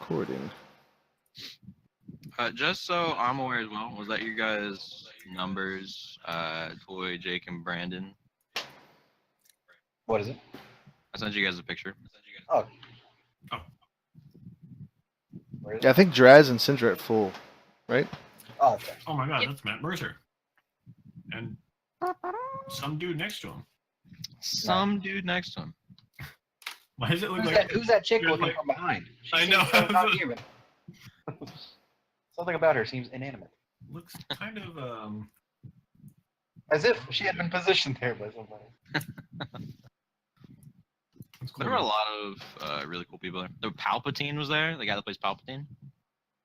recording. Just so I'm aware as well, was that your guys' numbers, Toy, Jake, and Brandon? What is it? I sent you guys a picture. Oh. Oh. Where is Yeah, I it? think Draz and Cinder at full, right? Oh, okay. Oh my god, that's Matt Mercer. And some dude next to him. Some dude next to him. Why does it look Who's that chick you're looking like- from behind? She I seems know. so not human. Something about her seems inanimate. looks kind of As if she had been positioned there by somebody. that's cool. There were a lot of really cool people there. The Palpatine was there, the guy that plays Palpatine.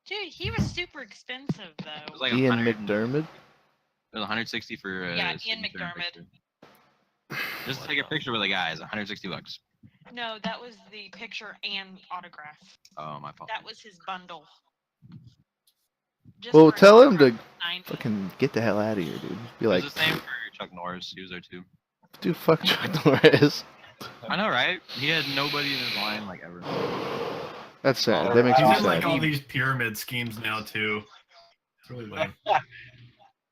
Dude, he was super expensive It though. was like Ian 100 McDermott. It was 160 for Yeah, Ian signature McDermott. picture. Just to take a picture with the guys, 160 bucks. No, that was the picture and autograph. Oh, my fault. That was his bundle. Just Well, for an tell him to autograph signed. fucking get the hell out of here, dude. Be It like, was the same for Chuck Norris. He was there too. dude, fuck Chuck Norris. I know, right? He had nobody in his line like ever. That's sad. Oh, That makes He's me in like sad. all these pyramid schemes now too. It's really lame.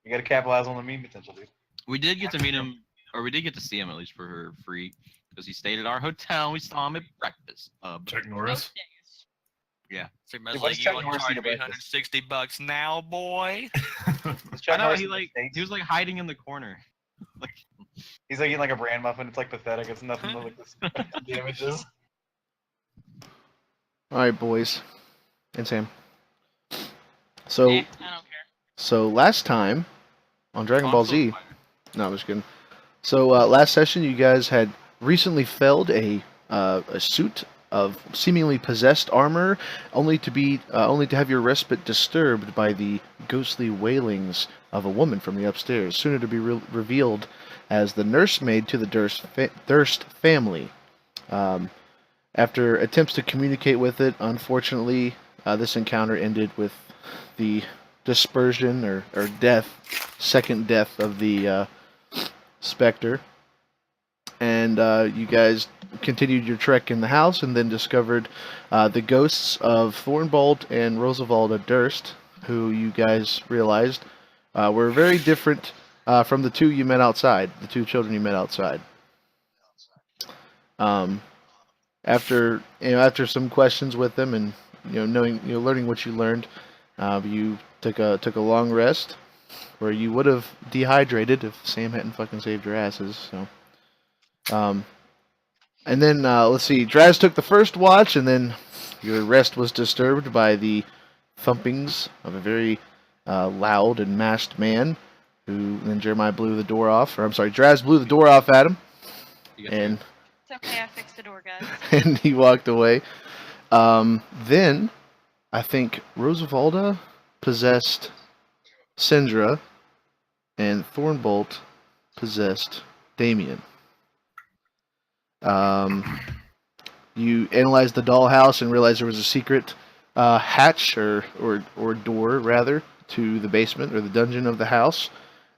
You gotta capitalize on the meme potential, dude. We did get to meet him, or we did get to see him at least for free, because he stayed at our hotel. We saw him at breakfast. Chuck Norris. Most days. So Dude, much what like does you Chuck want to Norris charge eat me at breakfast? $160 now, boy. Is I Chuck know Norris he in the like States? he was like hiding in the corner. Like He's like eating like a bran muffin. It's like pathetic. It's nothing but like this the images. All right, boys, and Sam. So, Eh, I don't care. so last time on Dragon Ball Z. console No, I'm just kidding. So last session, you guys had recently felled a suit of seemingly possessed armor, only to have your respite disturbed by the ghostly wailings of a woman from the upstairs, sooner to be revealed as the nursemaid to the Durst family. After attempts to communicate with it, unfortunately, this encounter ended with the dispersion or death, second death of the Spectre. And you guys continued your trek in the house and then discovered the ghosts of Thornbolt and Roosevelt Durst, who you guys realized were very different from the two you met outside, the two children you met outside. After some questions with them and learning what you learned, you took a long rest where you would have dehydrated if Sam hadn't fucking saved your asses. So, and then let's see, Draz took the first watch, and then your rest was disturbed by the thumpings of a very loud and masked man. Who then Jeremiah blew the door off, or I'm sorry, Draz blew the door off at him, You got and It's okay, I fixed the door, guys. and he walked away. Then I think Rosavalda possessed Syndra, and Thornbolt possessed Damien. You analyzed the dollhouse and realized there was a secret hatch or door rather to the basement or the dungeon of the house.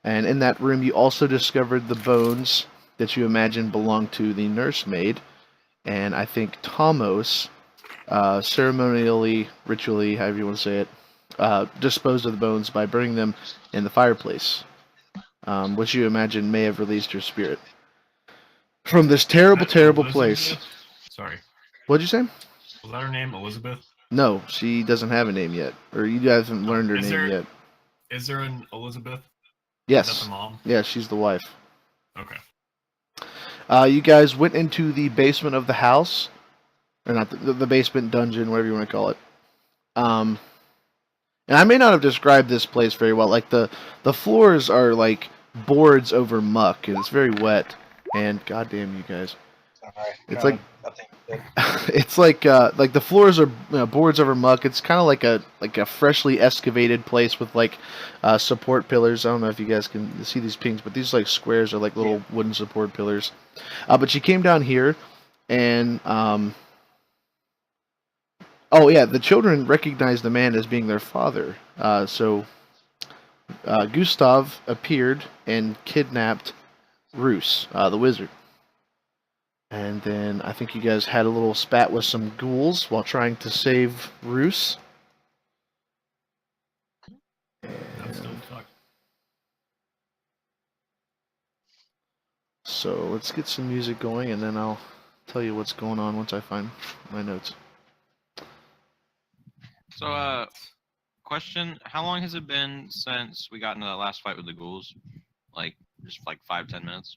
And in that room, you also discovered the bones that you imagine belonged to the nursemaid. And I think Tomos ceremonially, ritually, however you want to say it, disposed of the bones by burning them in the fireplace, which you imagine may have released your spirit from this terrible, terrible place. Sorry. What'd you say? Was that her name, Elizabeth? No, she doesn't have a name yet, or you haven't learned her Is name there- yet. Is there an Elizabeth? Is that Yes, the mom? yeah, she's the wife. Okay. You guys went into the basement of the house, or not the basement dungeon, whatever you want to call it. And I may not have described this place very well. Like the floors are like boards over muck, and it's very wet. And goddamn, you guys, Alright, It's like- nothing good. it's like the floors are boards over muck. It's kind of like a freshly excavated place with like support pillars. I don't know if you guys can see these pings, but these like squares are like little wooden support pillars. But she came down here, and oh yeah, the children recognized the man as being their father. So Gustav appeared and kidnapped Roose, the wizard. And then I think you guys had a little spat with some ghouls while trying to save Roose. I'm still fucked. So let's get some music going, and then I'll tell you what's going on once I find my notes. So, question: how long has it been since we got into that last fight with the ghouls? Like, just like 5-10 minutes.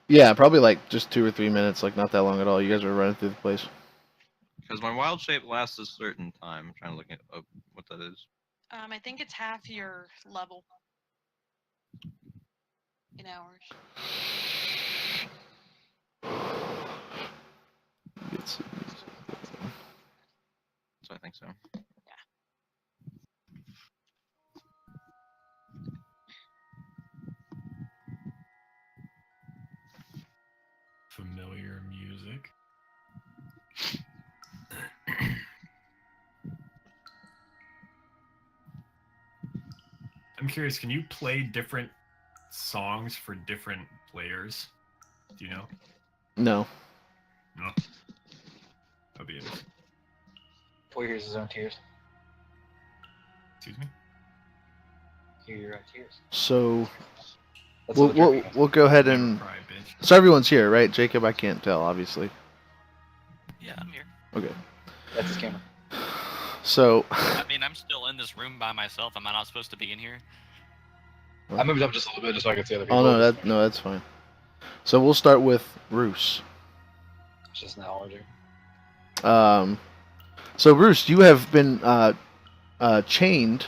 Yeah, probably like just 2 or 3 minutes, like not that long at all. You guys were running through the place. Because my wild shape lasts a certain time. I'm trying to look at what that is. I think it's half your level in hours. Get some music. So I think so. Familiar music. I'm curious, can you play different songs for different players? Do you know? No. No. That'd be interesting. Boy hears his own tears. Excuse me? Hear your own tears. So That's what the trick is. we'll go ahead Never and cry, bitch. so everyone's here, right? Jacob, I can't tell, obviously. Yeah, I'm here. Okay. That's his camera. So I mean, I'm still in this room by myself. Am I not supposed to be in here? I moved up just a little bit just so I could see other people. oh no, that's fine. So we'll start with Roose. It's just an allergy. So Roose, you have been chained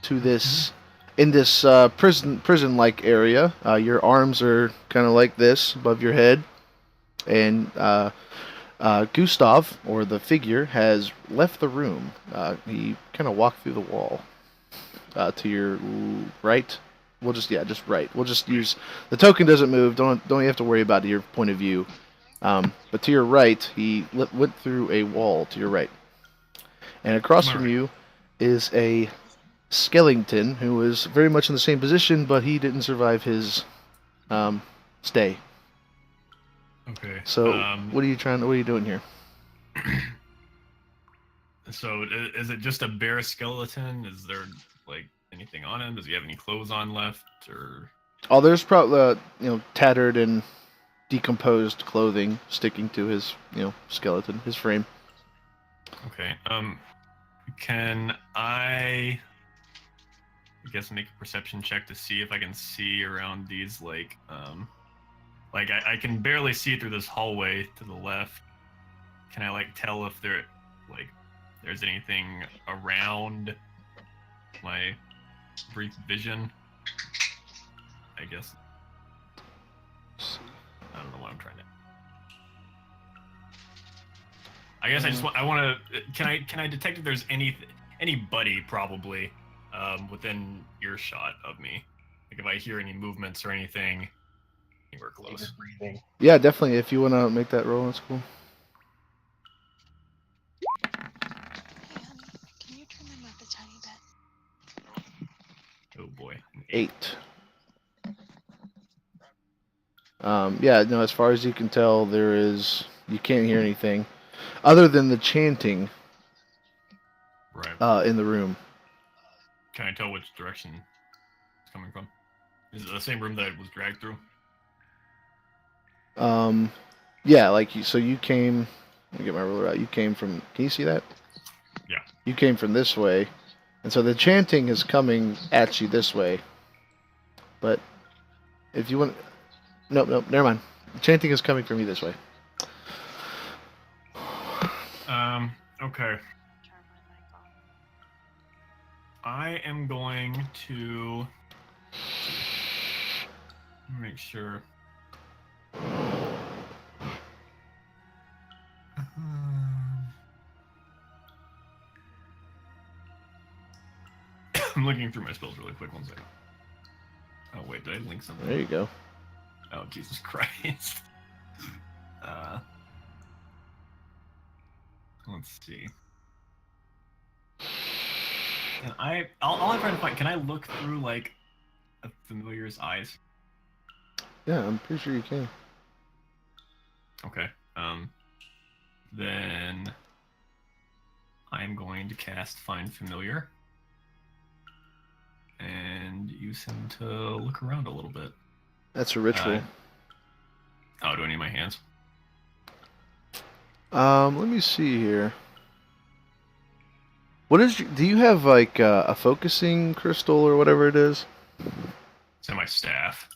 to this in this prison-like area. Your arms are kind of like this above your head, and Gustav, or the figure, has left the room. He kind of walked through the wall to your right. We'll just right. We'll just use the token doesn't move. Don't you have to worry about your point of view. But to your right, he went through a wall to your right, and across from you is a skeleton who was very much in the same position, but he didn't survive his stay. Okay. So what are you doing here? So is it just a bare skeleton? Is there like anything on him? Does he have any clothes on left, or? Oh, there's probably tattered and decomposed clothing sticking to his skeleton, his frame. Okay. Can I guess make a perception check to see if I can see around these like I can barely see through this hallway to the left. Can I like tell if there's anything around my brief vision? I guess. I don't know what I'm trying to. I guess I want to. Can I detect if there's anybody probably within earshot of me? Like if I hear any movements or anything anywhere close. Just breathing. Yeah, definitely. If you want to make that roll, that's cool. Hey, honey, can you turn them up a tiny bit? Oh boy. 8. Yeah, no, as far as you can tell, you can't hear anything other than the chanting Right. in the room. Can I tell which direction it's coming from? Is it the same room that it was dragged through? Yeah, so you came. Let me get my ruler out. You came from. Can you see that? Yeah. You came from this way, and so the chanting is coming at you this way. But if you want, nope, never mind. The chanting is coming from you this way. Okay. Turn my mic off. I am going to make sure. I'm looking through my spells really quick. 1 second. Oh wait, did I link something? There you go. Oh Jesus Christ. Let's see. Can I'll try to find. Can I look through like a familiar's eyes? Yeah, I'm pretty sure you can. Okay. Then I'm going to cast Find Familiar and use him to look around a little bit. That's a ritual. Oh, do I need my hands? Let me see here. What is? Do you have like a focusing crystal or whatever it is? It's in my staff.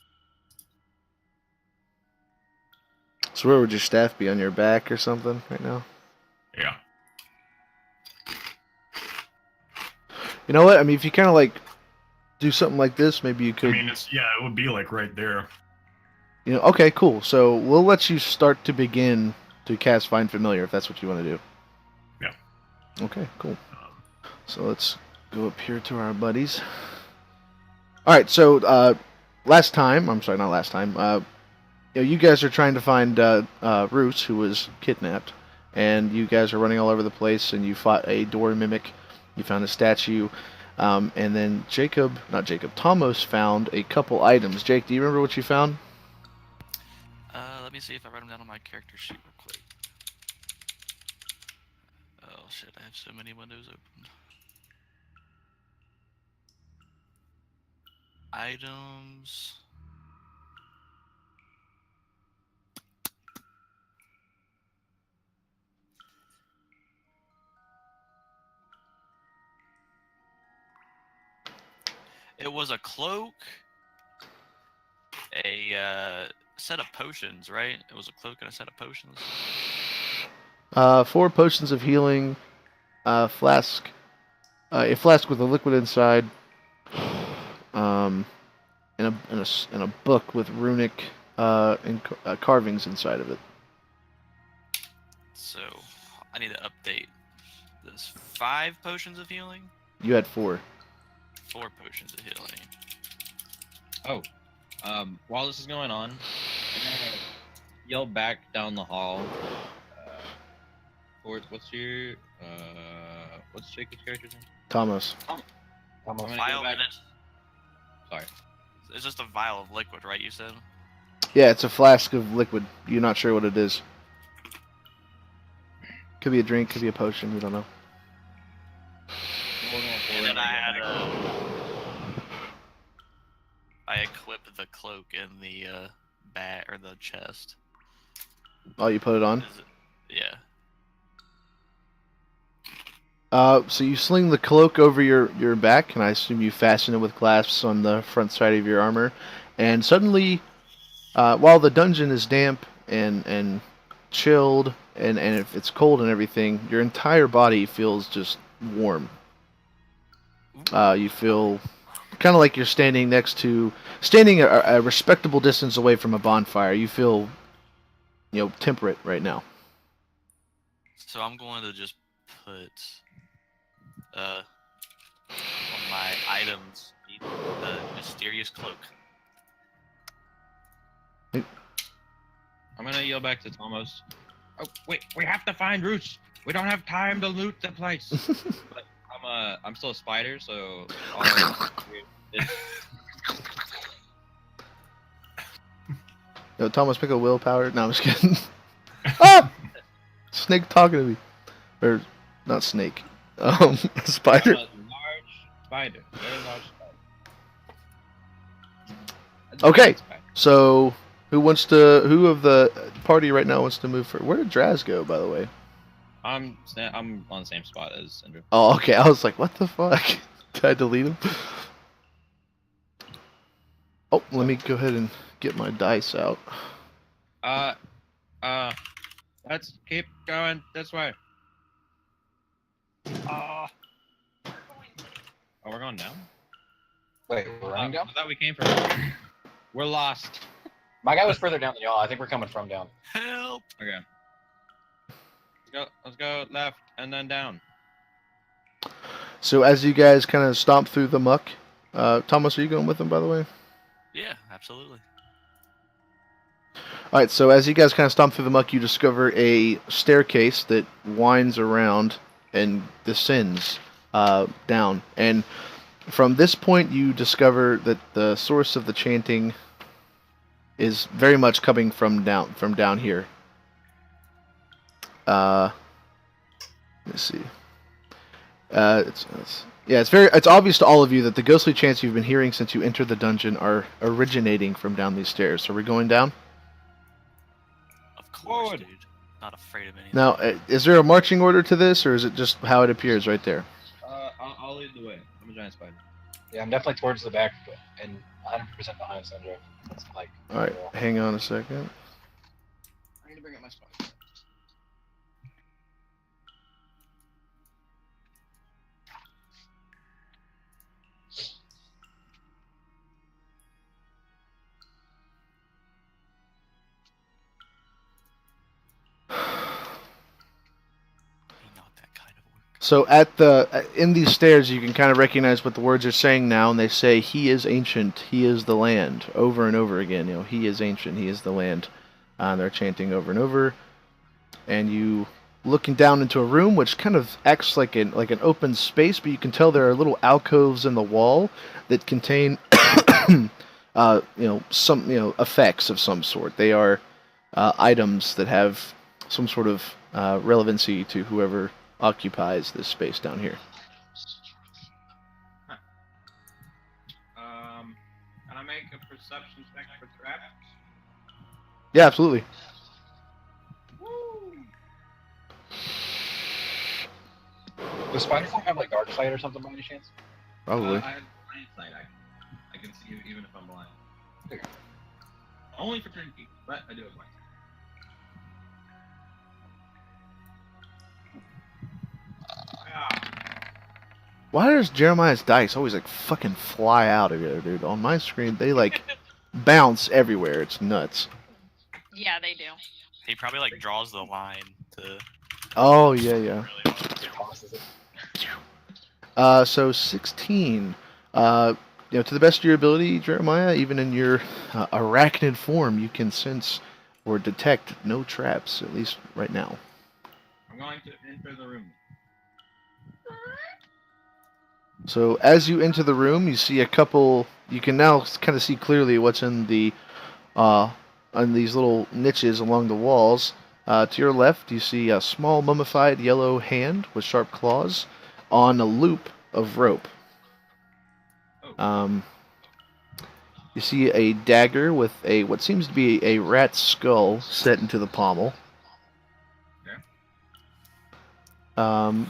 So where would your staff be, on your back or something right now? Yeah. You know what? I mean, if you kind of like do something like this, maybe you could. I mean, it would be like right there. You know, okay, cool. So we'll let you start to begin to cast Find Familiar if that's what you want to do. Yeah. Okay, cool. So let's go up here to our buddies. All right. So last time, I'm sorry, not last time. You guys are trying to find Roose, who was kidnapped, and you guys are running all over the place, and you fought a door mimic. You found a statue, and then Thomas found a couple items. Jake, do you remember what you found? Let me see if I write them down on my character sheet real quick. Oh shit, I have so many windows open. Items. It was a cloak, a set of potions, right? It was a cloak and a set of potions. 4 potions of healing, a flask with a liquid inside, and a book with runic carvings inside of it. So I need to update this. 5 potions of healing. You had 4. 4 potions of healing. While this is going on, I'm gonna yell back down the hall. What's Jacob's character's name? Thomas. I'm gonna Vial go back. minutes. Sorry. It's just a vial of liquid, right? You said. Yeah, it's a flask of liquid. You're not sure what it is. Could be a drink, could be a potion. We don't know. And then I equipped the cloak in the bat or the chest. Oh, you put it on? Yeah. So you sling the cloak over your back, and I assume you fasten it with clasps on the front side of your armor. And suddenly, while the dungeon is damp and chilled, and if it's cold and everything, your entire body feels just warm. You feel kind of like you're standing a respectable distance away from a bonfire. You feel, temperate right now. So I'm going to just put on my items the mysterious cloak. I'm gonna yell back to Thomas. Oh wait, we have to find Roose. We don't have time to loot the place. But I'm still a spider, so. Yo, Thomas, pick a willpower. No, I'm just kidding. Ah! Snake talking to me. Or, not snake. Spider. I'm a large spider. Very large spider. Okay. So, who of the party right now wants to move for? Where did Draz go, by the way? I'm on the same spot as Cinder. Oh, okay. I was like, what the fuck? Did I delete him? Oh, let me go ahead and get my dice out. Let's keep going this way. Oh, we're going down? Wait, we're running down? I thought we came from. We're lost. My guy was further down than y'all. I think we're coming from down. Help! Okay. Let's go left and then down. So as you guys kind of stomp through the muck, Thomas, are you going with them, by the way? Yeah, absolutely. All right, so as you guys kind of stomp through the muck, you discover a staircase that winds around and descends down. And from this point, you discover that the source of the chanting is very much coming from down here. Let me see. It's obvious to all of you that the ghostly chants you've been hearing since you entered the dungeon are originating from down these stairs. So we're going down. Of course, Forward. dude. Not afraid of anything. Now, is there a marching order to this, or is it just how it appears right there? I'll lead the way. I'm a giant spider. Yeah, I'm definitely towards the back and 100% behind Sandra. That's like. All right, hang on a second. I need to bring up my spider. Not that kind of work. So in these stairs, you can kind of recognize what the words are saying now, and they say, "He is ancient, he is the land," over and over again. You know, "He is ancient, he is the land." They're chanting over and over, and you looking down into a room which kind of acts like an open space, but you can tell there are little alcoves in the wall that contain, some effects of some sort. They are items that have some sort of relevancy to whoever occupies this space down here. Can I make a perception check for trap? Yeah, absolutely. Woo! Does Spider have like dark sight or something by any chance? Probably. I have blind sight. I can see you even if I'm blind. Okay. Only for 10 feet, but I do have blind sight. Ah. Why does Jeremiah's dice always like fucking fly out of here, dude? On my screen, they like bounce everywhere. It's nuts. Yeah, they do. He probably like draws the line to Oh yeah. really well. Tosses it. So 16. To the best of your ability, Jeremiah, even in your arachnid form, you can sense or detect no traps, at least right now. I'm going to enter the room. So as you enter the room, you see a couple. You can now kind of see clearly what's in the on these little niches along the walls. To your left, you see a small mummified yellow hand with sharp claws on a loop of rope. You see a dagger with what seems to be a rat's skull set into the pommel.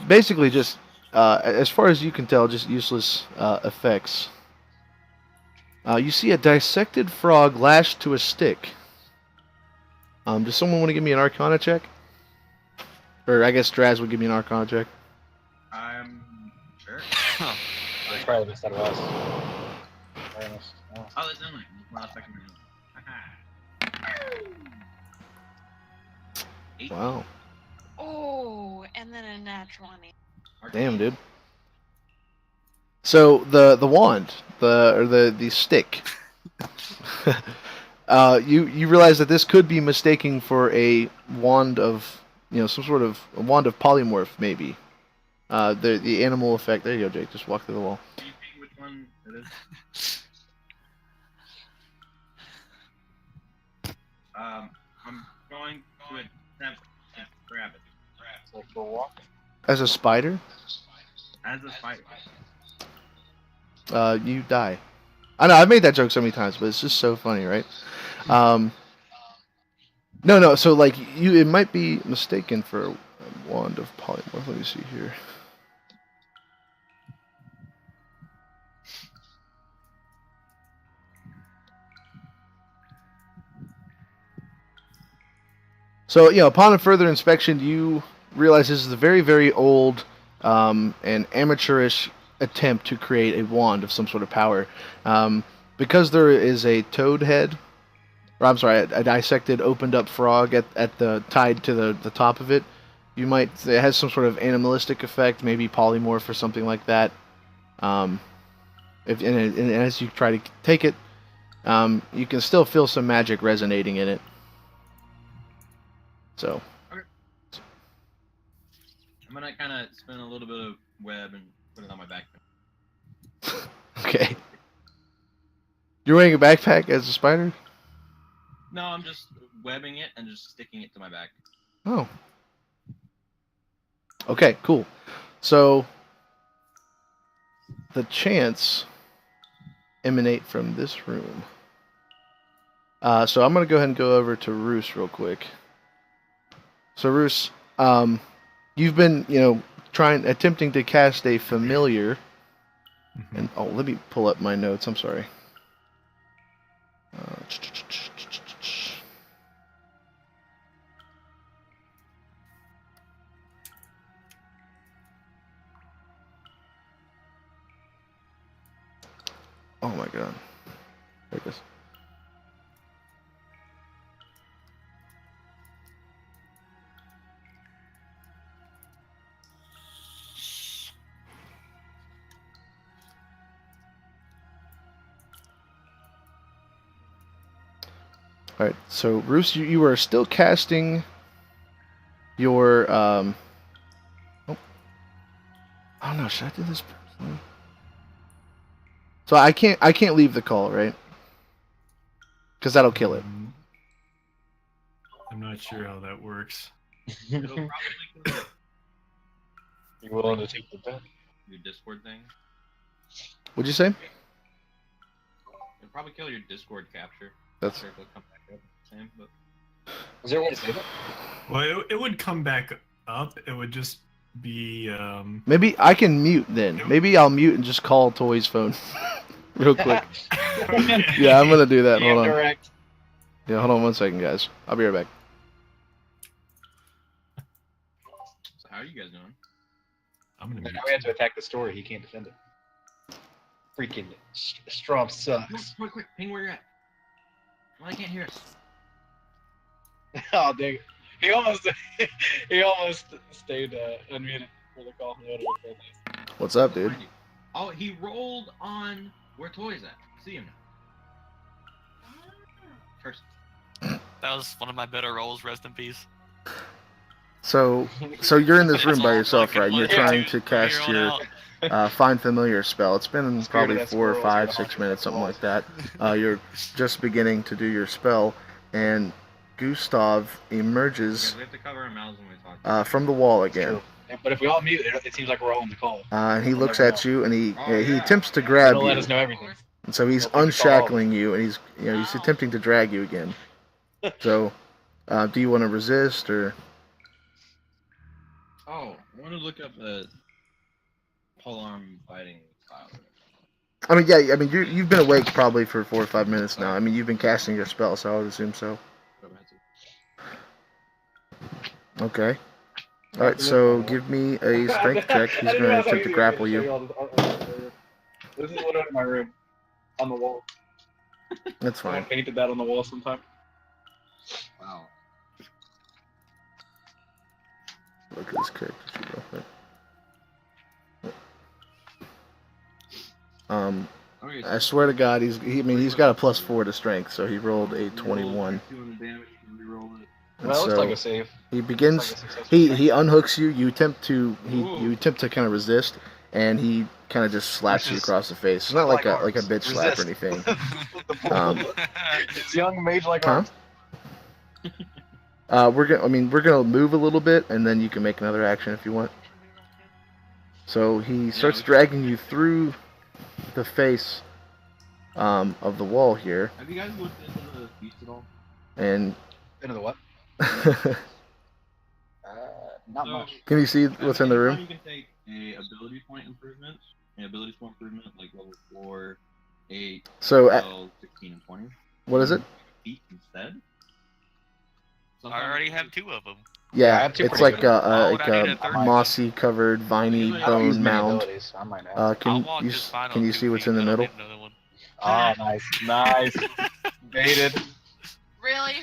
Basically, just as far as you can tell, just useless effects. You see a dissected frog lashed to a stick. Does someone want to give me an Arcana check? Or I guess Strahd would give me an Arcana check. I'm sure. That's probably the best out of us. Very nice. Oh. Oh, that's only last second. Wow. Oh, and then a natural one. Damn, dude. So the wand, the stick. You realize that this could be mistaken for a wand of some sort of a wand of polymorph, maybe. The animal effect. There you go, Jake. Just walk through the wall. Do you think which one it is? I'm going to attempt to grab it. It's like go walk. As a spider, As a spider. you die. I know I've made that joke so many times, but it's just so funny, right? No. So like it might be mistaken for a wand of polymorph. Let me see here. So upon a further inspection, you realize this is a very, very old and amateurish attempt to create a wand of some sort of power. Because there is a toad head, or I'm sorry, a dissected, opened up frog at the tied to the top of it. It has some sort of animalistic effect, maybe polymorph or something like that. And as you try to take it, you can still feel some magic resonating in it. So. I'm gonna kind of spin a little bit of web and put it on my backpack. Okay. You're wearing a backpack as a spider? No, I'm just webbing it and just sticking it to my back. Oh. Okay, cool. So the chants emanate from this room. So I'm gonna go ahead and go over to Roose real quick. So Roose, you've been, attempting to cast a familiar, Mhm. and let me pull up my notes. I'm sorry. Oh my god. There it is. Alright, so Roose, you are still casting your oh no, should I do this personally? So I can't leave the call, right? Because that'll kill it. I'm not sure how that works. It'll probably kill You willing to take the bet? your Discord thing. What'd you say? It'll probably kill your Discord capture. That's Sure if it'll come back up. Same, but Is there a way to save it? Well, it would come back up. It would just be. maybe I can mute then. Maybe I'll mute and just call Toy's phone real quick. Yeah, I'm gonna do that. DM Hold on. direct. Yeah, hold on 1 second, guys. I'll be right back. so how are you guys doing? I'm gonna Now mute. we have to attack the story. He can't defend it. Freaking Strahd sucks. Quick, ping where you're at. Well, I can't hear us. Oh dang! He almost stayed unmuted for the call. What's up, dude? Behind you. Oh, he rolled on where Toy's at. See him now. First. That was one of my better rolls. Rest in peace. So you're in this room That's by all yourself, fucking right? You're legend, trying dude. to From here cast on your out. Find Familiar spell. It's been Spirit probably of that 4 or squirrel is 5, gonna 6 haunt minutes, you something for like that. You're just beginning to do your spell, and Gustav emerges We have to cover our mouths when we talk. from the wall It's again. true. But if we all mute, it seems like we're all on the call. And he We'll looks never at know. you, and he Oh, he yeah. attempts to grab It'll let you. us know everything. And so he's They'll think it's all of unshackling you, and he's attempting to drag you again. So, do you want to resist or? Oh, I want to look up the polearm fighting style. I mean, yeah. I mean, you've been awake probably for 4 or 5 minutes now. I mean, you've been casting your spell, so I would assume so. Okay. All right. So give me a strength check. He's going to attempt to grapple you. This is what in my room, on the wall. That's I fine. painted that on the wall sometime. Wow. Look at his character sheet real quick. Okay, I swear to God, he's got a +4 to strength, so he rolled a 21. And Well, it looks so like a save. he Looks begins. like a successful He strike. he unhooks you. You attempt to Ooh. kind of resist, and he kind of just slaps you Which is across the face. It's not like a arms. bitch slap or Resist. anything. The it's young mage like Huh? arms. We're gonna move a little bit, and then you can make another action if you want. So he starts we can- dragging you through the face of the wall here, Have you guys looked into the feast at all? and Into the what? Not So, much. can you see what's in the room? You can take a ability point improvement, like level 4, 8, So 12, 16, and 20. what is it? Feet instead. I already have 2 of them. Yeah, I have two it's pretty like good Why would I need a a third? mossy covered viney I don't use bone many mound. abilities, so I might have. I'll Can walk you just fine can on you 2 see what's feet, in the I don't middle? need another one. Oh, nice. Nice. Baited. Really?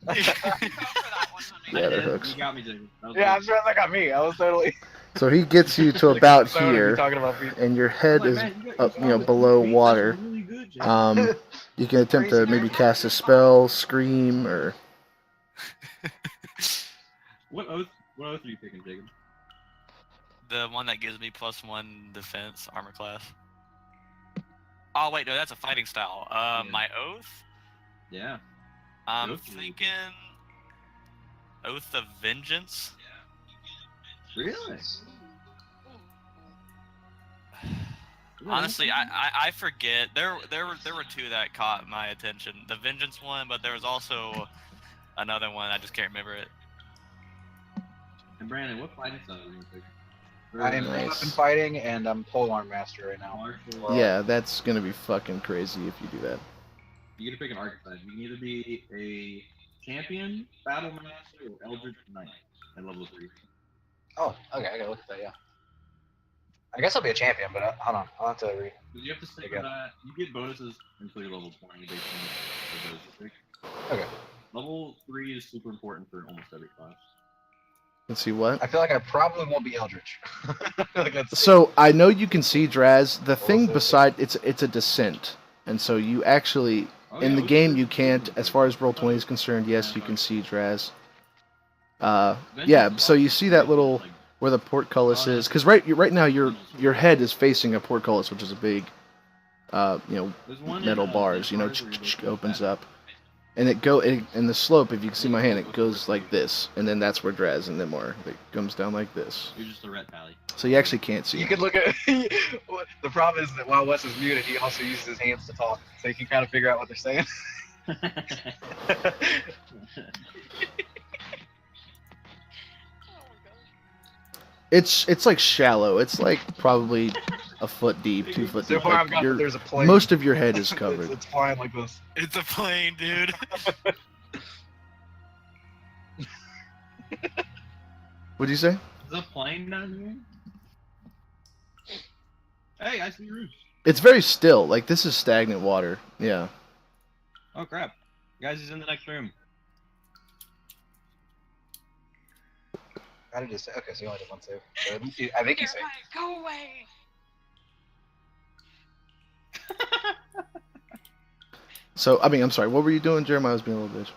Go for that one, honey. Yeah, they're hooks. You got me, Jacob. That was Yeah, I'm good. sure that got me. I was totally. So he gets you to about so to be here, talking about feet. and your head is Man, you up, got below feet. water. That's really good, Jacob. You can attempt to maybe cast a spell, scream, or What oath are you picking, Jacob? The one that gives me +1 defense armor class. Oh wait, no, that's a fighting style. Yeah. My oath. Yeah. I'm Oath is really thinking Oath of Vengeance. Really? Honestly, I forget. There were two that caught my attention. The Vengeance one, but there was also another one. I just can't remember it. And Brandon, what fighting style are you gonna pick? I am Nice. weapon fighting and I'm polearm master right now. Martial. Yeah, that's gonna be fucking crazy if you do that. You get to pick an archetype. You can either be a champion, battle master, or eldritch knight at level 3. Oh, okay, I gotta look at that. Yeah. I guess I'll be a champion, but hold on, I'll have to read. Because you have to stick Okay. with that. You get bonuses until you're level 20 based on those you pick. Okay. Level 3 is super important for almost every class. Let's see what. I feel like I probably won't be eldritch. I feel like that's So I know you can see Draz. The thing Also- beside it's a descent, and so you actually Oh, in yeah, the we game can- you can't. As far as roll 20 is concerned, yes, you can see Draz. Yeah. So you see that little where the portcullis is, because right now your head is facing a portcullis, which is a big, There's one metal in, bars. Dead Stars where you go Opens through up, and in the slope. If you can see my hand, it goes like this, and then that's where Draz and them are. It comes down like this. You're just a ret pally. So you actually can't see. You it. could look at. The problem is that while Wes is muted, he also uses his hands to talk, so you can kind of figure out what they're saying. Oh my god. It's like shallow. It's like probably a foot deep, 2 foot So deep. far, Like I've got that there's a plane. most of your head is covered. It's flying like this. It's a plane, dude. What'd you say? Is a plane down here? Hey, I see Roose. It's very still. Like this is stagnant water. Yeah. Oh crap. Guys, he's in the next room. How did you say? Okay, so you only did one save. So I think you saved. Go away. So I mean, I'm sorry. What were you doing? Jeremiah was being a little bitch.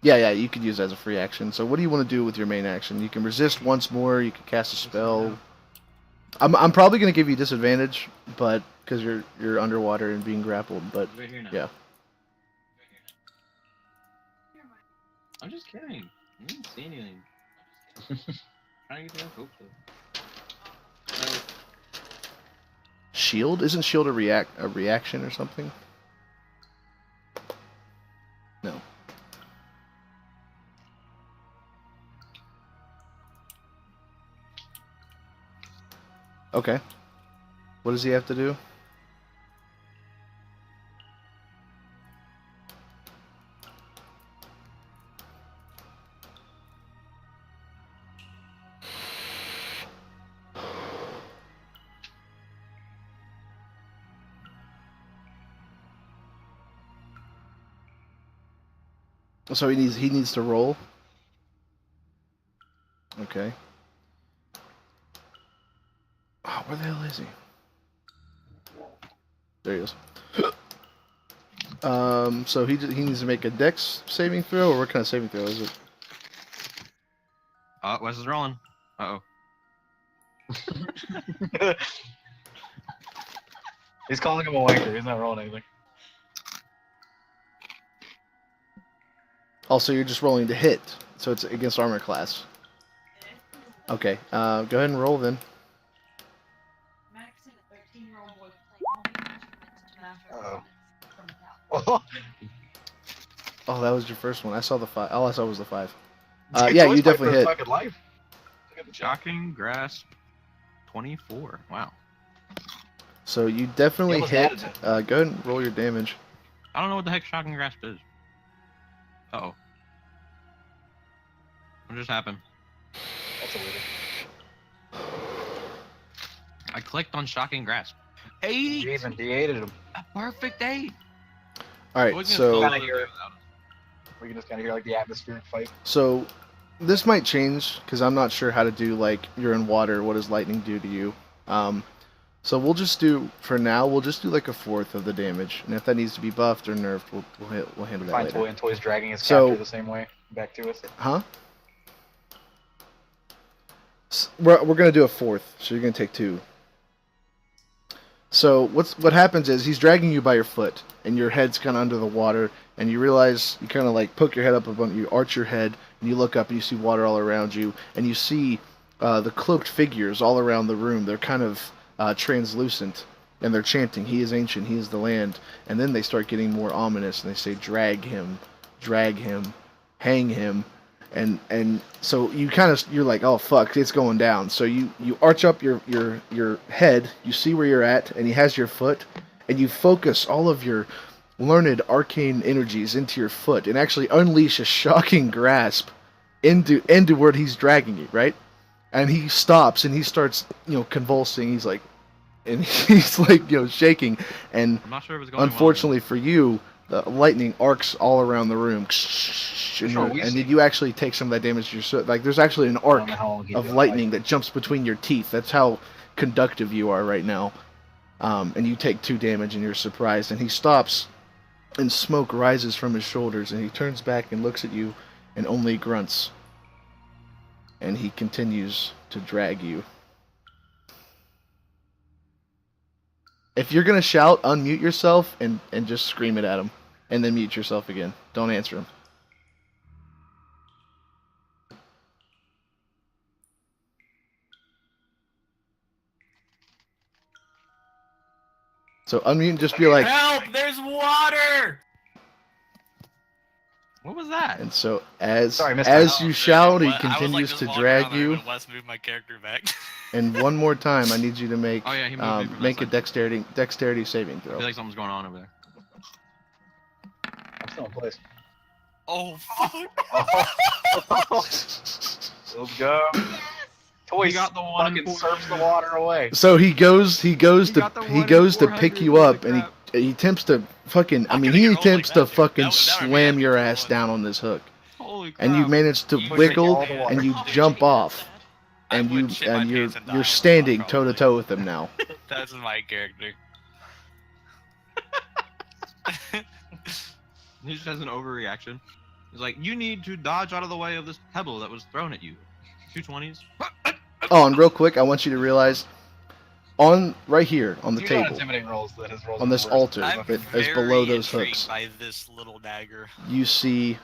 Yeah, you could use that as a free action. So what do you want to do with your main action? You can resist once more. You can cast a spell. I'm probably gonna give you disadvantage, but because you're underwater and being grappled. But He's right here now. yeah. I'm just kidding. I didn't see anything. Trying to get the hope though. Shield isn't shield a reaction or something? No. Okay. What does he have to do? So he needs to roll. Okay. Oh, where the hell is he? There he is. So he needs to make a Dex saving throw, or what kind of saving throw is it? Wes is rolling. Uh oh. He's calling him a wanker. He's not rolling anything. Also, you're just rolling to hit, so it's against armor class. Okay. Go ahead and roll then. Oh, Oh, that was your first one. I saw the 5. All I saw was the 5. dude, Yeah, Toys you fight definitely for hit. fucking life. Look at the shot. Shocking grasp. 24. Wow. So you definitely almost hit. added it. Go ahead and roll your damage. I don't know what the heck shocking grasp is. Uh oh. What just happened? That's a weird. I clicked on shocking grasp. He 8! even de-aided him. A perfect 8! All right. We can So Kinda hear- We can just kind of hear like the atmospheric fight. So this might change because I'm not sure how to do like you're in water. What does lightning do to you? So we'll just do for now. We'll just do like a fourth of the damage, and if that needs to be buffed or nerfed, we'll handle that Find later. Toy and Toy's dragging his So- captor the same way back to us. Huh? We're gonna do a fourth, so you're gonna take 2. So what happens is he's dragging you by your foot, and your head's kind of under the water, and you realize you kind of like poke your head up above, you arch your head, and you look up and you see water all around you, and you see the cloaked figures all around the room. They're kind of translucent, and they're chanting, "He is ancient, he is the land." And then they start getting more ominous, and they say, drag him, hang him." And so you're like, oh fuck, it's going down. So you arch up your head, you see where you're at, and he has your foot, and you focus all of your learned arcane energies into your foot and actually unleash a shocking grasp into where he's dragging you, right? And he stops and he starts, convulsing. He's like, and he's like, shaking. And I'm not sure if it's going well. unfortunately for you, the lightning arcs all around the room. And then you actually take some of that damage to your foot. Like, there's actually an arc of lightning that jumps between your teeth. That's how conductive you are right now. And you take 2 damage and you're surprised. And he stops, and smoke rises from his shoulders, and he turns back and looks at you and only grunts. And he continues to drag you. If you're gonna shout, unmute yourself and just scream it at him. And then mute yourself again. Don't answer him. So unmute and just be like, Help! There's water! What was that? and so as Sorry, missed as that. you shout, he I was, like, continues just to walking drag around there, you. and Wes moved my character back. And one more time, I need you to make Oh, yeah, he moved me from that make a side. dexterity saving I throw. feel like something's going on over there. I'm still in place. Oh fuck! Let's go. Toy got the one fucking in surfs the water away. So he goes got the one in pick you 400, up, holy and he attempts to fucking. I I'm mean, gonna he get rolled attempts like to that, dude. fucking That would be slam epic your if it ass was. down on this hook, Holy crap. and you manage to You wiggle, all the water. and you Did jump get off, that? I and would shit my you're pants and die, standing toe to probably. toe with him now. That's my character. He just has an overreaction. He's like, you need to dodge out of the way of this pebble that was thrown at you. 220s. Oh, and real quick, I want you to realize, right here on the You got table, intimidating rolls that his rolls on are this the worst. altar I'm that is very below those intrigued hooks, by this little dagger. you see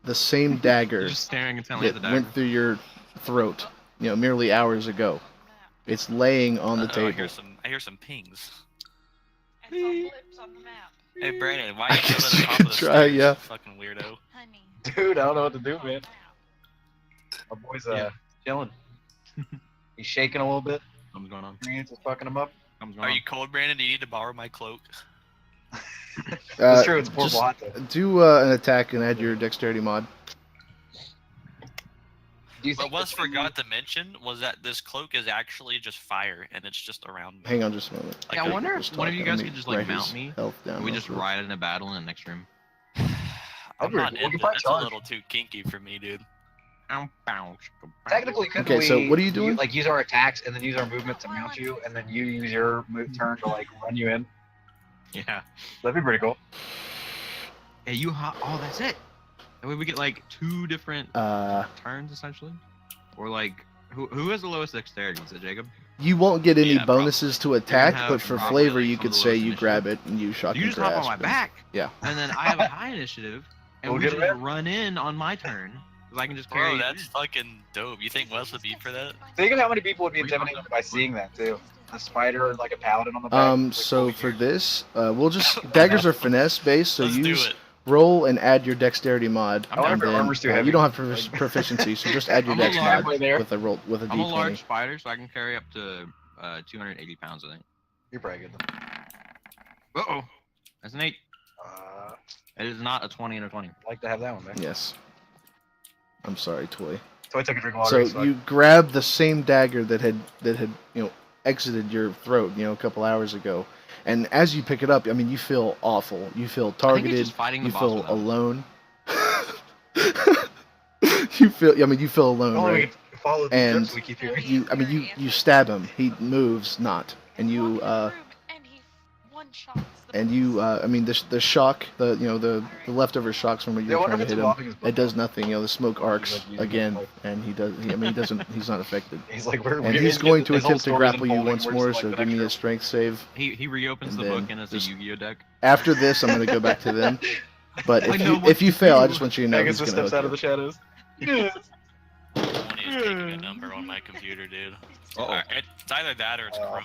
the same dagger You're just staring intently at that the dagger. went through your throat, merely hours ago. It's laying on the Uh-oh, table. I hear some pings. It's all blips on the map. Hey Brandon, why are you still at the top of the Try, stairs? yeah. Fucking weirdo. Honey. Dude, I don't know what to do, man. My boy's Yeah. chilling. He's shaking a little bit. Something's going on. Experience is fucking him up. Something's going Are on. you cold, Brandon? Do you need to borrow my cloak? It's true, it's portable just hot though. do an attack and add your dexterity mod. Do you But think Wes that- forgot to mention was that this cloak is actually just fire, and it's just around me. Hang on just a moment. Like Yeah, I a- wonder if Just one of talk. you Let guys me could just like write mount his me. health down We real just quick. ride in a battle in the next room. I'm not we can into probably It's a charge. little too kinky for me, dude. Technically, couldn't Okay, so we, what are you doing? Like use our attacks and then use our movement to mount you, and then you use your turn to like run you in. Yeah. That'd be pretty cool. Hey, oh, that's it. That way we get like 2 different turns essentially. Or like, who has the lowest dexterity? Is it Jacob? You won't get any Yeah, bonuses to attack, have but for Robert flavor, really you from could the say lowest you grab it initiative. and you shock You and just hop on grasp. my back. Yeah. And then I have a high initiative, and We'll we get just it. run in on my turn. Because I can just carry Bro, you that's in. fucking dope. You think Wes would be for that? Think of how many people would be What are you intimidated talking by about? seeing that too. A spider and like a paladin on the back. Like, So holy for shit. this, we'll just daggers are finesse based, so Let's do use it. roll and add your dexterity mod, I wonder and if your then armor's too you heavy. don't have proficiency, so just add your I'm a dex large- mod halfway there. with a roll with a I'm a large d20. spider, so I can carry up to 280 pounds, I think. You're probably good. Uh-oh. That's an 8. Uh, It is not a 20 and a 20. I'd like to have that one, man. Yes. I'm sorry, Toy. So I took a drink of So water. you grab the same dagger that had exited your throat a couple hours ago, and as you pick it up, I mean you feel awful. You feel I think targeted. it's just fighting the You boss feel without him. alone. you feel alone, Only we right? can follow the And drips we keep hearing. You stab him. He moves not, and I you walk in the room and he one-shots the and you boss. the shock, the leftover shocks from when you Yeah, I were wonder trying if to it's hit him. involving his It does nothing. The smoke arcs like using again, it, and he doesn't. He's not affected. He's like, we're And he's going to his whole attempt to story's grapple you unfolding, once we're more. just, So like, give me the a strength save. He reopens And the then book and it's a just- Yu-Gi-Oh deck. After this, I'm going to go back to them. But I if know you what if you to fail, I do. just want you to know he's Pegasus gonna steps hook out of the shadows. Yes. 20 is taking a number on my computer, dude. Uh-oh. It's either that or it's Chrome.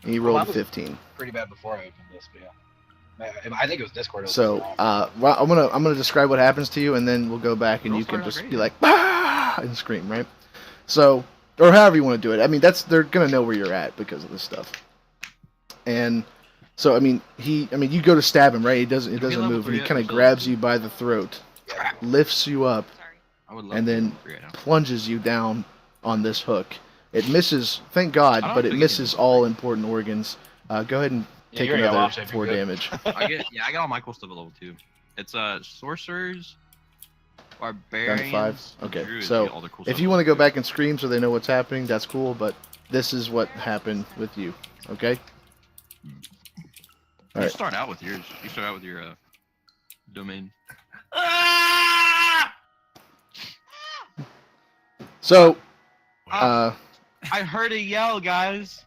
you. He Well, rolled that was- 15. Pretty bad before I opened this, but yeah. I think it was Discord. So well, I'm gonna describe what happens to you, and then we'll go back and Girl you can started out just great, be yeah. like ah and scream, right? So or however you want to do it. I mean, they're gonna know where you're at because of this stuff. And so I mean, you go to stab him, right? It doesn't level move, and he 3 kind of yet? Or grabs still you by the throat, Yeah. lifts you up, Sorry. I would love and to then figure it out. plunges you down on this hook. It misses, thank God, I don't but it think it misses can- all important organs. Go ahead and Yeah, take you already got another off, so you're 4 good. damage. I get all my cool stuff at level 2. It's sorcerers, Down to barbarians, 5. and Okay, druids so get all the cool if stuff you at want to level go back and scream so they know what's happening, that's cool. But this is what happened with you. Okay. 2. All right. You start out with yours. You start out with your domain. So, I heard a yell, guys,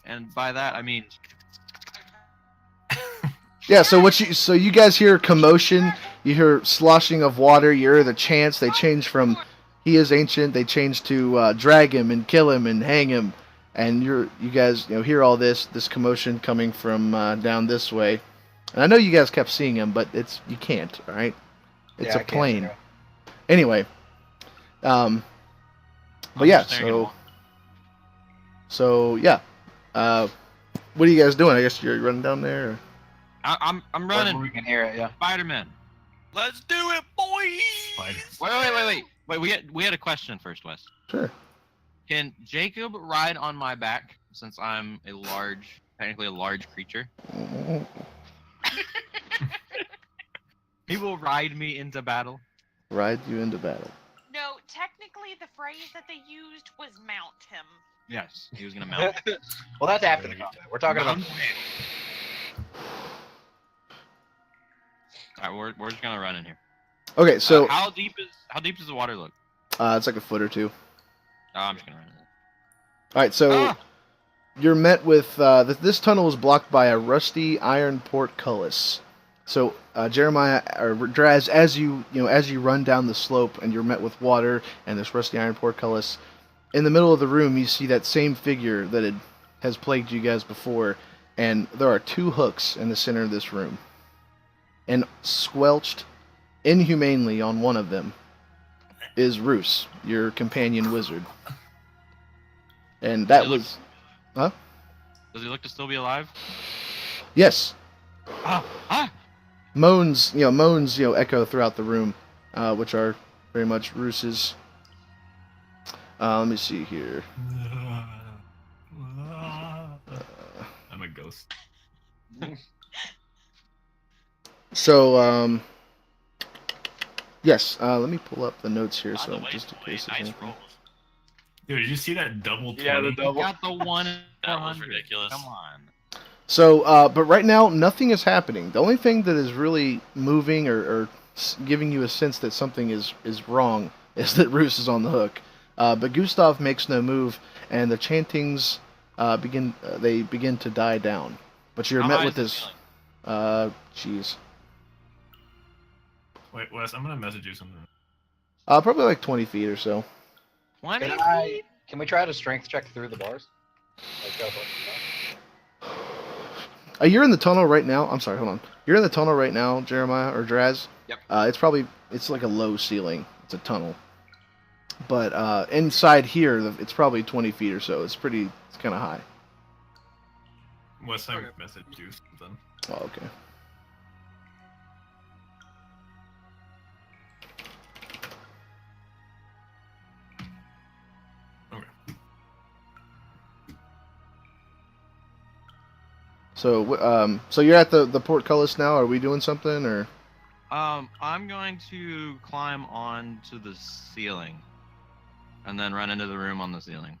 and by that I mean yeah. So you guys hear commotion. You hear sloshing of water. You hear the chants. They change from "He is ancient." They change to "Drag him and kill him and hang him." And you guys hear all this commotion coming from down this way. And I know you guys kept seeing him, but you can't. All right. It's Yeah, I a can't plane. figure out. Anyway. But I'm yeah, just staring at a wall. so yeah. What are you guys doing? I guess you're running down there. Or? I'm Wherever running. we can hear it, yeah. Spider-Man. Let's do it, boy! Wait. We had a question first, Wes. Sure. Can Jacob ride on my back since I'm technically a large creature? He will ride me into battle. Ride you into battle. No, technically the phrase that they used was mount him. Yes, he was gonna mount. Well, that's after the combat. We're talking about. All right, we're just gonna run in here. Okay, so how deep does the water look? it's like a foot or two. Oh, I'm just gonna run in. All right, so Ah! you're met with this tunnel is blocked by a rusty iron portcullis. So Jeremiah or Draz, as you run down the slope and you're met with water and this rusty iron portcullis, in the middle of the room you see that same figure that has plagued you guys before, and there are 2 hooks in the center of this room, and squelched inhumanely on one of them is Roose, your companion wizard, and that was, Does he look to still be alive? yes. Ah! Moans echo throughout the room, which are very much Roose's. Let me see here. I'm a ghost. So, yes. Let me pull up the notes here, By the so way, just in boy, case. there's nice anything. rolls. Dude, did you see that double 20? Yeah, the double. Got the one. That was 400. ridiculous. Come on. So, but right now nothing is happening. The only thing that is really moving or giving you a sense that something is wrong is that Roose is on the hook. But Gustav makes no move, and the chantings begin to die down. But you're How met high with is the this. ceiling? Jeez. Wait, Wes, I'm gonna message you something. Probably like 20 feet or so. 20 Can we try to strength check through the bars? Like, go for it. You're in the tunnel right now. I'm sorry, hold on. You're in the tunnel right now, Jeremiah or Draz. Yep. It's like a low ceiling. It's a tunnel. But inside here, it's probably 20 feet or so. It's kind of high. Wes, I messaged you something. Oh, okay. Okay. So you're at the portcullis now. Are we doing something or? I'm going to climb onto the ceiling, and then run into the room on the ceiling.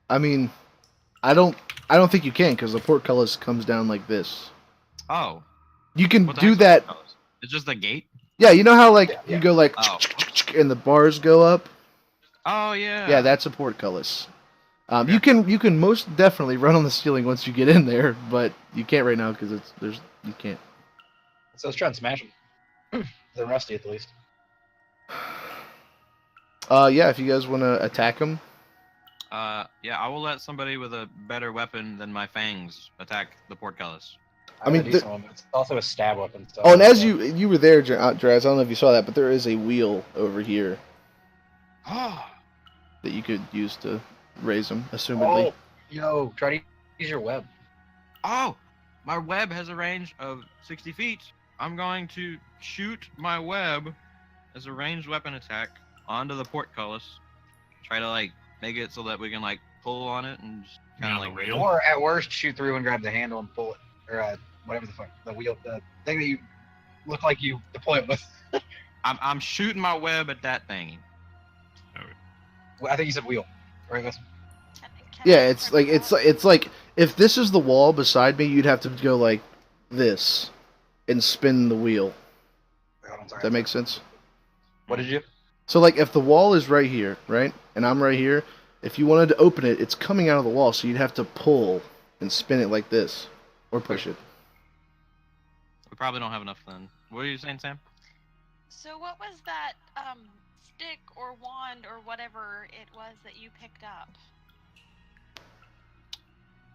I mean, I don't think you can because the portcullis comes down like this. Oh. You can What the do heck's that. the portcullis? It's just a gate? Yeah, you know how like Yeah. you go like Oh. and the bars go up. Oh, yeah. Yeah, that's a portcullis. You can most definitely run on the ceiling once you get in there, but you can't right now because you can't. So let's try and smash them. They're rusty at least. Yeah, if you guys want to attack them. Yeah, I will let somebody with a better weapon than my fangs attack the portcullis. I mean, decent one, but it's also a stab weapon. So Oh, and as you were there, Draz, I don't know if you saw that, but there is a wheel over here Oh, that you could use to raise them, assumedly. Yo, try to use your web. oh, my web has a range of 60 feet. I'm going to shoot my web as a ranged weapon attack onto the portcullis. Try to like make it so that we can like pull on it and just kind Yeah, of like the wheel. Or at worst, shoot through and grab the handle and pull it, or whatever the fuck, the wheel, the thing that you look like you deploy it with. I'm shooting my web at that thing. Well, I think you said wheel, right? Wes? Yeah, it's like if this is the wall beside me, you'd have to go like this and spin the wheel. Hold on, sorry. Does that make sense? What did you? So like if the wall is right here, right, and I'm right here, if you wanted to open it, it's coming out of the wall, so you'd have to pull and spin it like this, or push it. We probably don't have enough then. What are you saying, Sam? So what was that stick or wand or whatever it was that you picked up?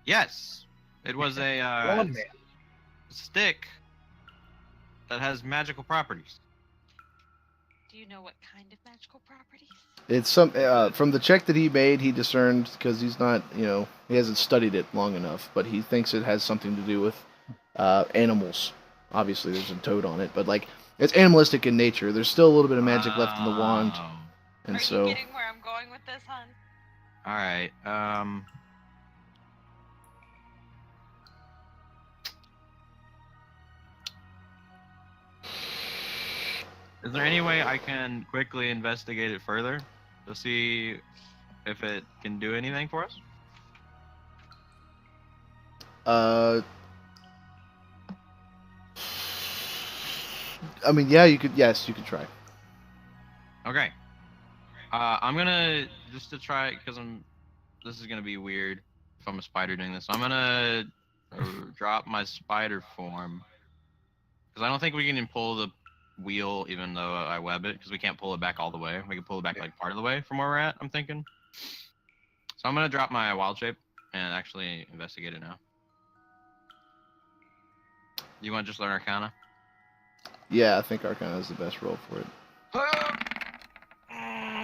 Yes, it was a Wand man. stick that has magical properties. Do you know what kind of magical properties? It's some from the check that he made, he discerned because he's not, he hasn't studied it long enough, but he thinks it has something to do with animals. Obviously, there's a toad on it, but like it's animalistic in nature. There's still a little bit of magic left in the wand, Oh. and Are so you getting where I'm going with this, hon? All right. Is there any way I can quickly investigate it further to see if it can do anything for us? I mean, yeah, you could. Yes, you could try. Okay. I'm gonna just to try because This is gonna be weird if I'm a spider doing this. I'm gonna drop my spider form because I don't think we can pull the wheel even though I web it because we can't pull it back all the way. We can pull it back like part of the way from where we're at. I'm thinking. So I'm gonna drop my wild shape and actually investigate it now. You want to just learn Arcana? Yeah, I think Arcana is the best roll for it.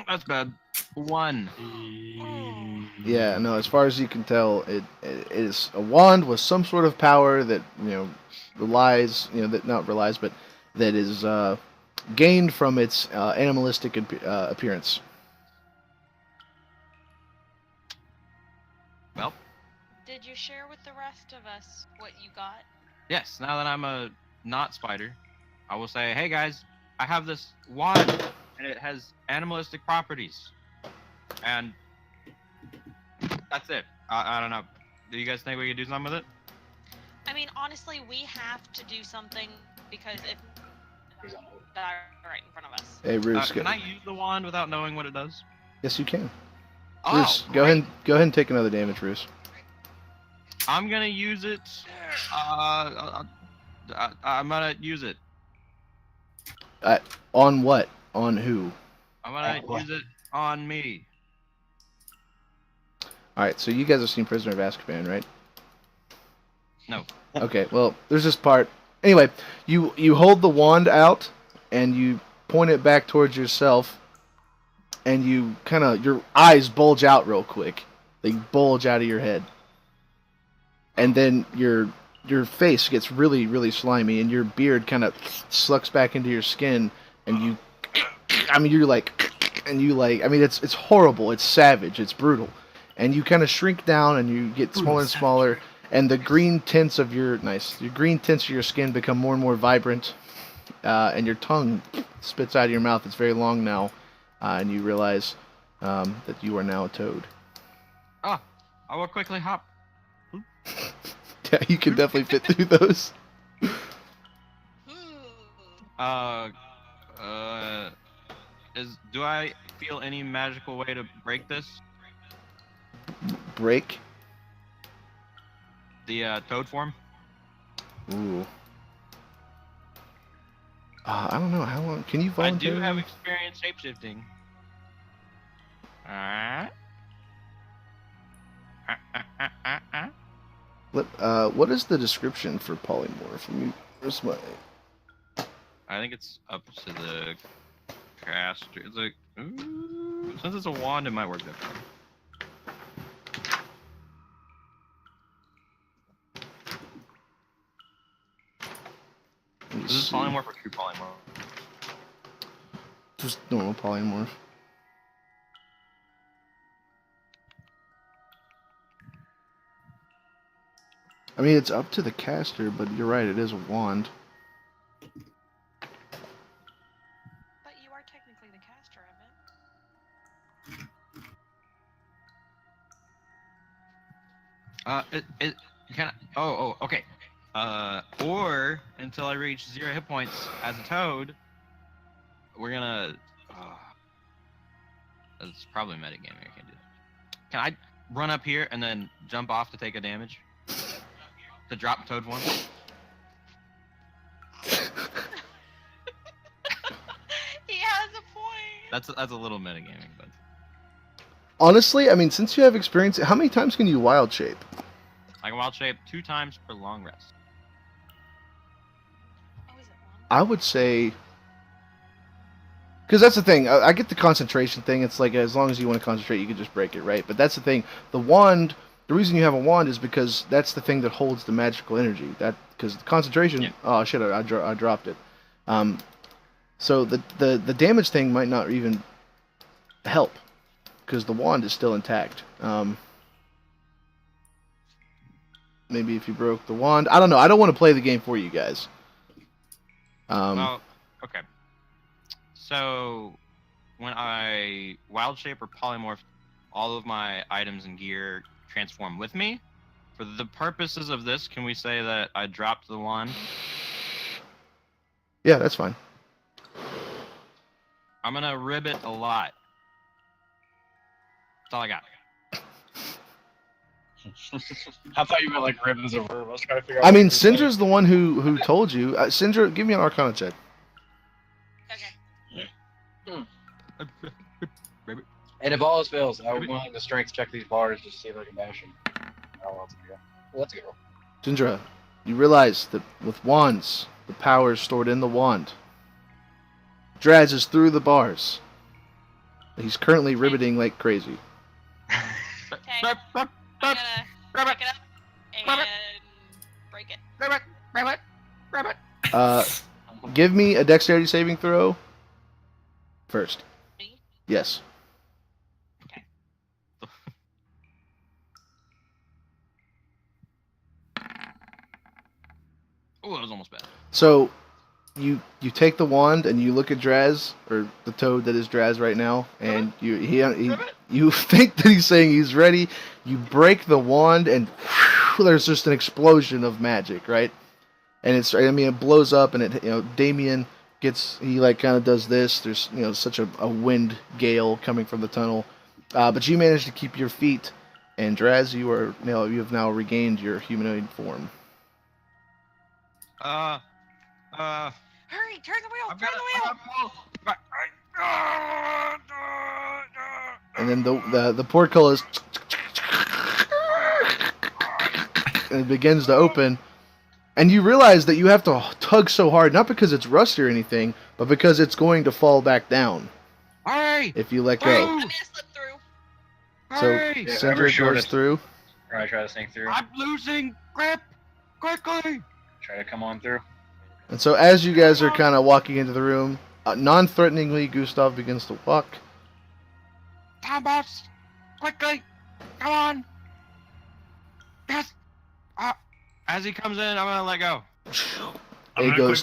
That's bad. 1. Yeah, no. As far as you can tell, it is a wand with some sort of power that relies, that not relies, but that is gained from its animalistic appearance. Well, Did you share with the rest of us what you got? yes. Now that I'm a not spider, I will say, hey guys, I have this wand, and it has animalistic properties, and that's it. I don't know. Do you guys think we could do something with it? I mean, honestly, we have to do something because if that are right in front of us. Hey, Roose, Can I use the wand without knowing what it does? yes, you can. Oh, Roose, go ahead and take another damage, Roose. I'm gonna use it. I'm gonna use it. On what? On who? I'm gonna use it on me. All right, so you guys have seen Prisoner of Azkaban, right? No. Okay, well, there's this part. Anyway, you hold the wand out and you point it back towards yourself, and you your eyes bulge out real quick. They bulge out of your head, and then your face gets really, really slimy, and your beard kind of sucks back into your skin, and it's horrible. It's savage. It's brutal. And you kind of shrink down, and you get smaller and smaller, and the green tints of your skin become more and more vibrant, and your tongue spits out of your mouth. It's very long now, and you realize that you are now a toad. I will quickly hop. Yeah, you can definitely fit through those. Do I feel any magical way to break this? break? The toad form. Ooh. I don't know how long. Can you I do volunteer? have experience shapeshifting. Alright. What is the description for polymorph? Where's my? I think it's up to the caster. It's like, since it's a wand, it might work differently. Is this polymorph or true polymorph? Just normal polymorph. I mean, it's up to the caster, but you're right, it is a wand. But you are technically the caster of it. It kind of. Okay. Or until I reach 0 hit points as a toad, we're gonna. That's probably metagaming. I can't do that. Can I run up here and then jump off to take a damage? To drop toad form? He has a point. That's a little metagaming, but Honestly, I mean, since you have experience, how many times can you wild shape? I can wild shape 2 times per long rest. Oh, is it one? I would say, because that's the thing. I get the concentration thing. It's like as long as you want to concentrate, you can just break it, right? But that's the thing. The wand. The reason you have a wand is because that's the thing that holds the magical energy. That because the concentration. Yeah. Oh shit! I dropped it. So the damage thing might not even help because the wand is still intact. Maybe if you broke the wand, I don't know. I don't want to play the game for you guys. Well, okay. So when I wild shape or polymorph, all of my items and gear transform with me. For the purposes of this, can we say that I dropped the wand? Yeah, that's fine. I'm gonna ribbit a lot. That's all I got. I thought you meant like rib as a verb. I was trying to figure out. I what mean, you were saying. Syndra's the one who told you. Syndra, give me an Arcana check. Okay. And if all else fails, I would willing to strength check these bars just to see if I can bash them. Oh, that's a good. Well, that's a good roll. Syndra, you realize that with wands, the power is stored in the wand. Draz is through the bars. He's currently ribbiting like crazy. Okay. I'm gonna pick it up and break it. Give me a dexterity saving throw first. Me? Yes. Oh, that was almost bad. So, you take the wand and you look at Draz, or the toad that is Draz right now, and you think that he's saying he's ready. You break the wand and there's just an explosion of magic, right? And it blows up, and Damien he like kind of does this. There's such a wind gale coming from the tunnel, but you manage to keep your feet, and Draz, you have now regained your humanoid form. Hurry! Turn the wheel! I've Turn got the wheel! And then the portal is and it begins to open, and you realize that you have to tug so hard, not because it's rusty or anything, but because it's going to fall back down Hurry! if you let I'm go. gonna slip through. So Hurry! Yeah, Syndra ever goes shortest. through. Or I try to sneak through. I'm losing grip! Quickly! Try to come on through. And so as you guys are kind of walking into the room, non-threateningly, Gustav begins to walk. Time boss! Quickly! Come on! Yes! As he comes in, I'm gonna let go. He I'm goes.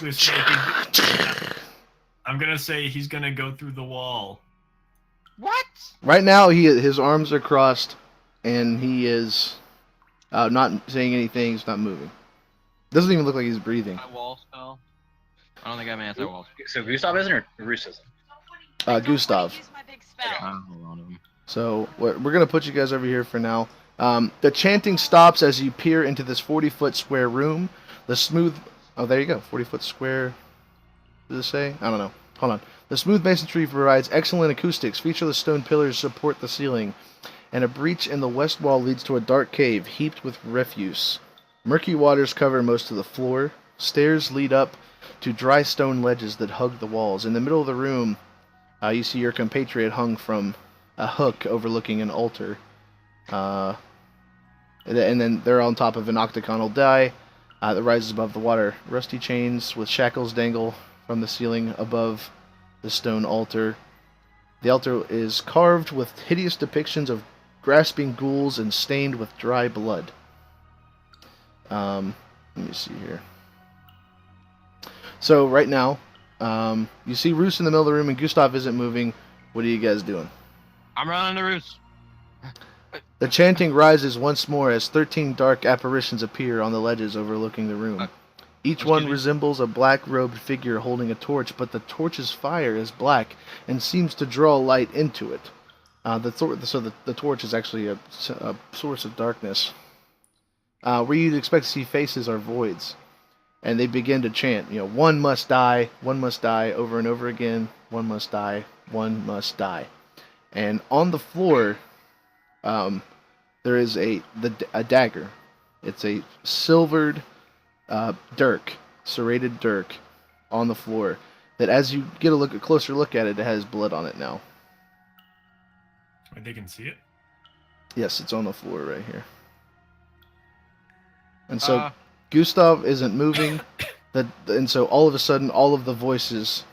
gonna say he's gonna go through the wall. What? Right now, his arms are crossed, and he is not saying anything. He's not moving. Doesn't even look like he's breathing. My wall spell? I don't think I have an anti-wall spell. So Gustav isn't or Roose isn't? I don't wanna Gustav. use my big spell. I don't have one of them. So we're gonna put you guys over here for now. The chanting stops as you peer into this 40-foot square room. The smooth... Oh, there you go. 40-foot square... Does it say? I don't know. Hold on. The smooth masonry provides excellent acoustics. Featureless stone pillars support the ceiling, and a breach in the west wall leads to a dark cave heaped with refuse. Murky waters cover most of the floor. Stairs lead up to dry stone ledges that hug the walls. In the middle of the room, you see your compatriot hung from a hook overlooking an altar. And then they're on top of an octagonal die that rises above the water. Rusty chains with shackles dangle from the ceiling above the stone altar. The altar is carved with hideous depictions of grasping ghouls and stained with dry blood. Let me see here. So right now, you see Roose in the middle of the room and Gustav isn't moving. What are you guys doing? I'm running to Roose. The chanting rises once more as 13 dark apparitions appear on the ledges overlooking the room. Each one resembles a black-robed figure holding a torch, but the torch's fire is black and seems to draw light into it. The torch is actually a source of darkness. Where you'd expect to see faces are voids. And they begin to chant, one must die, over and over again, one must die, one must die. And on the floor, there is a dagger. It's a silvered dirk, serrated dirk, on the floor. That as you get a closer look at it, it has blood on it now. Wait, they can see it? Yes, it's on the floor right here. And so Gustav isn't moving, and so all of a sudden, all of the voices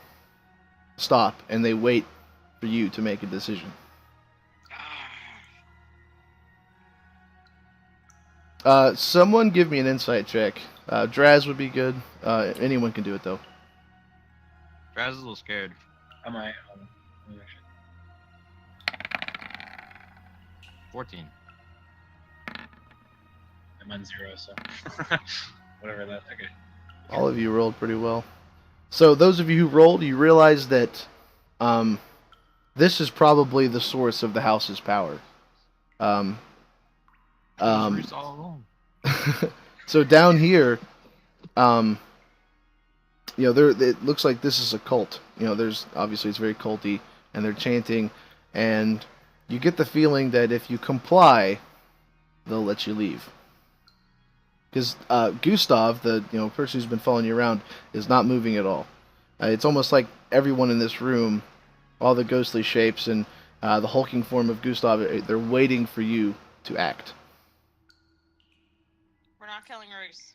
stop, and they wait for you to make a decision. Someone give me an insight check. Draz would be good. Anyone can do it, though. Draz is a little scared. Am I? 14. I'm on 0, so whatever that. Okay. All of you rolled pretty well. So those of you who rolled, you realize that this is probably the source of the house's power. Roose all alone. So down here, it looks like this is a cult. There's obviously it's very culty, and they're chanting, and you get the feeling that if you comply, they'll let you leave. Because Gustav, the person who's been following you around, is not moving at all. It's almost like everyone in this room, all the ghostly shapes and the hulking form of Gustav, they're waiting for you to act. We're not killing Roose.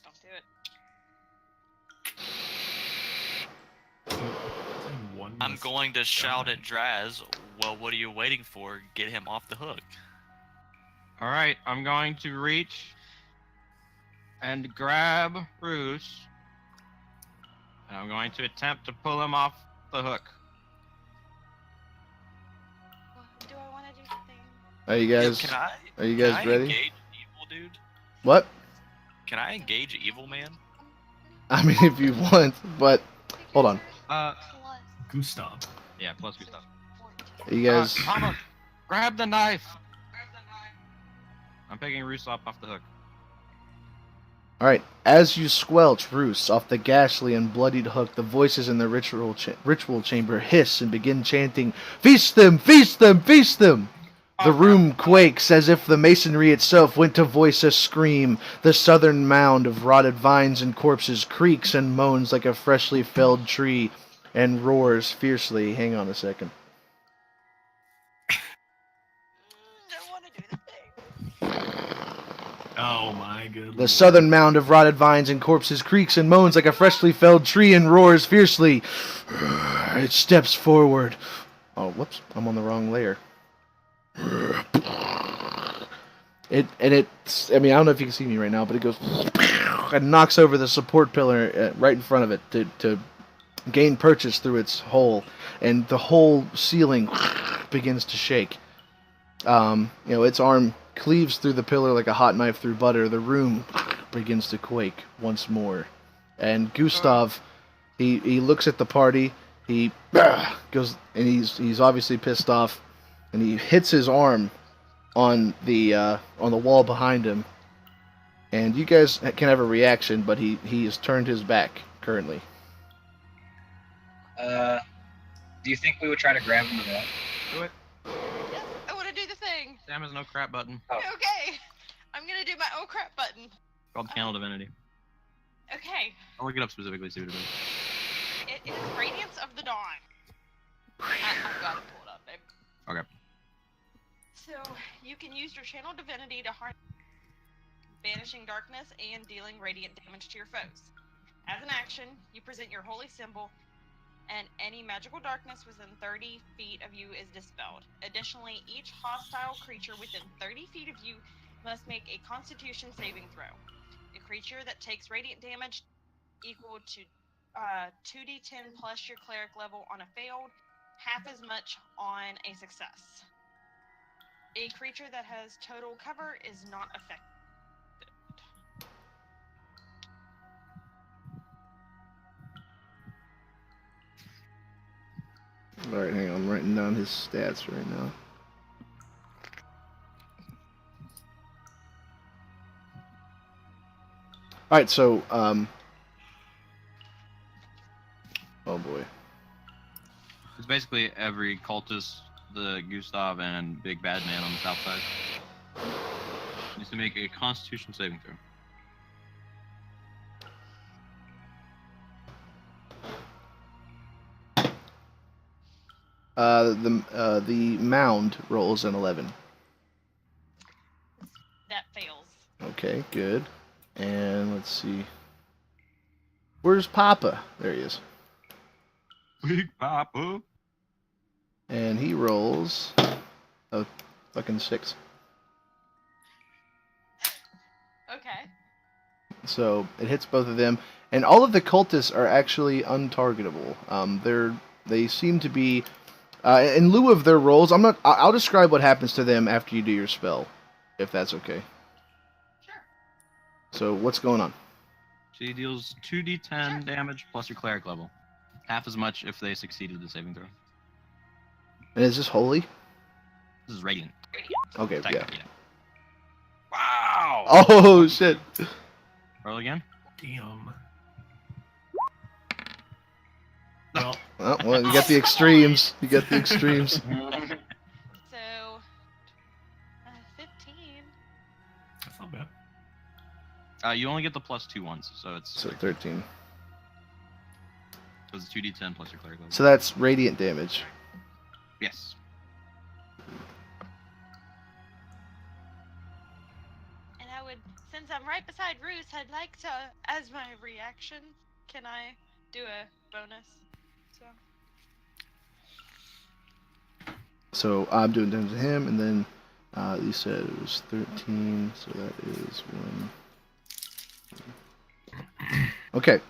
Don't do it. I'm going to shout at Draz, well, what are you waiting for? Get him off the hook. Alright, I'm going to reach and grab Roose. And I'm going to attempt to pull him off the hook. Do I want to do something? Are you guys? Are you guys can I ready? Engage evil dude? What? Can I engage evil man? I mean, if you want, but hold on. Gustav. Yeah, plus Gustav. Are you guys? Mama, grab the knife! I'm picking Roose off the hook. All right. As you squelch Roose off the ghastly and bloodied hook, the voices in the ritual chamber hiss and begin chanting, "Feast them! Feast them! Feast them!" The room quakes as if the masonry itself went to voice a scream. The southern mound of rotted vines and corpses creaks and moans like a freshly felled tree and roars fiercely. Hang on a second. I want to do the thing. Oh my goodness. The southern mound of rotted vines and corpses creaks and moans like a freshly felled tree and roars fiercely. It steps forward. Oh, whoops. I'm on the wrong layer. I mean, I don't know if you can see me right now, but it goes and knocks over the support pillar right in front of it to gain purchase through its hole, and the whole ceiling begins to shake. Its arm cleaves through the pillar like a hot knife through butter. The room begins to quake once more, and Gustav, he looks at the party. He goes, and he's obviously pissed off, and he hits his arm on the wall behind him, and you guys can have a reaction, but he has turned his back currently. Do you think we would try to grab him or what? Do it. Yes, I want to do the thing. Sam has no crap button. Oh. Okay, I'm gonna do my oh crap button. Called Candle Divinity. Okay, I'll look it up specifically, see what it is. it is Radiance of the Dawn. I've got it pulled up, babe. Okay. So you can use your channel divinity to harness banishing darkness and dealing radiant damage to your foes. As an action, you present your holy symbol, and any magical darkness within 30 feet of you is dispelled. Additionally, each hostile creature within 30 feet of you must make a Constitution saving throw. A creature that takes radiant damage equal to 2d10 plus your cleric level on a failed, half as much on a success. A creature that has total cover is not affected. All right, hang on. I'm writing down his stats right now. All right, so oh boy. It's basically every cultist, the Gustav, and Big Bad Man on the south side. Needs to make a Constitution saving throw. The mound rolls an 11. That fails. Okay, good. And let's see. Where's Papa? There he is. Big Papa. And he rolls a fucking 6. Okay. So it hits both of them, and all of the cultists are actually untargetable. They seem to be, in lieu of their rolls. I'll describe what happens to them after you do your spell, if that's okay. Sure. So what's going on? She deals 2d10 damage plus your cleric level. Half as much if they succeeded the saving throw. And is this holy? This is radiant. Okay, yeah. Technically, yeah. Wow! Oh shit! Roll again. Damn. Well, Well, you got the extremes. You got the extremes. So, 15. that's not bad. You only get the +2 ones, so it's So 13. So it's 2d10 plus your cleric level. So that's radiant damage. Yes. And I would, since I'm right beside Roose, I'd like to, as my reaction, can I do a bonus? So I'm doing damage to him, and then you said it was 13, so that is 1. Okay.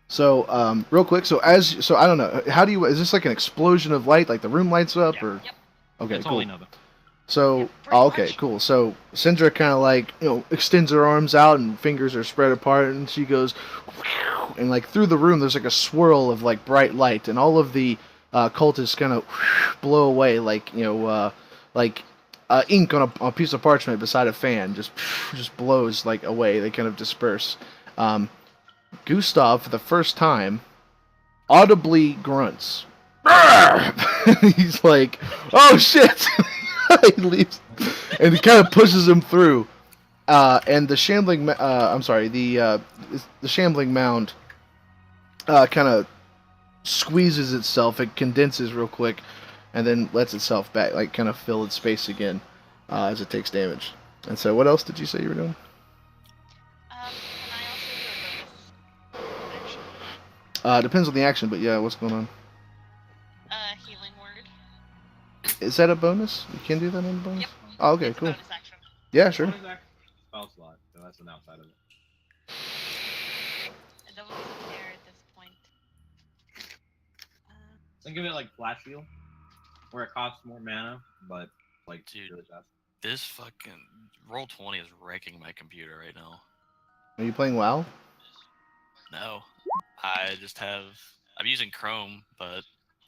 So real quick, so I don't know, how do you? Is this like an explosion of light, like the room lights up, Yeah. or? Yep. Okay, It's cool. holy Nova. So, Yeah, pretty okay, much. cool. So Syndra kind of like, extends her arms out and fingers are spread apart, and she goes, and like through the room, there's like a swirl of like bright light, and all of the cultists kind of blow away, like ink on a piece of parchment beside a fan, just blows like away. They kind of disperse. Gustav, for the first time, audibly grunts. He's like, "Oh shit!" He leaves, and he kind of pushes him through. And the shambling, the shambling mound, kind of squeezes itself. It condenses real quick, and then lets itself back, like kind of fill its space again, as it takes damage. And so, what else did you say you were doing? Can I also do a bonus action? Depends on the action, but yeah, what's going on? Healing word. Is that a bonus? You can do that on a bonus? Yep. Oh, okay, It's a cool. bonus action. Yeah, sure. Bonus action spell slot, so that's an outside of it. I don't care at this point. Think of it like Flash Heal, where it costs more mana, but like Dude. really fast. This fucking Roll20 is wrecking my computer right now. Are you playing WoW? No, I'm using Chrome, but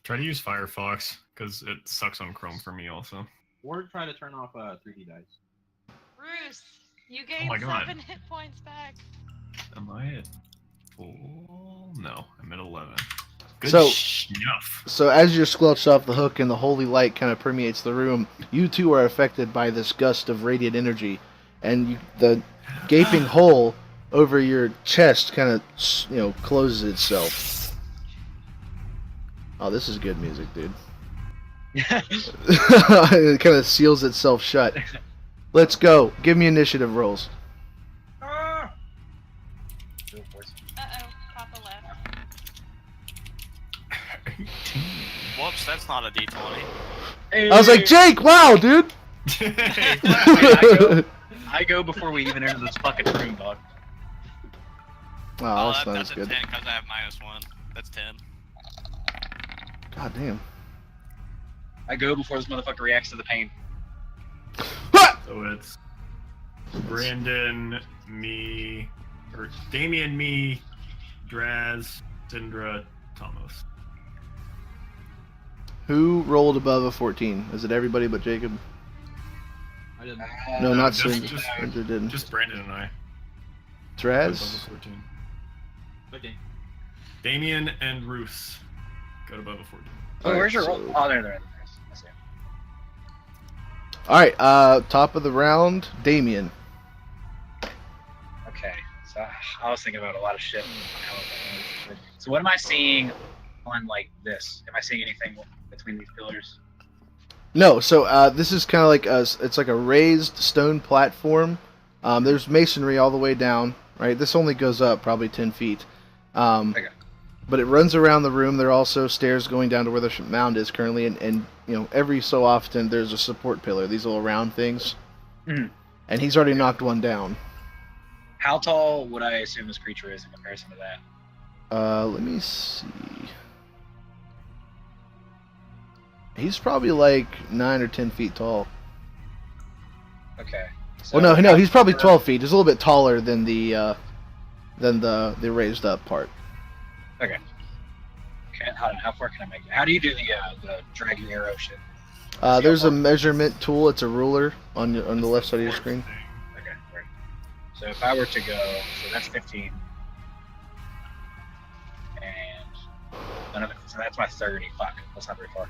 Try to use Firefox because it sucks on Chrome for me also. Or try to turn off 3D dice. Roose, you gain my God. 7 hit points back. Am I at full? No, I'm at 11. Good So- snuff. So as you're squelched off the hook and the holy light kind of permeates the room, you too are affected by this gust of radiant energy, and the gaping hole over your chest kind of closes itself. Oh, this is good music, dude. It kind of seals itself shut. Let's go. Give me initiative rolls. Uh-oh, Papa left. Whoops, that's not a D20. I was like, Jake, wow, dude. I go before we even enter this fucking room, dog. Oh, that's not that's as a good. 10 because I have -1. That's 10. God damn. I go before this motherfucker reacts to the pain. So it's Brandon, me, or Damien, me, Draz, Syndra, Thomas. Who rolled above a 14? Is it everybody but Jacob? I didn't. No, not just- Cinder. just- Cinder didn't. Just Brandon and I. Traz? Above a 14. Okay. Damien and Roose got above a 14. Oh, where's your Alright, roll? so- Oh, there. I see it. Alright, top of the round, Damien. Okay, so I was thinking about a lot of shit. So what am I seeing on like this? Am I seeing anything between these pillars? No, so this is kind of like it's like a raised stone platform. There's masonry all the way down, right? This only goes up probably 10 feet. Okay. But it runs around the room. There are also stairs going down to where the mound is currently, and every so often there's a support pillar, these little round things. Mhm. And he's already knocked one down. How tall would I assume this creature is in comparison to that? Let me see. He's probably like 9 or 10 feet tall. Okay. So Well, no, he's probably 12 feet. He's a little bit taller than the raised up part. Okay. How far can I make it? How do you do the dragging arrow shit? There's a measurement tool. It's a ruler on the left side of your screen. Okay, right. So if I were to go, so that's 15. And so that's my 30. Fuck, that's not very far.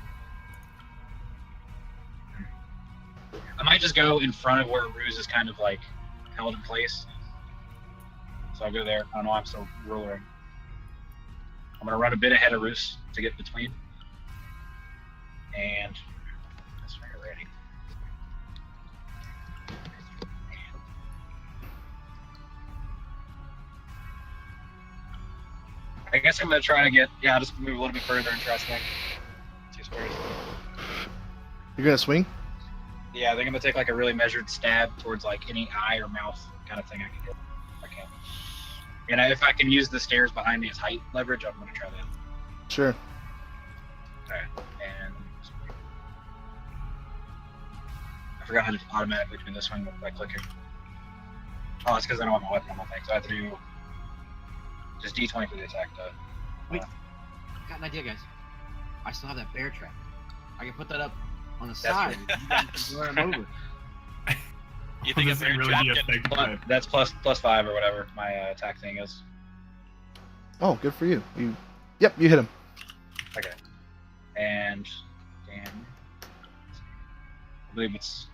I might just go in front of where Roose is kind of like held in place. So I'll go there. I know I'm still rulering. I'm gonna run a bit ahead of Roose to get between. And that's when you're ready. I guess I'm gonna try to get I'll just move a little bit further and try to swing. 2 squares. You're gonna swing? Yeah, I think I'm gonna take like a really measured stab towards like any eye or mouth kind of thing I can get. If I can. And if I can use the stairs behind me as height leverage, I'm gonna try that. Sure. Alright, and I forgot how to automatically do this one by clicking. Oh, it's because I don't have my weapon on my thing, so I have to do just D20 for the attack. Wait, got an idea, guys. I still have that bear trap. I can put that up on the side. That's You guys can run over. You think This a thing bear really trap be can- effective by That's plus 5 or whatever my attack thing is. Oh, good for you. Yep, you hit him. Okay. And damn, I believe it's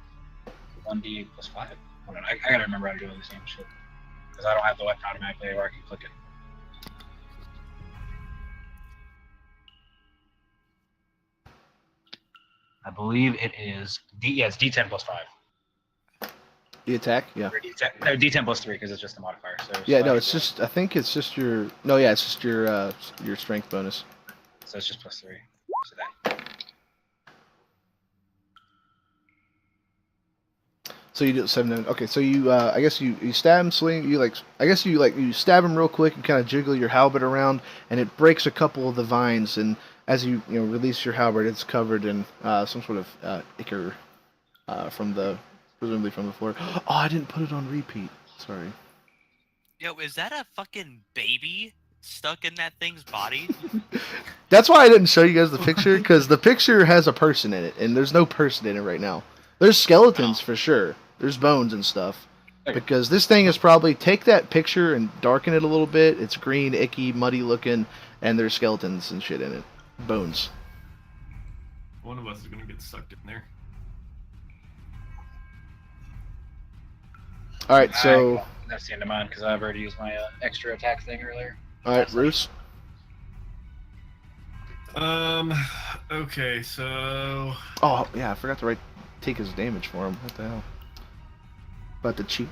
1d plus 5. Hold on, I gotta remember how to do all this damn shit. Because I don't have the weapon automatically or I can click it. I believe it is it's D10 plus 5. The attack? Yeah. Or D10, no, D10 plus 3 because it's just a modifier. So Yeah, no, slash it's roll. just, I think it's just your, no, yeah, it's just your strength bonus. So it's just plus 3. So that. So you do 7. Okay, so you, I guess you stab him, swing, you stab him real quick and kind of jiggle your halberd around, and it breaks a couple of the vines, and as you release your halberd, it's covered in some sort of ichor presumably from the floor. Oh, I didn't put it on repeat. Sorry. Yo, is that a fucking baby stuck in that thing's body? That's why I didn't show you guys the picture, because the picture has a person in it, and there's no person in it right now. There's skeletons for sure. There's bones and stuff. Okay. Because this thing is probably take that picture and darken it a little bit. It's green, icky, muddy looking, and there's skeletons and shit in it. Bones. One of us is gonna get sucked in there. All right, so That's the end of mine because I've already used my extra attack thing earlier. all right, Roose. Okay, so Oh yeah, I forgot to take his damage for him. What the hell? About to cheat.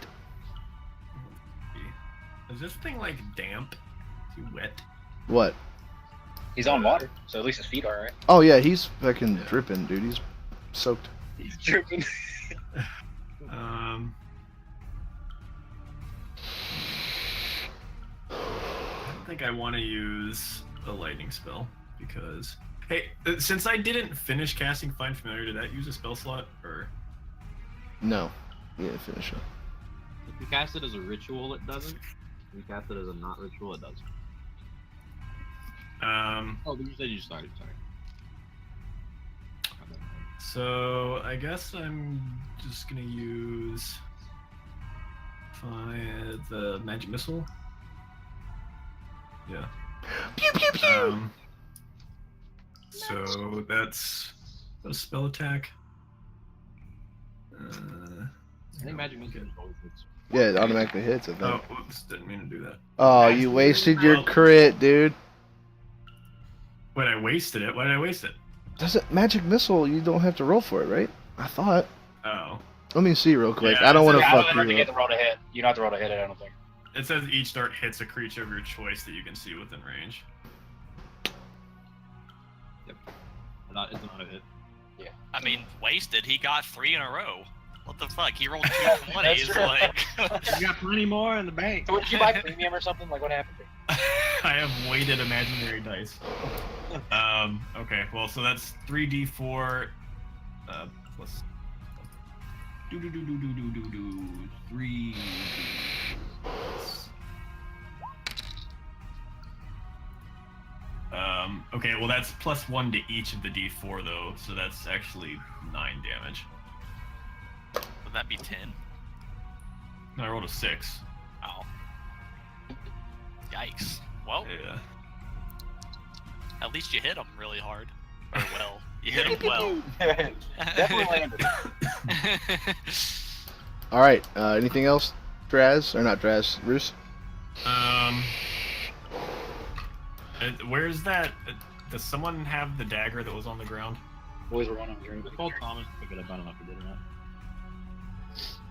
is this thing like damp? Is he wet? What? He's on water, so at least his feet are alright. Oh yeah, he's fucking dripping, dude. He's soaked. He's dripping. I don't think I want to use a lightning spell because hey, since I didn't finish casting Find Familiar, did that use a spell slot or? No, we didn't finish it. If you cast it as a ritual, it doesn't. If you cast it as a not ritual, it does. Oh, you said you started. Sorry. So I guess I'm just gonna use the magic missile. Yeah. Pew pew pew. So that's a spell attack. I think magic missile is always hits. Yeah, it automatically hits. I think. Oh, whoops! Didn't mean to do that. Oh, you wasted your crit, dude. Wait, I wasted it. Why did I waste it? Doesn't magic missile? You don't have to roll for it, right? I thought. Oh. Let me see real quick. Yeah, I don't want to Yeah, I don't fuck have to you get up. the roll to hit. You don't have to roll to hit it, I don't think. It says each dart hits a creature of your choice that you can see within range. It's not a hit. I mean, wasted. He got 3 in a row. What the fuck? He rolled 2 That's 20s. true. Like, You got plenty more in the bank. So did you buy premium or something? Like what happened? I have weighted imaginary dice. Okay, well, so that's 3d4 plus 3. Okay, well that's plus 1 to each of the d4 though, so that's actually 9 damage. would that be 10? No, I rolled a 6. Oh. Yikes. Well, Yeah. at least you hit him really hard. Or well. You hit him well. Definitely landed. All right. Anything else, Draz or not Draz? Roose. Where's that? Does someone have the dagger that was on the ground? Boys were running through. I called Thomas to pick it up. I don't know if he did or not.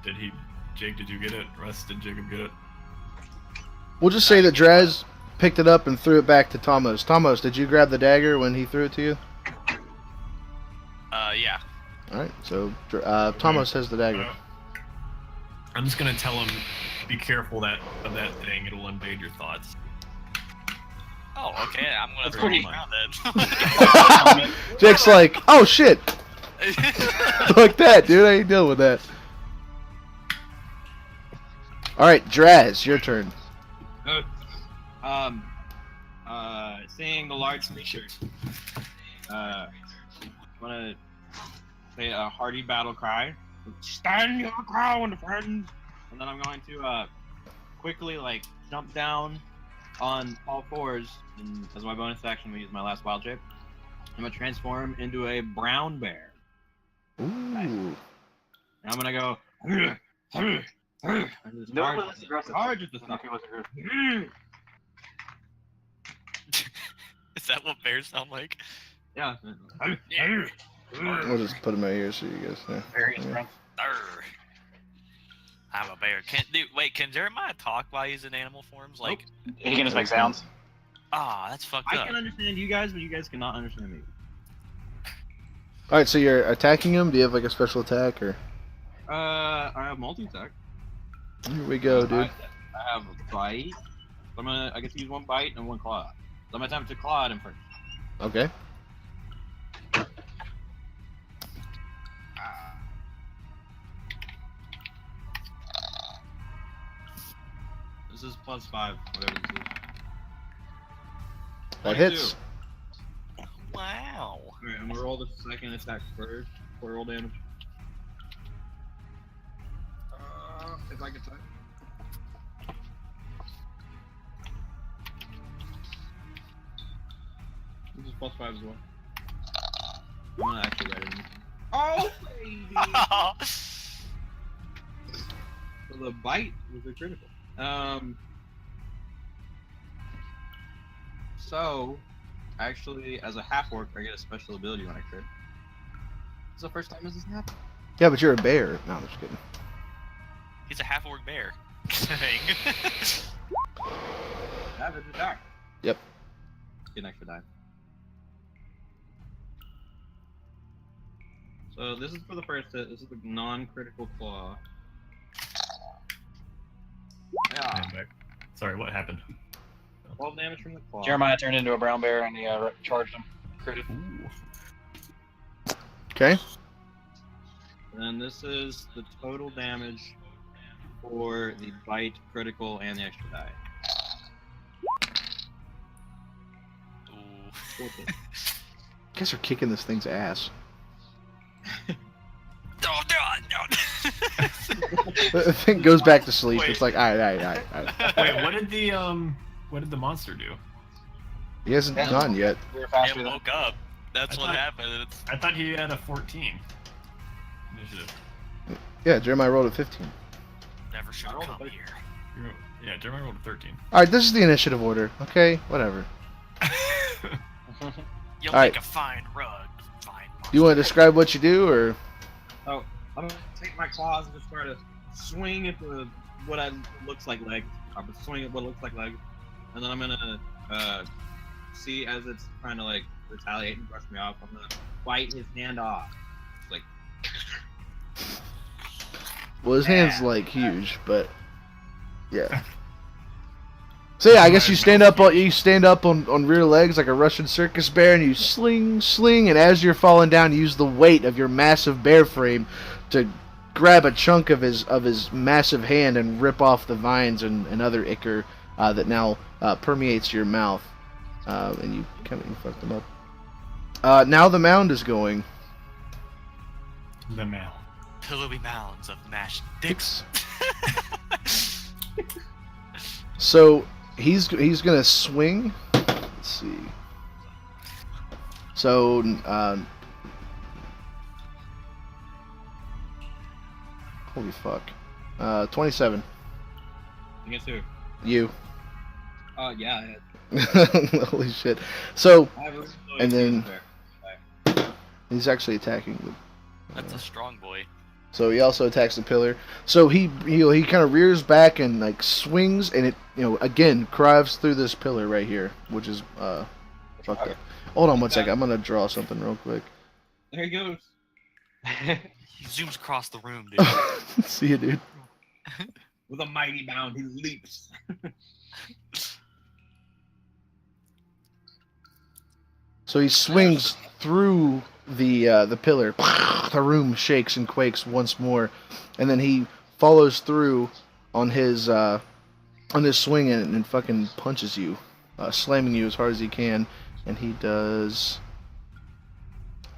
Did he? Jake, did you get it? Russ, did Jacob get it? We'll just say that Draz picked it up and threw it back to Tomos. Tomos, did you grab the dagger when he threw it to you? Yeah. All right. So Tomos has the dagger. I'm just gonna tell him, be careful of that thing. It'll invade your thoughts. Oh, okay. I'm gonna That's throw pretty- him around then. Jake's like, oh shit, fuck that, dude. I ain't dealing with that. All right, Draz, your turn. Seeing the large creature, I'm gonna say a hearty battle cry. Stand your ground, friends! And then I'm going to quickly jump down on all fours, and as my bonus action, I'm gonna use my last wild shape. I'm gonna transform into a brown bear. Ooh. And I'm gonna go. And just No, charge- that's aggressive. charge at the Okay, stuff. what's aggressive? Is that what bears sound like? Yeah. We'll just put him in my ears so you guys know. Various Yeah. grunts. Arr. I'm a bear. Can Jeremiah talk while he's in animal forms? Like, He can just make sounds. that's fucked I up. can understand you guys, but you guys cannot understand me. All right, so you're attacking him. Do you have like a special attack or? I have multi-attack. Here we go, dude. I have a bite. I get to use one bite and one claw. So I'm gonna attempt to claw at him first. Okay. This is +5, whatever this is. That hits. Wow. Alright, I'm gonna roll the second attack first. For roll damage. if I can type. This is +5 as well. I'm gonna actually write it in. Oh, baby! So the bite was a critical. So, actually, as a half orc, I get a special ability when I crit. This is the first time this has happened. Yeah, but you're a bear. No, I'm just kidding. He's a half orc bear. Average attack. Yep. Get an extra die. So this is for the first hit. This is the non-critical claw. Yeah. I'm back. Sorry, what happened? 12 damage from the claw. Jeremiah turned into a brown bear and he charged him. Critted. Ooh. Okay. And then this is the total damage for the bite, critical, and the extra die. Ooh. 14. You guys are kicking this thing's ass. No. The thing goes back to sleep. Wait. It's like, all right. Wait, what did the monster do? He hasn't gone yet. We were It faster than woke up. That's I what thought- happened. It's, I thought he had a 14 initiative. Yeah, Jeremiah rolled a 15. never should have rolled a come 13. here. Yeah, Jeremiah rolled a 13. All right, this is the initiative order. Okay, whatever. You'll All right. make a fine rug. Fine. Do you want to describe what you do, or? Oh, I'm gonna take my claws and just try to swing at the looks like leg. I'm gonna swing at what looks like leg, and then I'm gonna see as it's trying to like retaliate and brush me off. I'm gonna bite his hand off. It's like Well, his hand's like huge, but yeah. So yeah, I guess you stand up on rear legs like a Russian circus bear, and you sling, and as you're falling down, you use the weight of your massive bear frame to grab a chunk of his massive hand and rip off the vines and other ichor that now permeates your mouth, and you kind of fucked them up. Now the mound is going. The male. Pillowy mounds of mashed dicks. So he's gonna swing. Let's see. So holy fuck. 27. against who? You. Yeah. Holy shit. So I have a And then- there. he's actually attacking the. That's a strong boy. So he also attacks the pillar. So he kind of rears back and like swings, and it again drives through this pillar right here, which is fucked up. Hold on one second. I'm gonna draw something real quick. There he goes. He zooms across the room, dude. See you, dude. With a mighty bound, he leaps. So he swings through the pillar. The room shakes and quakes once more, and then he follows through on his swing and fucking punches you, slamming you as hard as he can. And he does.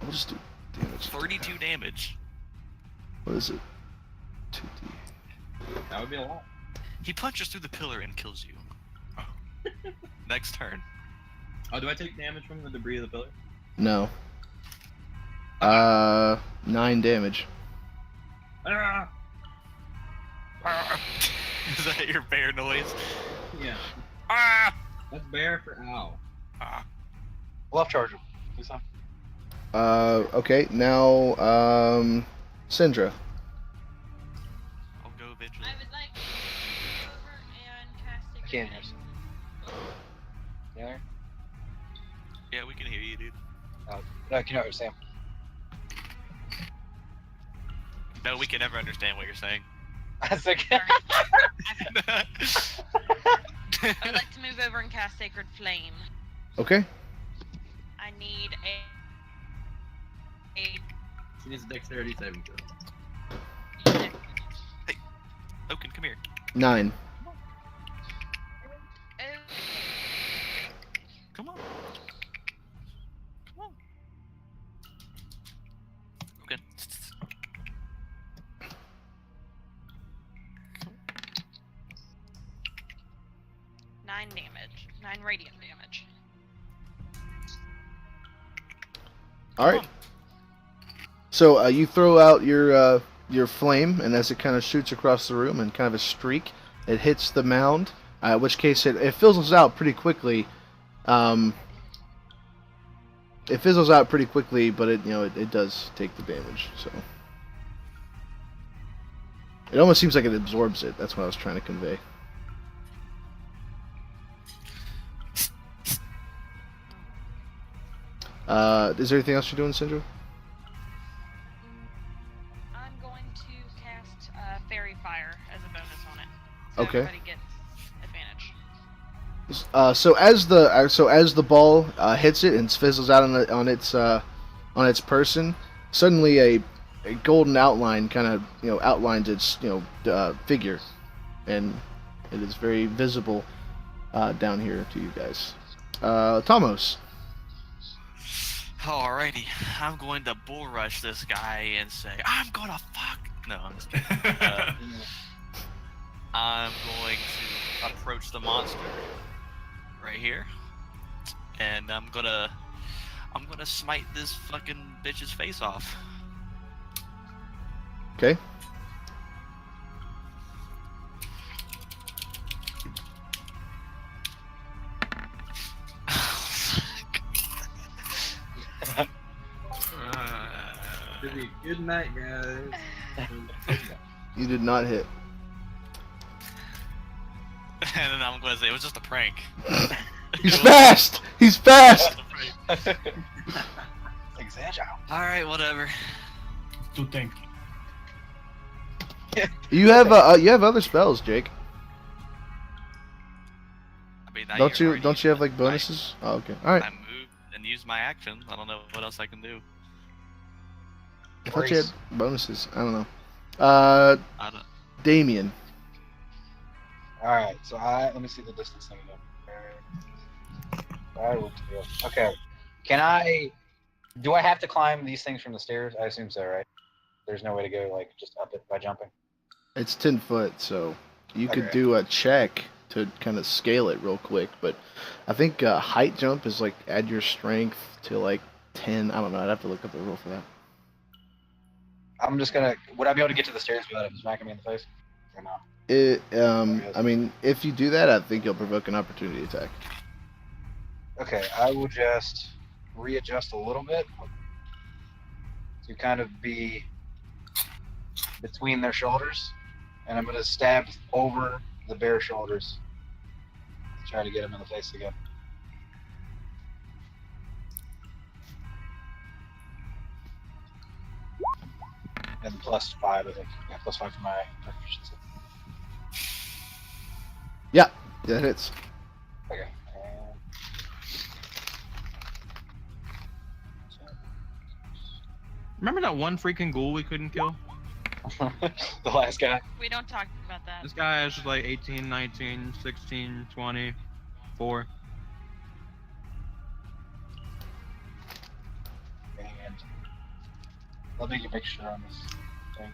I'll just do damage. 32 damage. What is it? 2d. That would be a lot. He punches through the pillar and kills you. Next turn. Oh, do I take damage from the debris of the pillar? No. 9 damage. Ah! Is that your bear noise? Yeah. Ah! That's bear for owl. Ah. Bluff charge him. Do something. Okay, now, Syndra. I'll go vigil. I would like to go over and cast a I can't hear you. There? Yeah, we can hear you, dude. No, can you understand? No, we can never understand what you're saying. That's okay. I would like to move over and cast Sacred Flame. Okay. I need a She needs a dexterity saving throw. Oaken, come here. 9. Come on. Come on. Okay. 9 radiant damage. All right. So you throw out your flame, and as it kind of shoots across the room in kind of a streak, it hits the mound. In which case it fizzles out pretty quickly. It fizzles out pretty quickly, but it does take the damage. So it almost seems like it absorbs it. That's what I was trying to convey. Is there anything else you're doing, Syndra? I'm going to cast Fairy Fire as a bonus on it. So Okay. everybody gets advantage. So as the ball hits it and fizzles out on its person, suddenly a golden outline kind of outlines its figure, and it is very visible down here to you guys. Tomos. Alrighty, I'm going to bull rush this guy and say, I'm gonna fuck. No, I'm just kidding. I'm going to approach the monster right here, and I'm gonna smite this fucking bitch's face off. Okay. Good night, guys. You did not hit. And then I'm gonna say it was just a prank. He's fast. He's fast. All right, whatever. Do think. You have other spells, Jake. I mean, Don't you have like bonuses? Oh, okay. All right. I moved and used my action. I don't know what else I can do. I thought you had bonuses. I don't know. I don't. Damien. Alright, so let me see the distance thing again. Okay. Do I have to climb these things from the stairs? I assume so, right? There's no way to go, like, just up it by jumping? It's 10 foot, so you could Okay. do a check to kind of scale it real quick. But I think height jump is like add your strength to like 10. I don't know. I'd have to look up the rule for that. I'm just gonna... Would I be able to get to the stairs without it smacking me in the face? Or not? I mean, if you do that, I think you'll provoke an opportunity attack. Okay, I will just readjust a little bit to kind of be between their shoulders, and I'm going to stab over the bare shoulders to try to get him in the face again. And +5, I think. Yeah, +5 for my proficiency. Yeah, that hits. Okay. Remember that one freaking ghoul we couldn't kill? The last guy. We don't talk about that. This guy is just like 18, 19, 16, 20, 4. And let me make sure on this thing.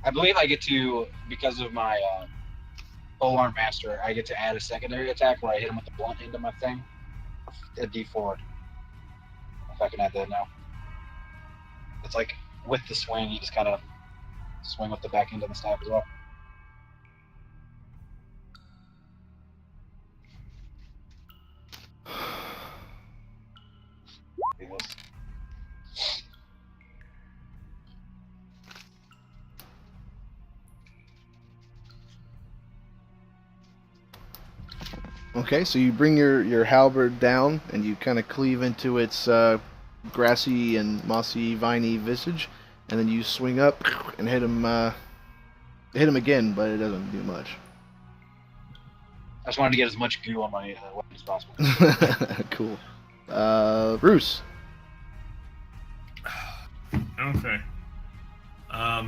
I believe I get to, because of my Polearm Master, I get to add a secondary attack where I hit him with the blunt end of my thing. A D4. If I can add that now. It's like with the swing, you just kind of swing with the back end of the staff as well. Okay, so you bring your halberd down and you kind of cleave into its grassy and mossy, viney visage, and then you swing up and hit him again, but it doesn't do much. I just wanted to get as much goo on my weapon as possible. Cool. Roose. Okay. I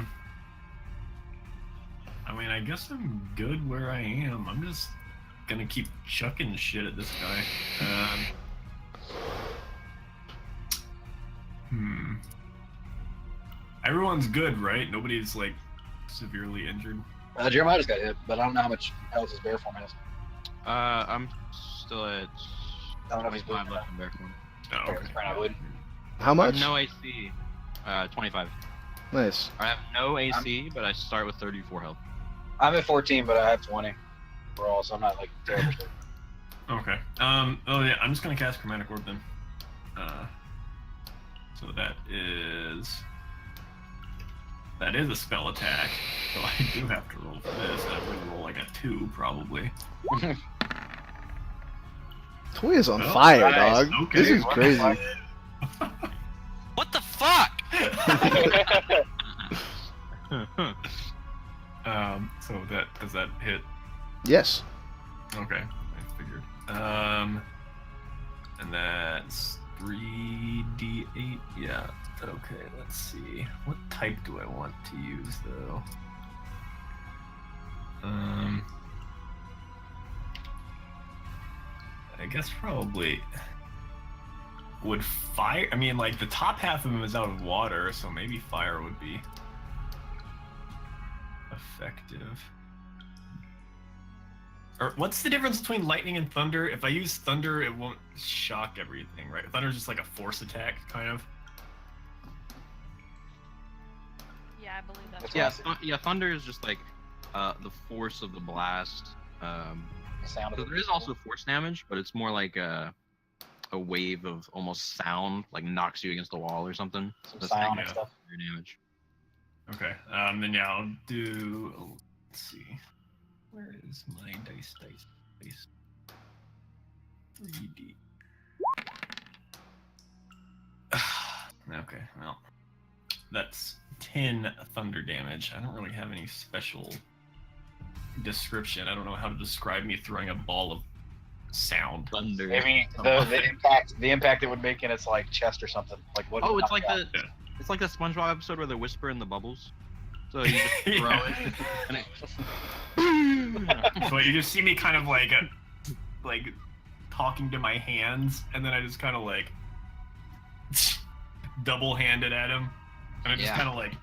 mean, I guess I'm good where I am. I'm just gonna keep chucking shit at this guy. Everyone's good, right? Nobody's like severely injured. Jeremiah just got hit, but I don't know how much health his bear form has. I'm still at I don't know if he's 25 bleeding. left in bear form. Oh, Okay, okay. he's probably not bleeding. How I much? have no AC. 25. Nice. I have no AC, but I start with 34 health. I'm at 14, but I have 20 overall, so I'm not like terrible. Okay. Oh yeah, I'm just gonna cast Chromatic Orb then. So that is a spell attack. So I do have to roll for this. I would roll like a 2 probably. Toy is on Oh, fire, nice. dog. Okay. This is What the crazy. fuck? What the fuck? So that does that hit? Yes. Okay, I figured. And that's 3d8. Yeah. Okay. Let's see. What type do I want to use though? I guess probably would fire. I mean, like the top half of him is out of water, so maybe fire would be effective. Or what's the difference between lightning and thunder? If I use thunder, it won't shock everything, right? Thunder's just like a force attack, kind of. Yeah, I believe that's That's right. Yeah, thunder is just like the force of the blast. Sound So of there is also force damage, but it's more like a wave of almost sound, like knocks you against the wall or something. some That's sound like and stuff. your damage. Okay. Then yeah, I'll do. Let's see. Where is my dice? 3D. Okay. Well, that's 10 thunder damage. I don't really have any special description. I don't know how to describe me throwing a ball of sound. Thunder. Maybe the impact it would make in its like chest or something. Like what? Oh, it's like the. it's like the SpongeBob episode where they whisper in the bubbles. So you just throw it, and it. So you just see me kind of like talking to my hands, and then I just kind of like double-handed at him, and it just Yeah. kind of like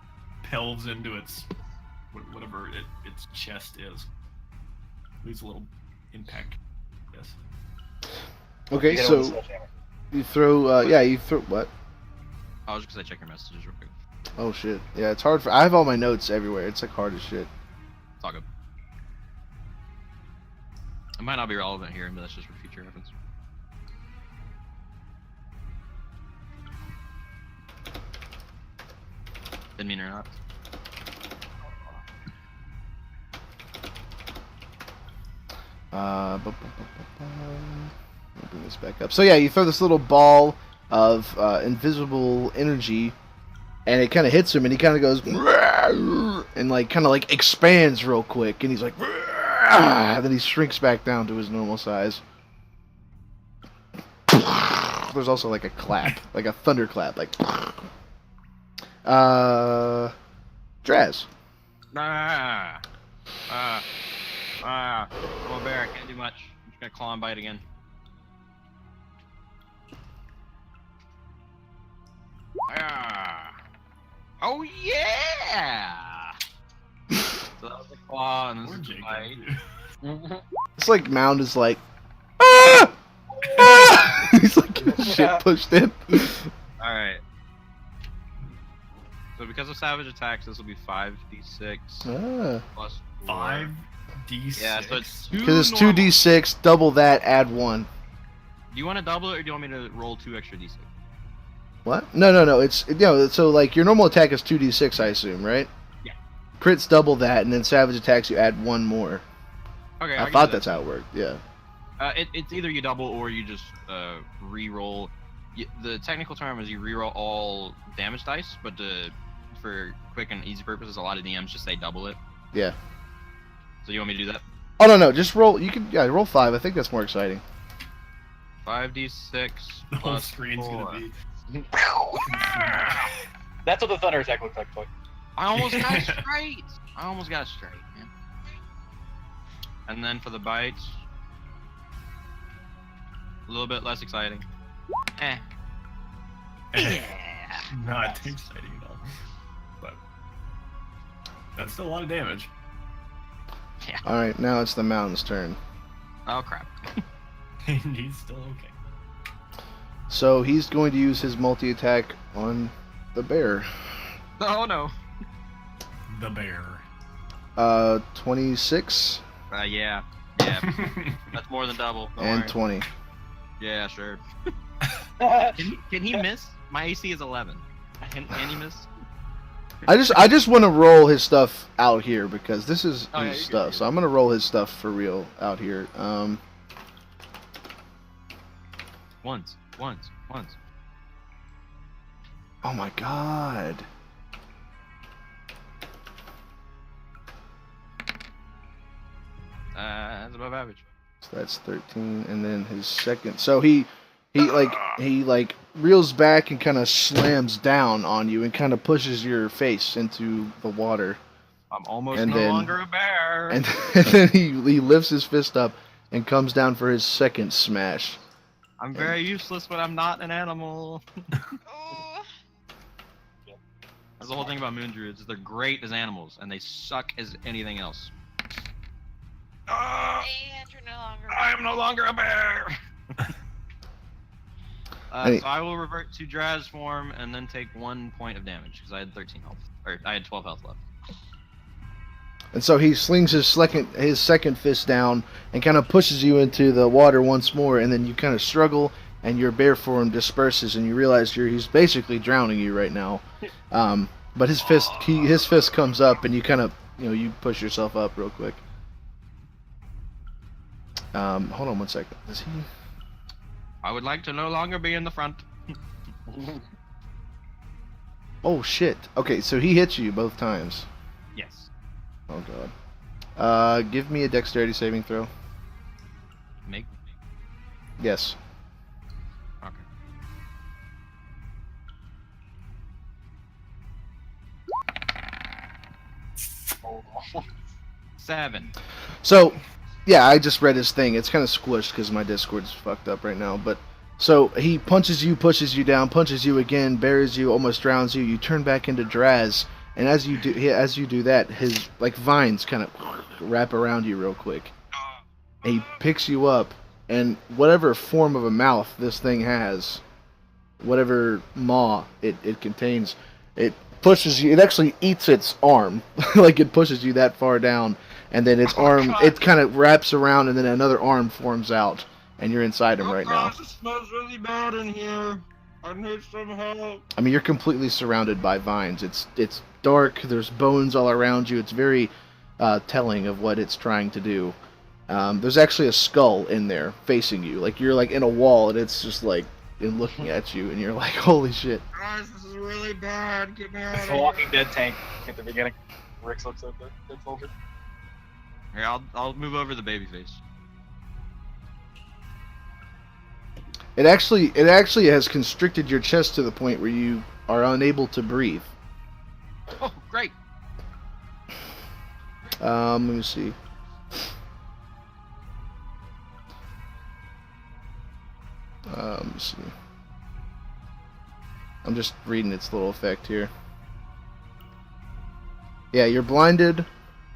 pelves into its whatever its chest is. Leaves a little impact. Yes. Okay, You hit it with a so sledgehammer. you throw. Yeah, you throw what? I was just gonna check your messages real quick. Oh shit. Yeah, it's hard for. I have all my notes everywhere. It's like hard as shit. It's all good. It might not be relevant here, but that's just for future reference. Didn't mean or not. Let me bring this back up. So yeah, you throw this little ball of invisible energy, and it kind of hits him, and he kind of goes and like kind of like expands real quick, and he's like, and then he shrinks back down to his normal size. There's also like a clap, like a thunderclap, like. Draz. I'm a bear, I can't do much. I'm just gonna claw and bite again. Oh yeah! So that was the claw and Poor this is the Jacob. bite. It's like Mound is like, ah! Ah! He's like getting shit pushed in. Alright. So because of savage attacks, this will be 5d6 Ah. plus 4. 5d6. Yeah, so it's 2 Because it's normal. 2d6, double that, add 1. Do you want to double it or do you want me to roll 2 extra d6? What? No. It's so like your normal attack is 2d6, I assume, right? Yeah. Crits double that, and then savage attacks you add 1 more. Okay, I thought that's how it worked. Yeah. It's either you double or you just re-roll. The technical term is you re-roll all damage dice, but for quick and easy purposes, a lot of DMs just say double it. Yeah. So you want me to do that? Oh no, just roll. You can roll 5. I think that's more exciting. 5d6 The whole plus screen's 4. gonna be. That's what the thunder attack looked like. I almost got it straight. Man. And then for the bites, a little bit less exciting. Yeah. Not exciting at all. But that's still a lot of damage. Yeah. All right, now it's the mountain's turn. Oh crap. He's still okay. So he's going to use his multi-attack on the bear. Oh no. The bear. 26 Yeah. That's more than double. Don't and worry. 20. Yeah, sure. Can he miss? My AC is 11. Can he miss? I just want to roll his stuff out here because this is Oh, yeah, his you're stuff. good. So I'm gonna roll his stuff for real out here. Once. Oh my god. That's above average. So that's 13, and then his second. So he reels back and kind of slams down on you and kind of pushes your face into the water. I'm almost And no then- longer a bear. And then he lifts his fist up and comes down for his second smash. I'm very useless, but I'm not an animal. Oh, That's the whole thing about moon druids. They're great as animals, and they suck as anything else. and you're no longer. I am no longer a bear. Hey. So I will revert to Draz form and then take 1 point of damage because I had 13 health, or I had 12 health left. And so he slings his second fist down and kind of pushes you into the water once more, and then you kind of struggle, and your bear form disperses, and you realize he's basically drowning you right now. But his fist comes up, and you kind of you push yourself up real quick. Hold on one second. Is he? I would like to no longer be in the front. Oh shit. Okay, so he hits you both times. Yes. Oh god. Give me a dexterity saving throw. Make. Yes. Okay. Oh. 7. So, yeah, I just read his thing. It's kind of squished because my Discord's fucked up right now. But so he punches you, pushes you down, punches you again, buries you, almost drowns you. You turn back into Draz, and as you do that, his vines kind of wrap around you real quick. And he picks you up, and whatever form of a mouth this thing has, whatever maw it contains, it pushes you. It actually eats its arm, like it pushes you that far down. And then its arm, God. it kind of wraps around, and then another arm forms out, and you're inside him right now. It smells really bad in here. I need some help. I mean, you're completely surrounded by vines. It's dark. There's bones all around you. It's very telling of what it's trying to do. There's actually a skull in there facing you. Like you're in a wall, and it's just looking at you, and you're like, holy shit. Guys, this is really bad. Get me out It's of the here. Walking Dead tank at the beginning. Rick looks at the dead soldier. Here, I'll move over the baby face. It actually has constricted your chest to the point where you are unable to breathe. Oh, great. Let me see. Let me see. I'm just reading its little effect here. Yeah, you're blinded,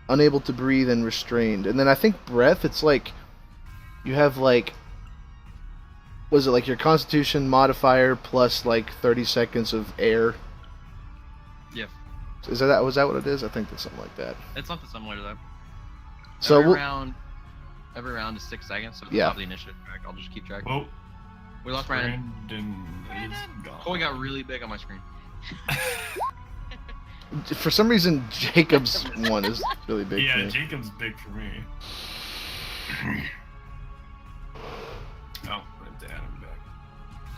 unable to breathe, and restrained. And then I think breath, it's like you have was it your constitution modifier plus 30 seconds of air? Yeah. Was that what it is? I think that's something like that. It's something similar to that. So every we'll- round is 6 seconds, so Yeah. top of the initiative track. I'll just keep track. Whoa. We lost Brandon. Brandon is gone. Oh, he got really big on my screen. For some reason, Jacob's one is really big. Yeah, for me. Jacob's big for me. Oh, I'm back.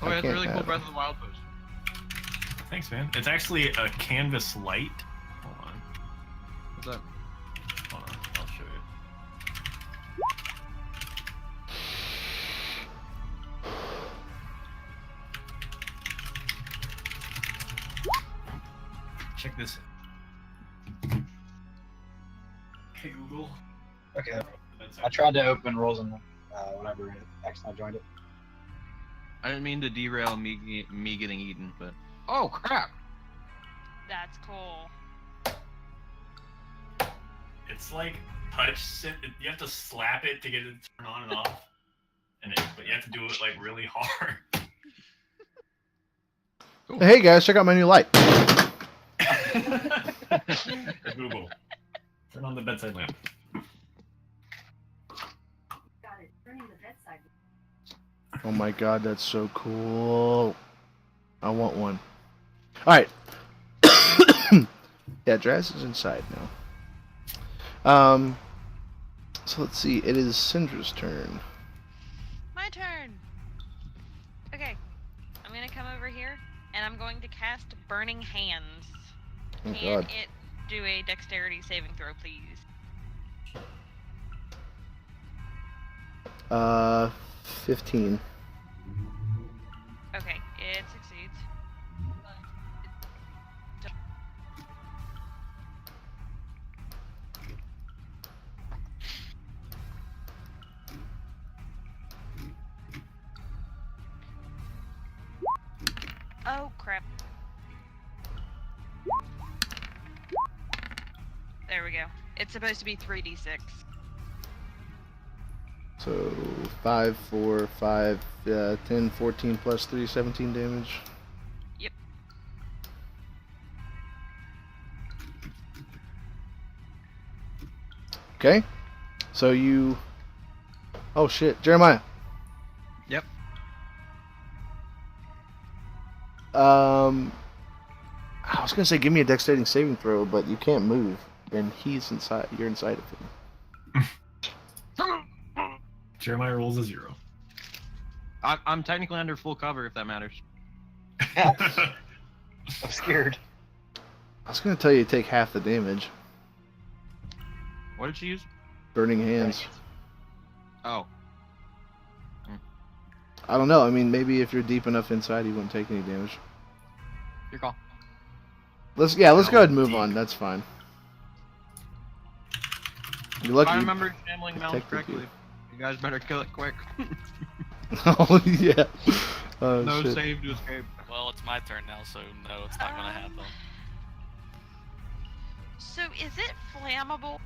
Oh, I yeah, it's a can't really cool have Breath of the Wild post. Thanks, man. It's actually a canvas light. Hold on. What's up? Hold on. I'll show you. Check this out. Hey, Google. Okay. That's I tried to open rolls and whenever I joined it. I didn't mean to derail me getting eaten, but oh crap! That's cool. It's like touch it. You have to slap it to get it to turn on and off. But you have to do it like really hard. Hey guys, check out my new light. Google. Turn on the bedside lamp. Oh my god, that's so cool. I want one. Alright. Yeah, Draz is inside now. So let's see. It is Syndra's turn. My turn. Okay, I'm gonna come over here and I'm going to cast Burning Hands. Oh Can god. it do a dexterity saving throw, please? 15. Okay, it succeeds. Oh crap. There we go. It's supposed to be 3d6. So 5, 4, 5, 10, 14 plus 3, 17 damage. Yep. Okay. So you. Oh shit, Jeremiah. Yep. I was gonna say give me a dexterity saving throw, but you can't move, and he's inside. You're inside of him. Jeremiah rolls a 0. I'm technically under full cover, if that matters. I'm scared. I was gonna tell you to take half the damage. What did she use? Burning hands. Oh. I don't know. I mean, maybe if you're deep enough inside, you wouldn't take any damage. Your call. Let's go ahead and move on. That's fine. You're lucky. If I remember channeling Mount protected correctly, you guys better kill it quick. Oh yeah. Oh, No shit. save to escape. Well, it's my turn now, so no, it's not gonna happen. So is it flammable?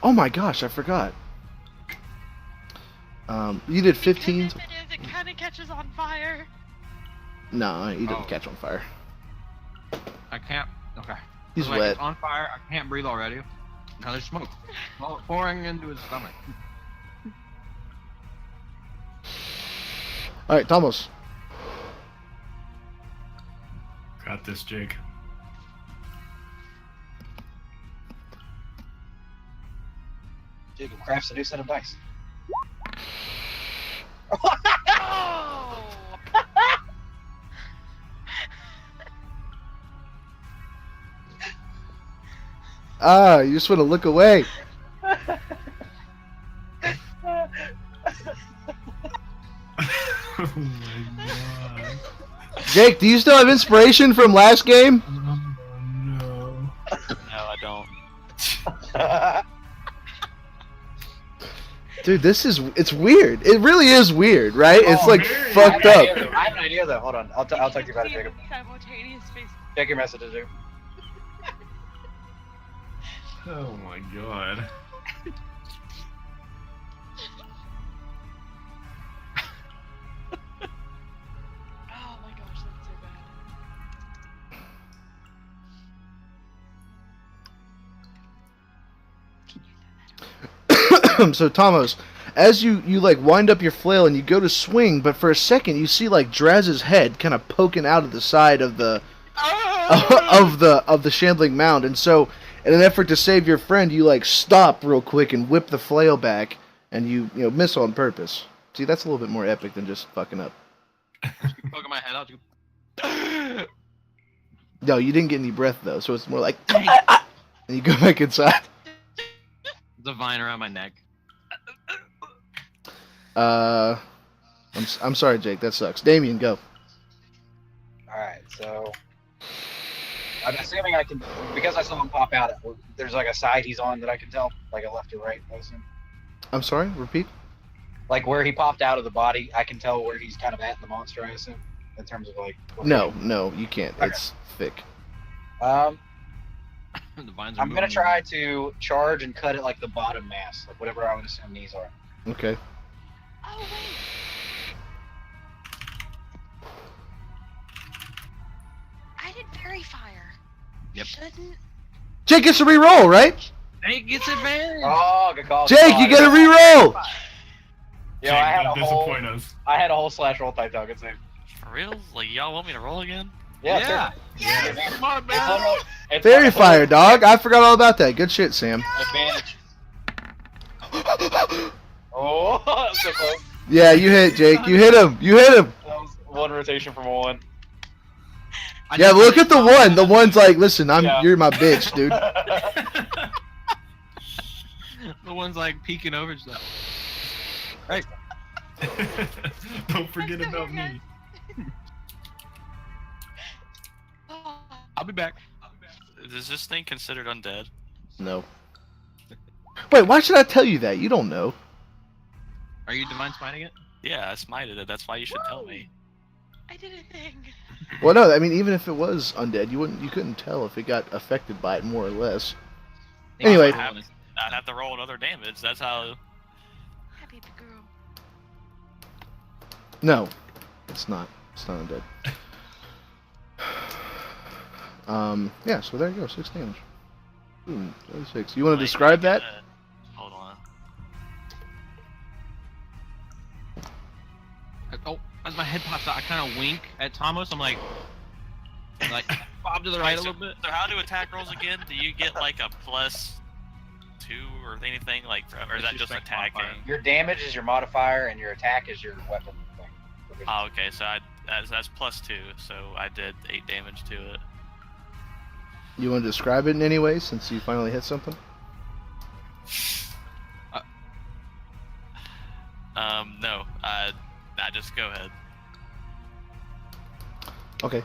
Oh my gosh, I forgot. You did 15. Because if it is, it kind of catches on fire. No, he didn't Oh. catch on fire. I can't. Okay. He's Like, wet. It's on fire. I can't breathe already. Now there's smoke pouring into his stomach. All right, Thomas. Got this, Jake. Jacob crafts a new set of dice. Oh! Ah, you just want to look away. Oh my god. Jake, do you still have inspiration from last game? Oh no. No, I don't. Dude, it's weird. It really is weird, right? It's Oh, like very. fucked I up. have an idea though. Hold on. I'll talk to you about it, Jacob. Simultaneous face. Check your messages, dude. Oh my god. Oh my gosh, that's so bad. So Thomas, as you like wind up your flail and you go to swing, but for a second you see like Draz's head kind of poking out of the side of the of the shambling mound, and so in an effort to save your friend, you like stop real quick and whip the flail back, and you miss on purpose. See, that's a little bit more epic than just fucking up. Poking my head out. To... No, you didn't get any breath though, so it's more like and you go back inside. The vine around my neck. I'm sorry, Jake. That sucks. Damien, go. Alright, so I'm assuming I can, because I saw him pop out, there's like a side he's on that I can tell, like a left or right, I assume. I'm sorry. Repeat. Like where he popped out of the body, I can tell where he's kind of at in the monster, I assume, in terms of like. No, you can't. Okay. It's thick. The vines are I'm gonna moving. try to charge and cut it like the bottom mass, like whatever I would assume these are. Okay. Oh wait. I did fairy fire. Yep. Shouldn't. Jake gets a re-roll, right? Hey, gets advantage. Oh, good call. Jake, you get a re-roll. Yo, I had don't a whole, disappoint us. I had a whole slash roll type dog. It's a, For real? Like, y'all want me to roll again? yeah. Yeah. Sure. Smart It's man. literally- it's Fairy literally fire, dog. I forgot all about that. Good shit, Sam. Advantage. Oh, that was so close. Yeah, you hit, Jake. You hit him. You hit him. That was one rotation from one. Yeah, but look at the one. The one's like, listen, Yeah. you're my bitch, dude. The one's like peeking over stuff. Don't forget about me. Oh, I'll be back. Is this thing considered undead? No. Wait, why should I tell you that? You don't know. Are you divine smiting it? Yeah, I smited it. That's why you should tell me. I did a thing. Well, no. I mean, even if it was undead, you couldn't tell if it got affected by it more or less. Anyway. I'd have to roll another damage. That's how. Happy girl. No, it's not. It's not undead. Yeah. So there you go. 6 damage. Ooh, 6. You want to like, describe that? Hold on. Oh, as my head pops out, I kind of wink at Thomas. I'm like bob to the right a little bit. So how do attack rolls again? Do you get like a +2 or anything like, or is It's that your just strength attacking? modifier. Your damage is your modifier, and your attack is your weapon thing. Oh, okay. So that's +2. So I did 8 damage to it. You want to describe it in any way since you finally hit something? No. Just go ahead. Okay.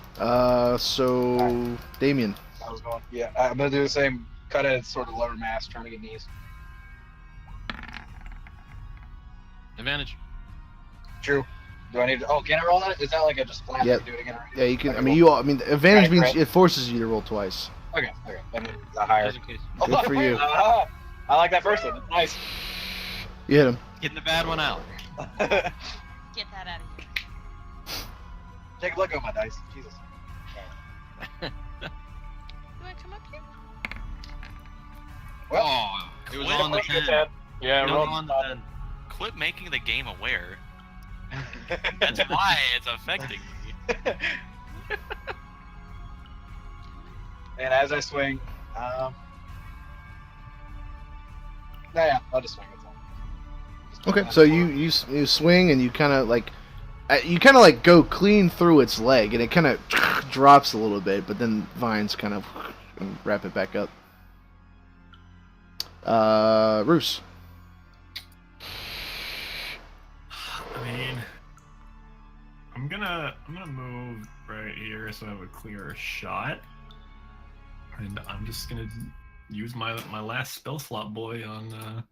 So Damien. I was going. Yeah, I'm gonna do the same. Cut at its sort of lower mass, trying to get knees. Advantage. True. Do I need to? Oh, can I roll that? Is that like a just flat? Yep. Do it again? Or Yeah, you can. Okay, I mean, cool. advantage means Right. it forces you to roll twice. Okay. Then the higher. Just in case. Good for you. I like that first one. That's nice. You hit him. Getting the bad one out. Get that out of here. Take a look at my dice. Jesus. You wanna come up here? Well, Oh, it was Quit on the Look at 10. that. Yeah, It was roll on the 10. Quit making the game aware. That's why it's affecting me. And as I swing, yeah, I'll just swing. That's all. Just Okay. that So forward. you swing and you kind of like go clean through its leg and it kind of drops a little bit, but then vines kind of wrap it back up. Roose. I mean, I'm gonna move right here so I have a clearer shot, and I'm just gonna use my last spell slot boy on.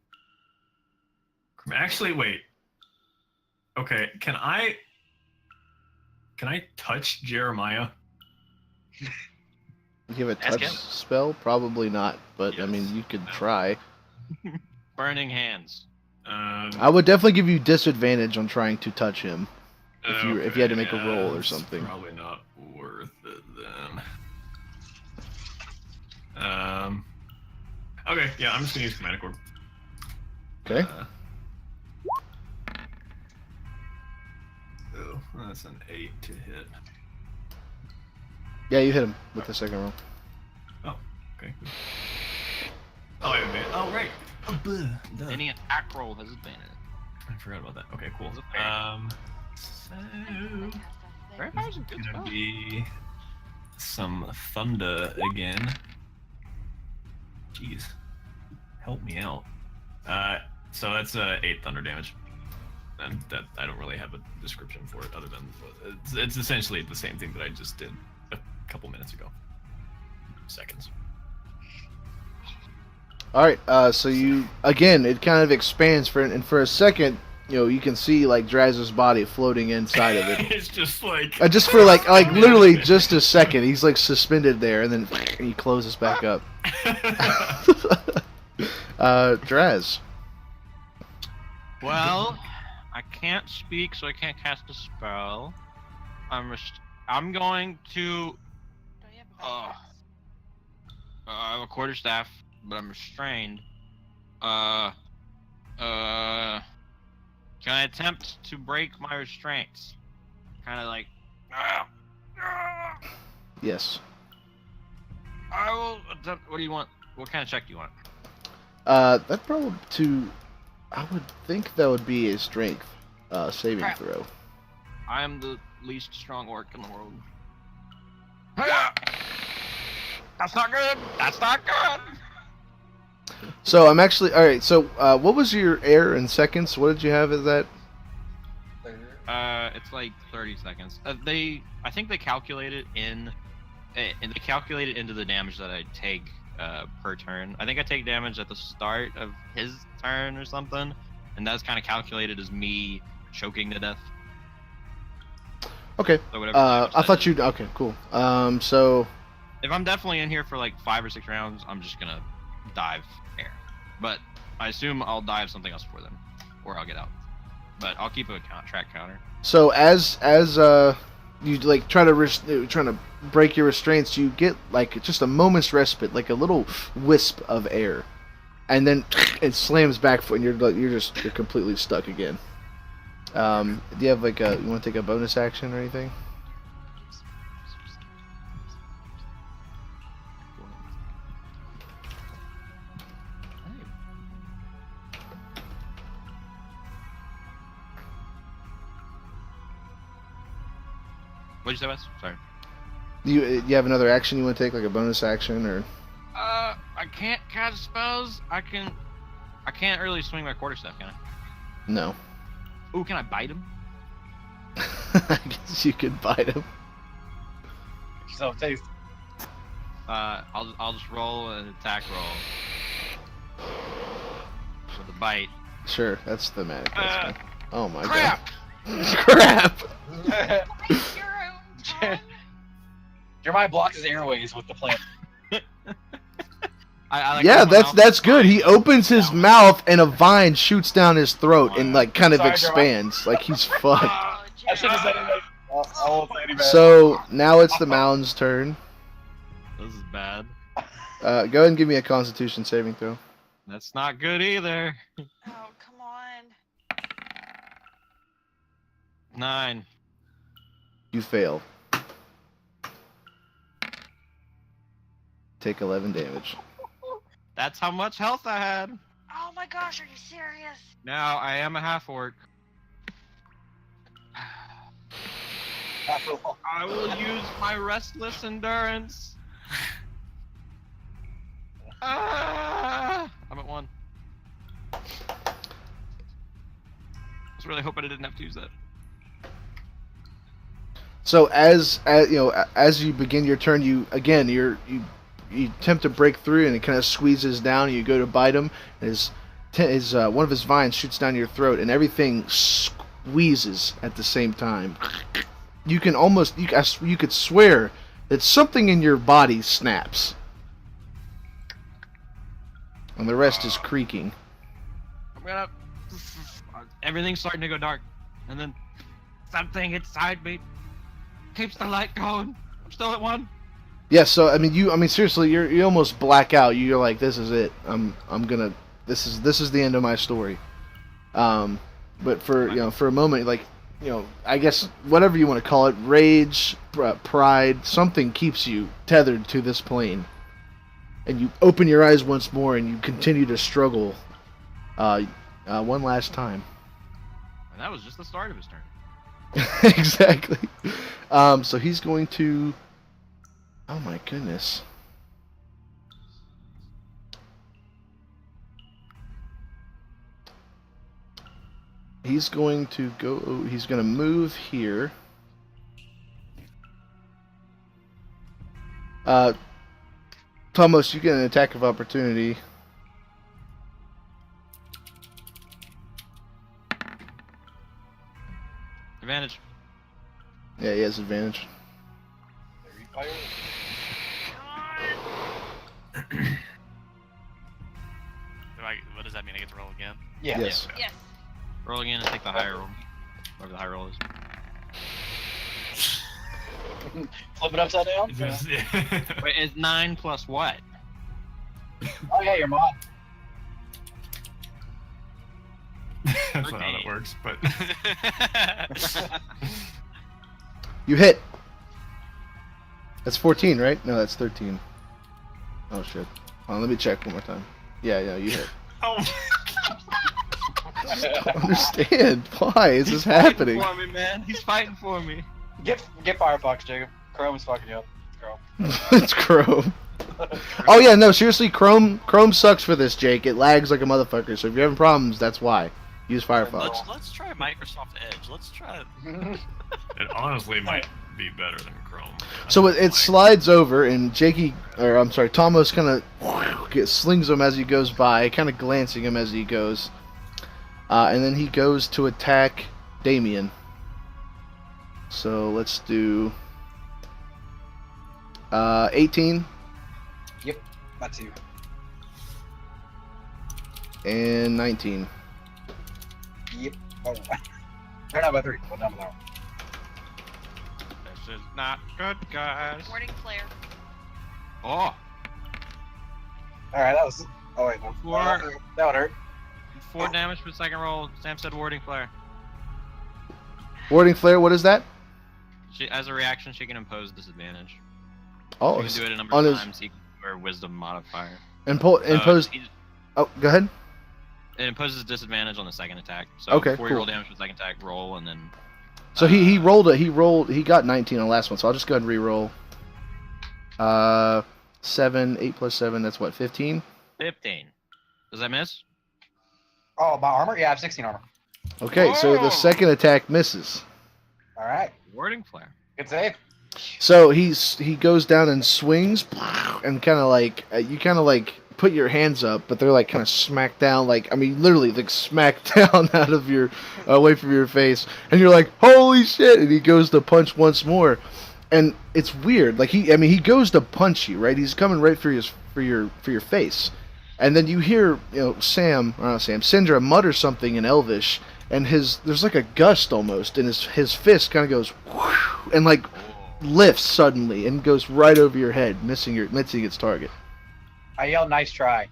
Actually, wait. Okay, can I touch Jeremiah? You have a Ask touch him. spell? Probably not, but I Yes. mean, you could try. Burning hands. I would definitely give you disadvantage on trying to touch him. If you had to make a roll or it's something. Probably not worth it then. Okay, yeah, I'm just gonna use Command Orb. Okay. Oh, that's an 8 to hit. Yeah, you hit him with the second roll. Okay. Oh, wait a minute. Oh, right. Oh, bleh, duh. Any attack roll has advantage. I forgot about that. Okay, cool. It's okay. So Very nice and good it's gonna spell. be some thunder again. Jeez, help me out. So that's 8 thunder damage, and that I don't really have a description for it other than it's essentially the same thing that I just did a couple minutes ago. Seconds. All right. So you again, it kind of expands and for a second, you can see like Draz's body floating inside of it. It's just like. Just for like literally just a second, he's like suspended there, and then he closes back up. Draz. Well, I can't speak, so I can't cast a spell. I'm going to. Don't you have a backpack? I have a quarterstaff, but I'm restrained. Can I attempt to break my restraints? Kind of like. Yes. I will attempt. What do you want? What kind of check do you want? That probably I would think that would be a strength saving Crap. throw. I am the least strong orc in the world. That's not good. That's not good. So I'm actually all right. So what was your air in seconds? What did you have as that? It's like 30 seconds. I think they calculate it and they calculate it into the damage that I take per turn. I think I take damage at the start of his turn or something, and that's kind of calculated as me choking to death. Okay. So whatever damage I that thought is. you. Okay, cool. So If I'm definitely in here for like 5 or 6 rounds, I'm just gonna dive air. But I assume I'll dive something else for them, or I'll get out. But I'll keep a track counter. So as you like trying to break your restraints, you get like just a moment's respite, like a little wisp of air, and then it slams back, and you're completely stuck again. Do you have like you want to take a bonus action or anything? What'd you say, Wes? Sorry. You have another action you want to take, like a bonus action, or? I can't cast spells. I can't really swing my quarterstaff, can I? No. Ooh, can I bite him? I guess you could bite him. So taste. I'll just roll an attack roll for the bite. Sure, that's thematic. That's fine. Oh my Crap! god. Crap! Bite your own tongue. Jeremiah blocks his airways with the plant. I like Yeah, open my mouth. that's good. He opens his mouth and a vine shoots down his throat and like kind of Sorry, expands. Like he's fucked. Oh, I should have said Jeremy. anything. I won't say any better. So now it's the mound's turn. This is bad. Go ahead and give me a Constitution saving throw. That's not good either. Oh, come on. 9. You fail. Take 11 damage. That's how much health I had. Oh my gosh, are you serious? Now I am a half orc. I will use my restless endurance. I'm at 1. I was really hoping I didn't have to use that. So as you begin your turn, you attempt to break through and it kind of squeezes down. And you go to bite him, and one of his vines shoots down your throat, and everything squeezes at the same time. You could swear that something in your body snaps, and the rest is creaking. Everything's starting to go dark, and then something inside me keeps the light going. I'm still at 1. Yeah, so I mean seriously, you almost black out. You're like, this is it. This is the end of my story. But for a moment, like, I guess whatever you want to call it, rage, pride, something keeps you tethered to this plane. And you open your eyes once more and you continue to struggle one last time. And that was just the start of his turn. Exactly. So he's going to... Oh my goodness. He's going to go... He's going to move here. Thomas, you get an attack of opportunity. Advantage. Yeah, he has advantage. Fairy fire. What does that mean? I get to roll again? Yeah. Yes. Yes. Roll again and take the higher roll. Whatever the high roll is. Flip it upside down. Wait, it's 9 plus what? Oh yeah, your mod. That's not how that works, but You hit. That's 14, right? No, that's 13. Oh shit. Hold on, let me check one more time. Yeah, you hit. oh, I don't understand. Why is this He's happening? fighting for me, man. He's fighting for me. Get Firefox, Jacob. Chrome is fucking you up. Chrome. It's Chrome. Oh yeah, no, seriously, Chrome sucks for this, Jake. It lags like a motherfucker. So if you're having problems, that's why. Use Firefox. Let's try Microsoft Edge. Let's try. it honestly might be better than Chrome. So it slides over, and Tomos kind of slings him as he goes by, kind of glancing him as he goes. And then he goes to attack Damien. So let's do 18 That's you. and 19. Yep. Oh. Turn out by 3. One down below. This is not good, guys. Warding flare. Oh, Alright, that was. Oh wait, no. Four. That would hurt. 4 damage for the second roll. Sam said warding flare. Warding flare, what is that? As a reaction, she can impose disadvantage. Oh, She can do it a number on of his times. He can do her wisdom modifier. impose. Oh, go ahead. It imposes disadvantage on the second attack. So Okay, before you roll cool. damage for the second attack, roll and then. So he got 19 on the last one. So I'll just go ahead and re-roll. 7, 8 plus 7. That's what, 15? 15. Does that miss? Oh, my armor? Yeah, I have 16 armor. Okay, so the Whoa! second attack misses. Alright. Warding flare. Good save. So he goes down and swings, and kind of like you kind of like put your hands up, but they're like kind of smacked down, like literally like smacked down out of your away from your face, and you're like, holy shit! And he goes to punch once more, and it's weird. Like he goes to punch you, right? He's coming right for your face, and then you hear Syndra mutter something in Elvish, and there's like a gust almost, and his fist kind of goes whoosh, and like lifts suddenly and goes right over your head, missing its target. I yell, nice try.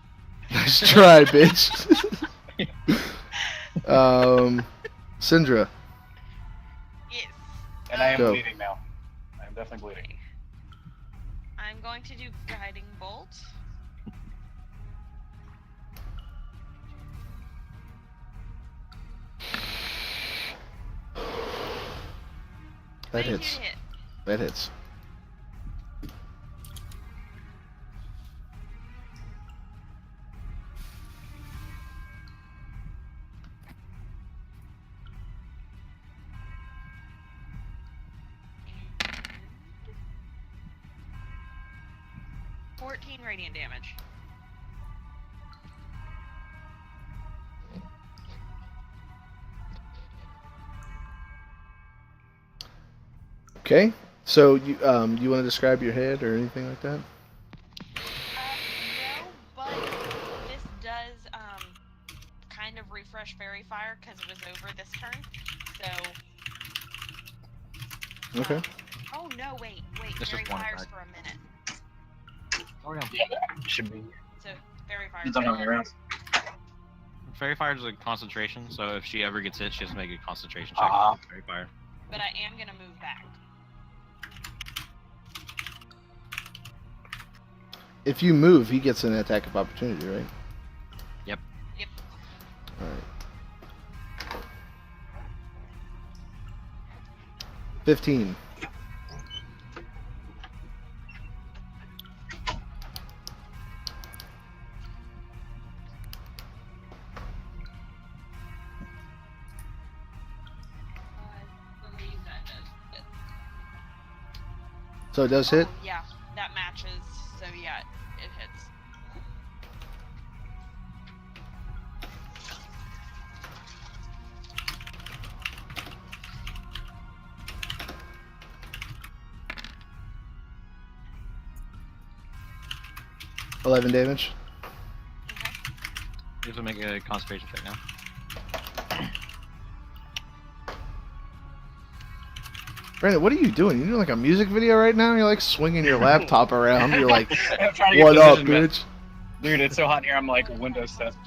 Nice try, bitch. Syndra. Yes. And I am Go. bleeding now. I am definitely bleeding. I'm going to do guiding bolt. That 22 hits. to hit. That hits. And 14 radiant damage. Okay. So you want to describe your head or anything like that? No, but this does kind of refresh Fairy Fire because it was over this turn. So. Okay. Oh no! Wait. This Fairy is one Fire's attack. for a minute. Oh yeah. Yeah, that should be. So Fairy Fire. Depends on how many rounds. Fairy fire is a concentration, so if she ever gets hit, she has to make a concentration check. Ah. with Fairy fire. But I am gonna move back. If you move, he gets an attack of opportunity, right? Yep. All right. 15. I believe that does hit. So it does hit. Oh, yeah, that matches. So yeah, it hits. 11 damage. Okay. You have to make a concentration check now. Brandon, what are you doing? You doing like a music video right now? You're like swinging your laptop around. You're like, I'm trying to get what up, position, bitch? dude. It's so hot in here. I'm like Windows test.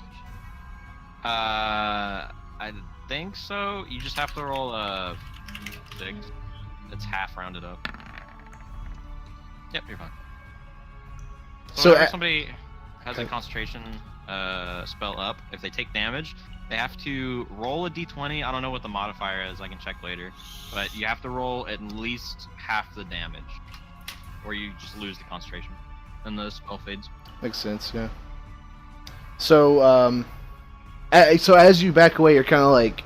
I think so. You just have to roll a 6. It's half rounded up. Yep, you're fine. So, whenever somebody has a concentration spell up, if they take damage, they have to roll a d20. I don't know what the modifier is. I can check later. But you have to roll at least half the damage, or you just lose the concentration, and the spell fades. Makes sense, yeah. So, so as you back away, you're kind of like,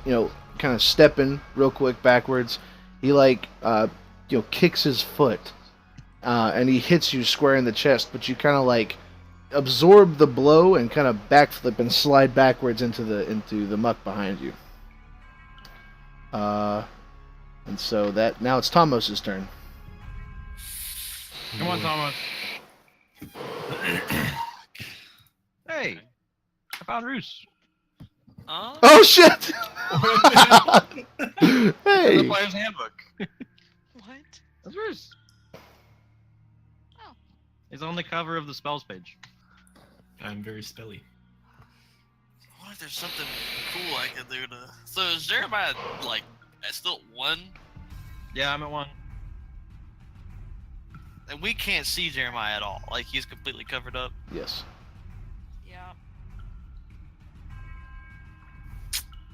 kind of stepping real quick backwards. He like, kicks his foot, and he hits you square in the chest. But you kind of like absorb the blow and kind of backflip and slide backwards into the muck behind you. And so now it's Tomos's turn. Come on, Thomas. Hey, I found Roose. Oh shit! Hey. The player's handbook. What? That's Roose. Oh. He's on the cover of the spells page. I'm very spelly. What if there's something cool I could do to... So is Jeremiah, like, still at 1? Yeah, I'm at 1. And we can't see Jeremiah at all. Like, he's completely covered up. Yes. Yeah.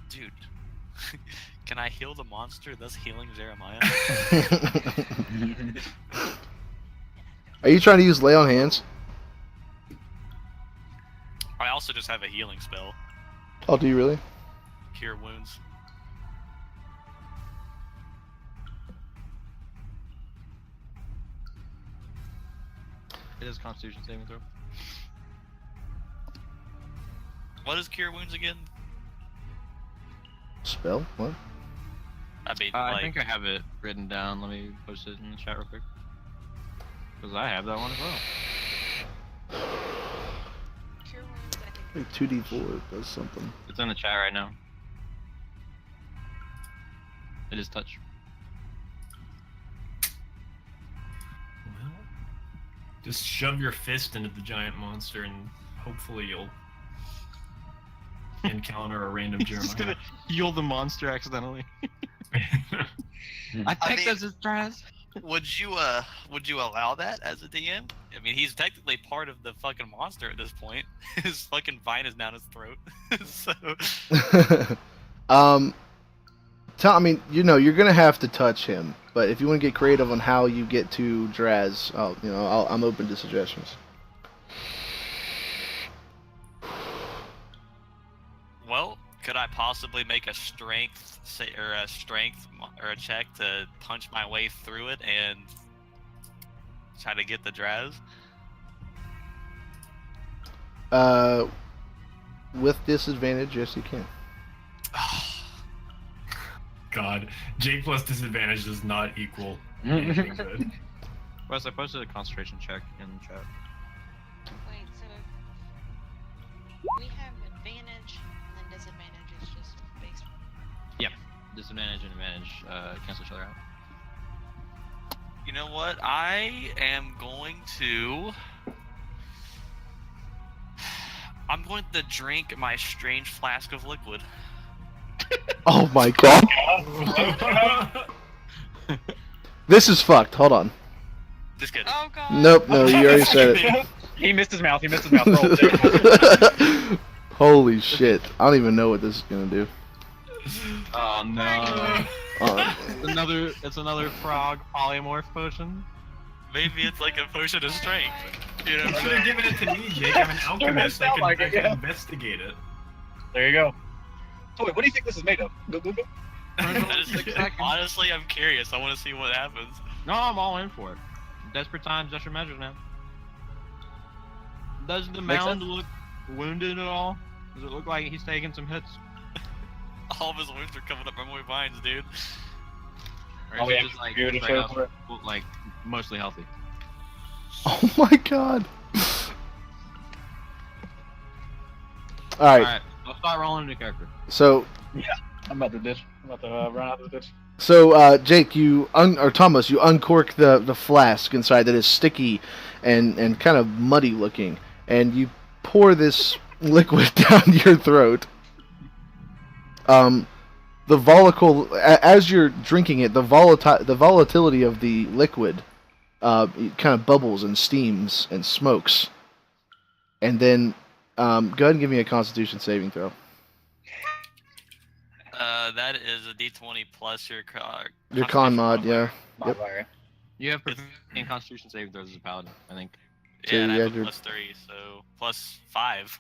Dude. Can I heal the monster, thus healing Jeremiah? Are you trying to use lay on hands? I also just have a healing spell. Oh, do you really? Cure wounds. It is Constitution saving throw. What is cure wounds again? Spell? What? I mean, I like... think I have it written down. Let me post it in the chat real quick. Because I have that one as well. Cure wounds, I think. 2d4 does something. It's in the chat right now. It is touch. Well, just shove your fist into the giant monster and hopefully you'll encounter a random He's just Jeremiah. gonna heal the monster accidentally. I think mean- that's his Strahd. Would you allow that as a DM? I mean, he's technically part of the fucking monster at this point. His fucking vine is down his throat. So I mean, you're gonna have to touch him, but if you want to get creative on how you get to Draz, I'm open to suggestions. well, could I possibly make a strength or a check to punch my way through it and try to get the Draz? With disadvantage, yes, you can. God, J plus disadvantage does not equal anything good. Wes, I posted a concentration check in the chat. Wait, so we have advantage and then disadvantage is just based. Disadvantage and advantage cancel each other out. You know what? I am going to... I'm going to drink my strange flask of liquid. Oh my god. This is fucked. Hold on. Just kidding. Oh god. Nope, no, you already said it. He missed his mouth. Roll, take it. Holy shit. I don't even know what this is gonna do. Oh no. Oh, It's another frog polymorph potion. Maybe it's like a potion of strength. You You never should have know. given it to me, Jake. I'm an alchemist. I sound can, like I it, can yeah. investigate it. There you go. So wait, what do you think this is made of? Honestly, I'm curious. I want to see what happens. No, I'm all in for it. Desperate times, desperate measures, man. Does the Makes mound sense. look wounded at all? Does it look like he's taking some hits? All of his wounds are coming up my vines, dude. Or Oh, is it yeah, just like, good straight show up, for it. like mostly healthy? oh my god. All right. Alright, let's start rolling the character. So I'm about to ditch. I'm about to run out of the ditch. Jake, or Thomas, you uncork the flask inside that is sticky and kind of muddy looking, and you pour this liquid down your throat. The as you're drinking it, the volatility of the liquid, it kind of bubbles and steams and smokes, and then go ahead and give me a Constitution saving throw. That is a D20 plus your Your con mod, yeah. Yep. Modifier. You have proficient Constitution saving throws as a paladin, I think. So Yeah, and I you have had a your- +3, so +5.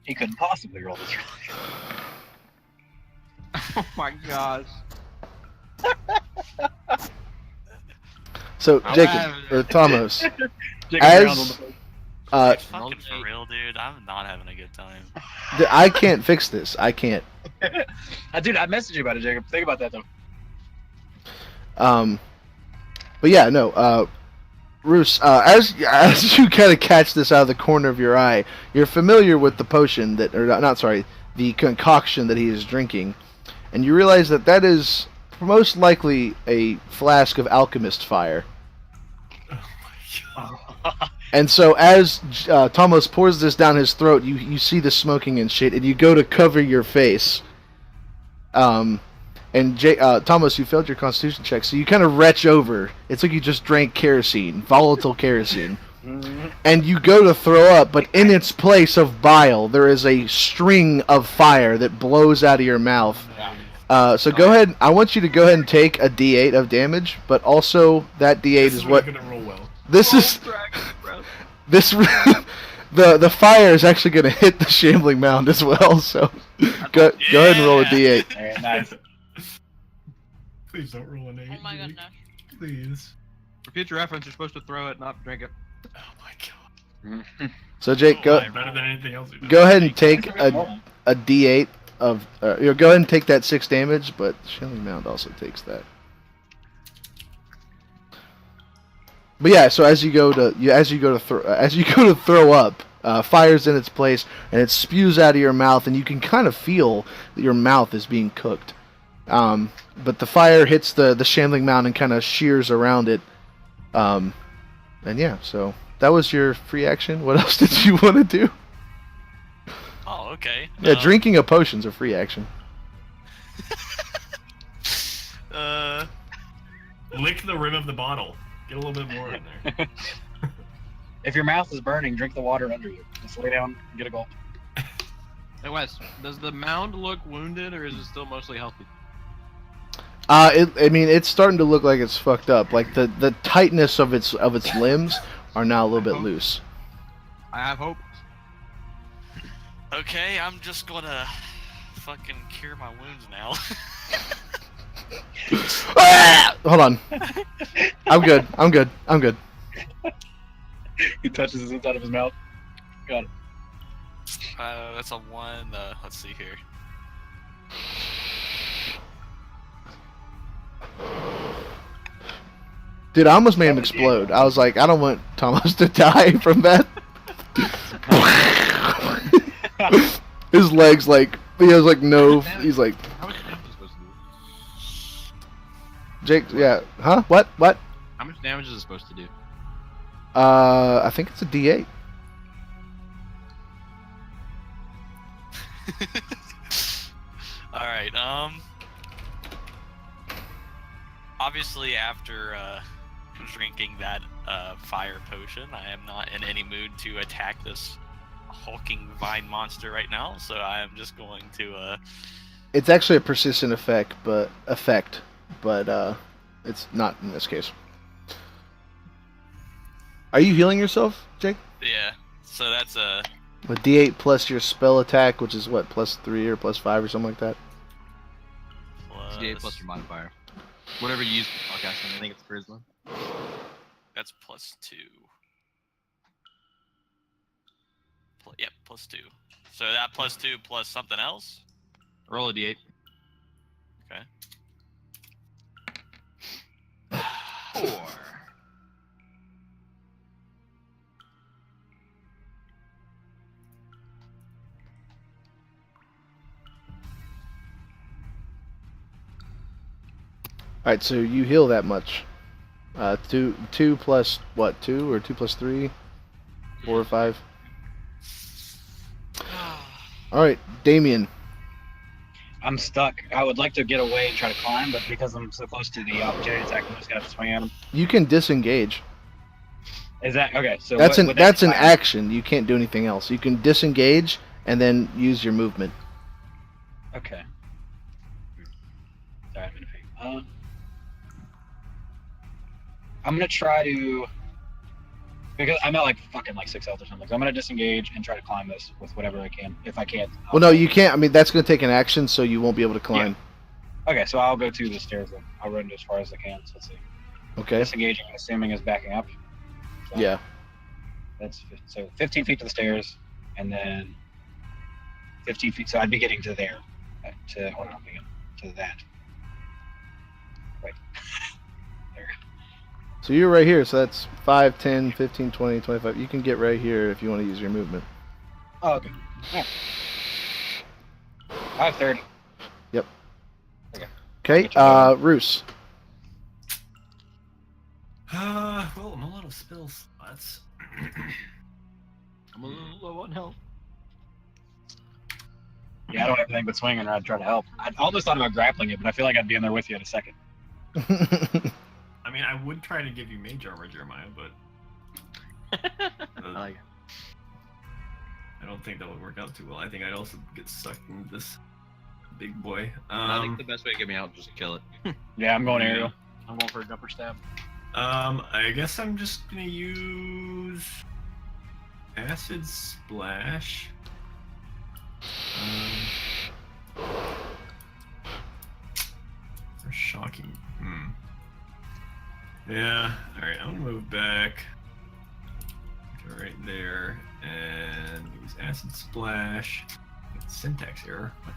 He couldn't possibly roll this. Oh my gosh. So I'll Jacob have it. or Thomas, Jacob As- Brown's on the phone. Fucking for real, dude. I'm not having a good time. I can't fix this. I can't. Dude, I messaged you about it, Jacob. Think about that though. But yeah, no. Roose, as you kind of catch this out of the corner of your eye, you're familiar with the potion the concoction that he is drinking, and you realize that is most likely a flask of alchemist fire. And so as Thomas pours this down his throat, you see the smoking and shit, and you go to cover your face. And Thomas, you failed your Constitution check, so you kind of retch over. It's like you just drank kerosene, volatile kerosene. And you go to throw up, but in its place of bile, there is a string of fire that blows out of your mouth. So go ahead. I want you to go ahead and take a D8 of damage, but also that D8 This is not what gonna roll well. this is. This the fire is actually going to hit the shambling mound as well. So go ahead and roll a D8. Alright, nice. Please don't roll an 8. Oh my god, Jake. no. Please. For future reference, you're supposed to throw it, not drink it. Oh my god. So Jake, go Better than anything else. we've done. go ahead and take a D8 of go ahead and take that 6 damage, but shambling mound also takes that. But yeah, so as you go to throw up, fire's in its place and it spews out of your mouth, and you can kind of feel that your mouth is being cooked. But the fire hits the shambling mound and kind of shears around it. And yeah, so that was your free action. What else did you want to do? Oh, okay. Yeah, drinking a potion's a free action. Lick the rim of the bottle. Get a little bit more in there. If your mouth is burning, drink the water under you. Just lay down and get a gulp. Hey Wes, does the mound look wounded or is it still mostly healthy? It's starting to look like it's fucked up. Like the tightness of its limbs are now a little bit loose. I have hope. Okay, I'm just gonna fucking cure my wounds now. Ah! Hold on. I'm good. He touches his inside of his mouth. Got it. That's a 1. Let's see here. Dude, I almost made him explode. I was like, I don't want Thomas to die from that. His legs he has no. He's like, How much damage is it supposed to do? Jake. Yeah. Huh? What? How much damage is it supposed to do? I think it's a D8. All right. Obviously, after drinking that fire potion, I am not in any mood to attack this hulking vine monster right now. So I am just going to. It's actually a persistent effect, but it's not in this case. Are you healing yourself, Jake? Yeah. So that's a. With D8 plus your spell attack, which is what, +3 or +5 or something like that? Plus, D8 plus your modifier. Whatever you use for podcasting, I think it's charisma. That's +2. Yep, +2. So that +2 plus something else. Roll a D8. Okay. 4. Alright, so you heal that much. Two plus what? 2 or 2 plus 3? 4 or 5? Alright, Damien. I'm stuck. I would like to get away and try to climb, but because I'm so close to the opportunity attack, I'm just gonna have to swing at him. You can disengage. Is that okay? So That's what, an would that's that an be action. You can't do anything else. You can disengage and then use your movement. okay. Sorry, I'm gonna think. I'm gonna try to, because I'm at like fucking like 6 health or something. So I'm gonna disengage and try to climb this with whatever I can. If I can't. Well, no, you can't. I mean, that's going to take an action, so you won't be able to climb. Okay, so I'll go to the stairs then. I'll run as far as I can. So let's see. Okay. Disengaging, I'm assuming, is backing up. So Yeah. That's so 15 feet to the stairs, and then 15 feet. So I'd be getting to there, to that. Wait. There. So you're right here. So that's 5, 10, 15, 20, 25. You can get right here if you want to use your movement. Oh, okay. Yeah. 5:30. Okay. Roose. Well, I'm a lot of spell slots. I'm a little low on health. Yeah, I don't have anything but swinging, or I'd try to help. I almost thought about grappling it, but I feel like I'd be in there with you in a second. I mean, I would try to give you mage armor, Jeremiah, but I like it. I don't think that would work out too well. I think I'd also get sucked into this big boy. I think the best way to get me out is just kill it. Yeah, I'm going aerial. I'm going for a upper stab. I guess I'm just gonna use acid splash. Or shocking. Yeah. All right. I'm gonna move back. Go right there and use acid splash. Syntax error. What?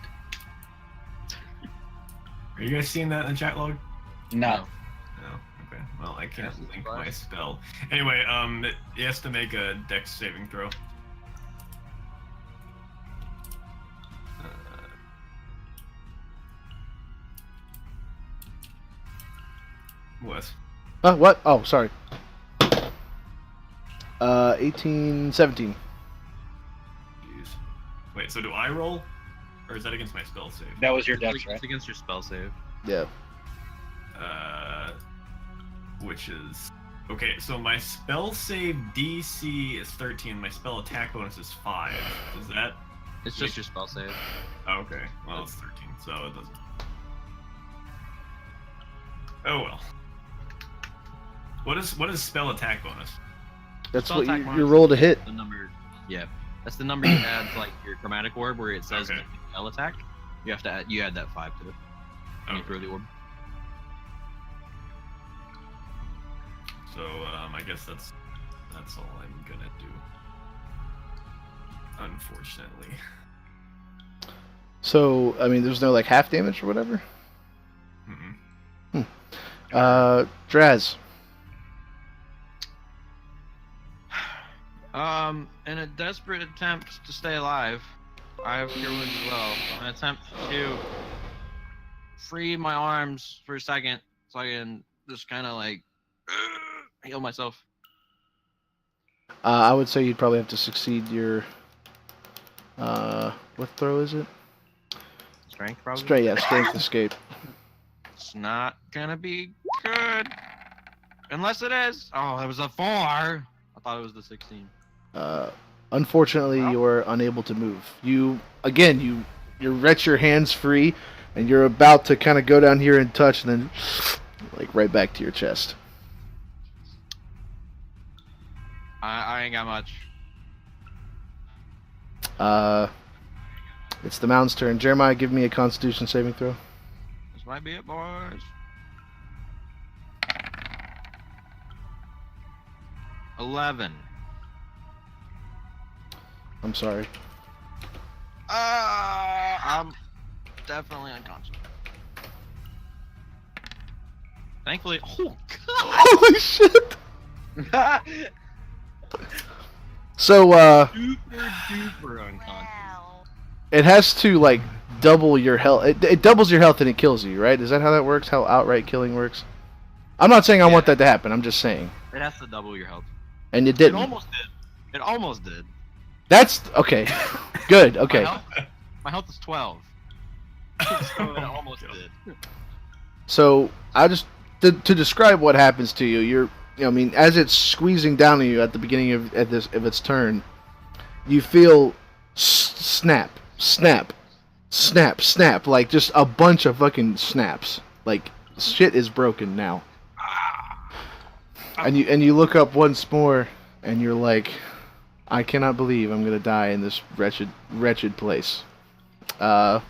Are you guys seeing that in the chat log? No. No. Okay. Well, I can't Acid link splash? my spell. Anyway, he has to make a dex saving throw. What? What? Oh, sorry. 18, 17. Jeez. Wait, so do I roll? Or is that against my spell save? That was your dex, right? It's against your spell save. Yeah. Which is... Okay, so my spell save DC is 13, my spell attack bonus is 5. Is that... It's just your spell save. Oh, okay. Well, it's 13, so it doesn't... Oh well. What is spell attack bonus? That's Spell what attack you bonus roll to is hit. The number, yeah, that's the number you add to like your chromatic orb where it says Okay. spell attack. You have to add, you add that 5 to it. When you Okay. throw the orb. So I guess that's all I'm gonna do. Unfortunately. So, I mean, there's no like half damage or whatever? Mm-mm. Draz. In a desperate attempt to stay alive, I have cure wounds as well. An attempt to free my arms for a second so I can just kind of like heal myself. I would say you'd probably have to succeed your... what throw is it? Strength, probably. Strength escape. It's not gonna be good. Unless it is. Oh, that was a 4. I thought it was the 16. Unfortunately, Wow. you're unable to move. You wrench your hands free, and you're about to kind of go down here and touch, and then like right back to your chest. I ain't got much. It's the mound's turn. Jeremiah, give me a Constitution saving throw. This might be it, boys. 11. I'm sorry. I'm definitely unconscious. Thankfully, oh Holy shit! god! So, Super duper unconscious. Wow. it has to like double your health. It doubles your health and it kills you, right? Is that how that works? How outright killing works? I'm not saying I want that to happen. I'm just saying. It has to double your health. And it It didn't. almost did. It almost did. That's okay. Good. Okay. My health is 12. So it almost did. So I just to describe what happens to you. I mean, as it's squeezing down on you at the beginning of its turn, you feel snap, snap, snap, snap, like just a bunch of fucking snaps. Like shit is broken now. And you look up once more, and you're like, I cannot believe I'm gonna die in this wretched place. And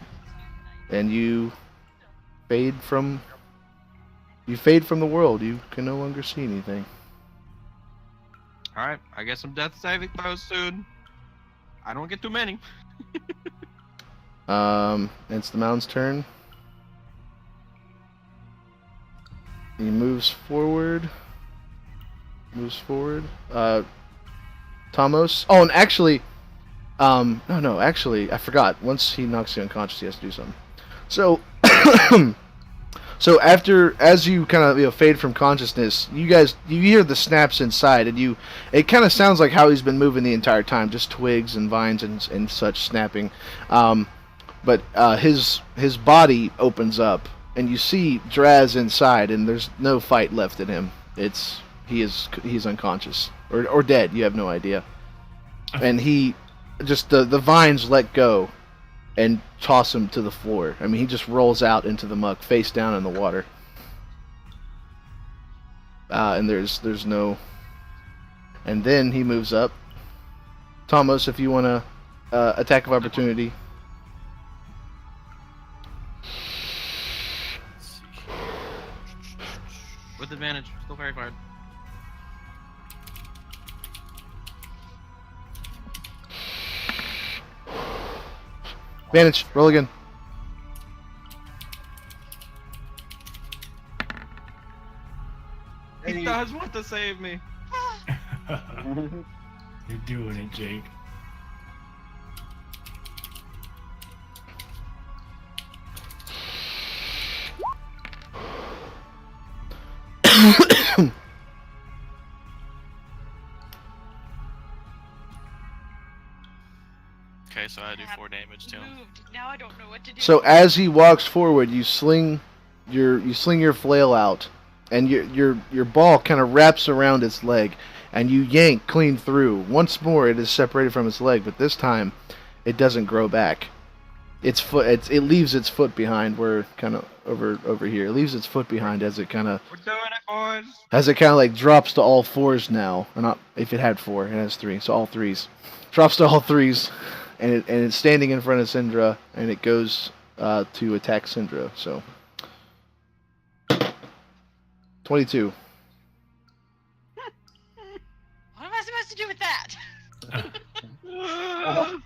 you fade from the world. You can no longer see anything. Alright, I get some death saving throws soon. I don't get too many. It's the mound's turn. He moves forward. Tomos. Oh, and actually, no, actually, I forgot. Once he knocks you unconscious, he has to do something. So, so as you kind of fade from consciousness, you hear the snaps inside, and it kind of sounds like how he's been moving the entire time, just twigs and vines and such snapping. But his body opens up, and you see Draz inside, and there's no fight left in him. He's unconscious or dead. You have no idea. And he just the vines let go and toss him to the floor. I mean, he just rolls out into the muck, face down in the water. And there's no. And then he moves up. Tomos, if you want to attack of opportunity. With advantage, still very hard. Advantage. Roll again. He does want to save me. You're doing it, Jake. Okay, so I do 4 damage to him. Moved. Now I don't know what to do. So as he walks forward, you sling your flail out, and your ball kind of wraps around its leg, and you yank clean through. Once more, it is separated from its leg, but this time, it doesn't grow back. It leaves its foot behind. We're kind of over here. It leaves its foot behind as it kind of We're doing it, boys. like drops to all fours now. Or not, if it had 4, it has 3, so all 3s. Drops to all 3s. And it's standing in front of Syndra, and it goes to attack Syndra. So 22. What am I supposed to do with that?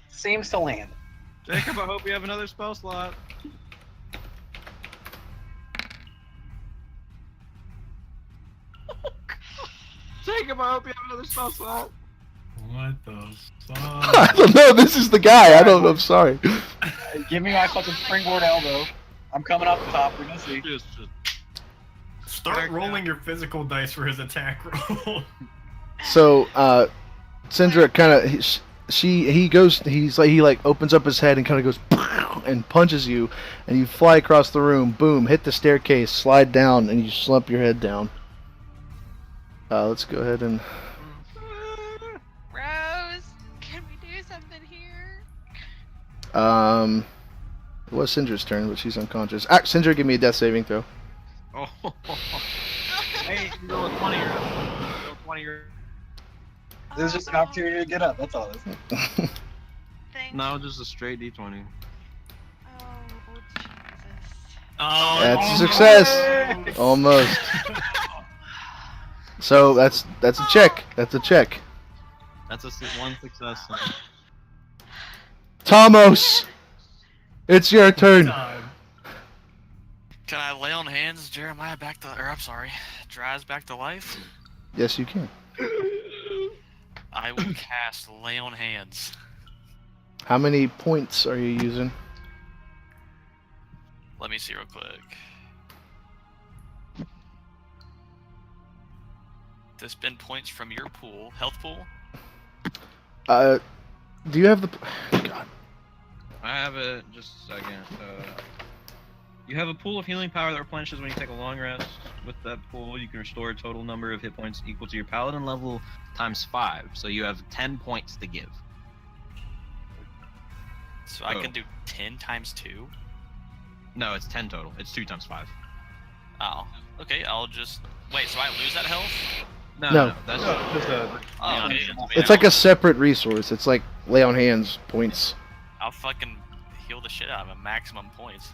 Seems to land. Jacob, I hope you have another spell slot. Jacob, I hope you have another spell slot. What the I fuck? don't know. This is the guy. I don't know. I'm sorry. Give me my fucking springboard elbow. I'm coming off the top. We're gonna see. Just Start rolling your physical dice for his attack roll. So Syndra kind of he opens up his head and kind of goes and punches you, and you fly across the room. Boom! Hit the staircase, slide down, and you slump your head down. Let's go ahead and. Rose, can we do something here? It was Syndra's turn, but she's unconscious. Syndra, give me a death saving throw. Oh. Hey, you roll a 20 or roll 20 or. This is just an opportunity to get up. That's all. Thank No, just a straight D20. Oh, Jesus. Oh, That's a success. Almost. So that's a check. That's a check. That's one success. Tomos, it's your turn. Can I lay on hands, Jeremiah Draz back to life? Yes, you can. I will cast lay on hands. How many points are you using? Let me see real quick. To spend points from your pool, health pool. Do you have the? God. I have it. Just a second. You have a pool of healing power that replenishes when you take a long rest. With that pool, you can restore a total number of hit points equal to your paladin level times 5. So you have 10 points to give. So I can do 10 times 2. No, it's 10 total. It's 2 times 5. Oh, okay. I'll just wait. So I lose that health? No. That's Just a. Oh, okay. It's like a separate resource. It's like lay on hands points. I'll fucking heal the shit out of him. Maximum points.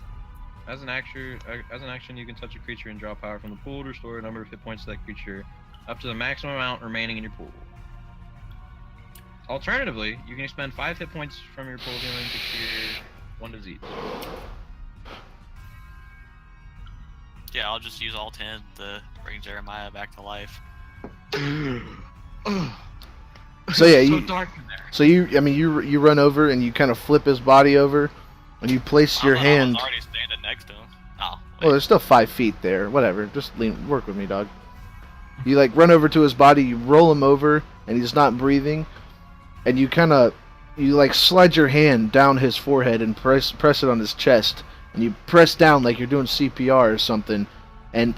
As an action, you can touch a creature and draw power from the pool to restore a number of hit points to that creature, up to the maximum amount remaining in your pool. Alternatively, you can expend 5 hit points from your pool of healing to cure 1 disease. Yeah, I'll just use all 10 to bring Jeremiah back to life. So yeah, It's so you. dark in there. So you run over and you kind of flip his body over, and you place your I hand. was already standing next to him. Oh, Well, there's still 5 feet there. Whatever. Just work with me, dog. You like run over to his body, you roll him over, and he's not breathing, and you like slide your hand down his forehead and press it on his chest, and you press down like you're doing CPR or something, and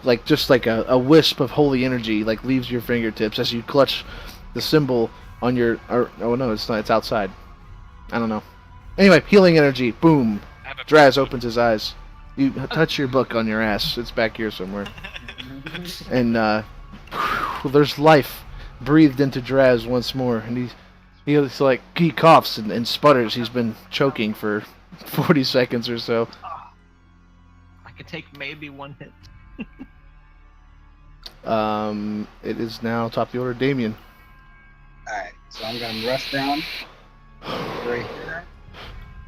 like just like a wisp of holy energy like leaves your fingertips as you clutch the symbol on your. Oh no, it's not. It's outside. I don't know. Anyway, healing energy. Boom. Draz opens his eyes. You touch your book on your ass. It's back here somewhere. And there's life breathed into Draz once more, and he coughs and sputters. He's been choking for 40 seconds or so. I could take maybe 1 hit. It is now top of the order, Damien. Alright, so I'm gonna rush down right here.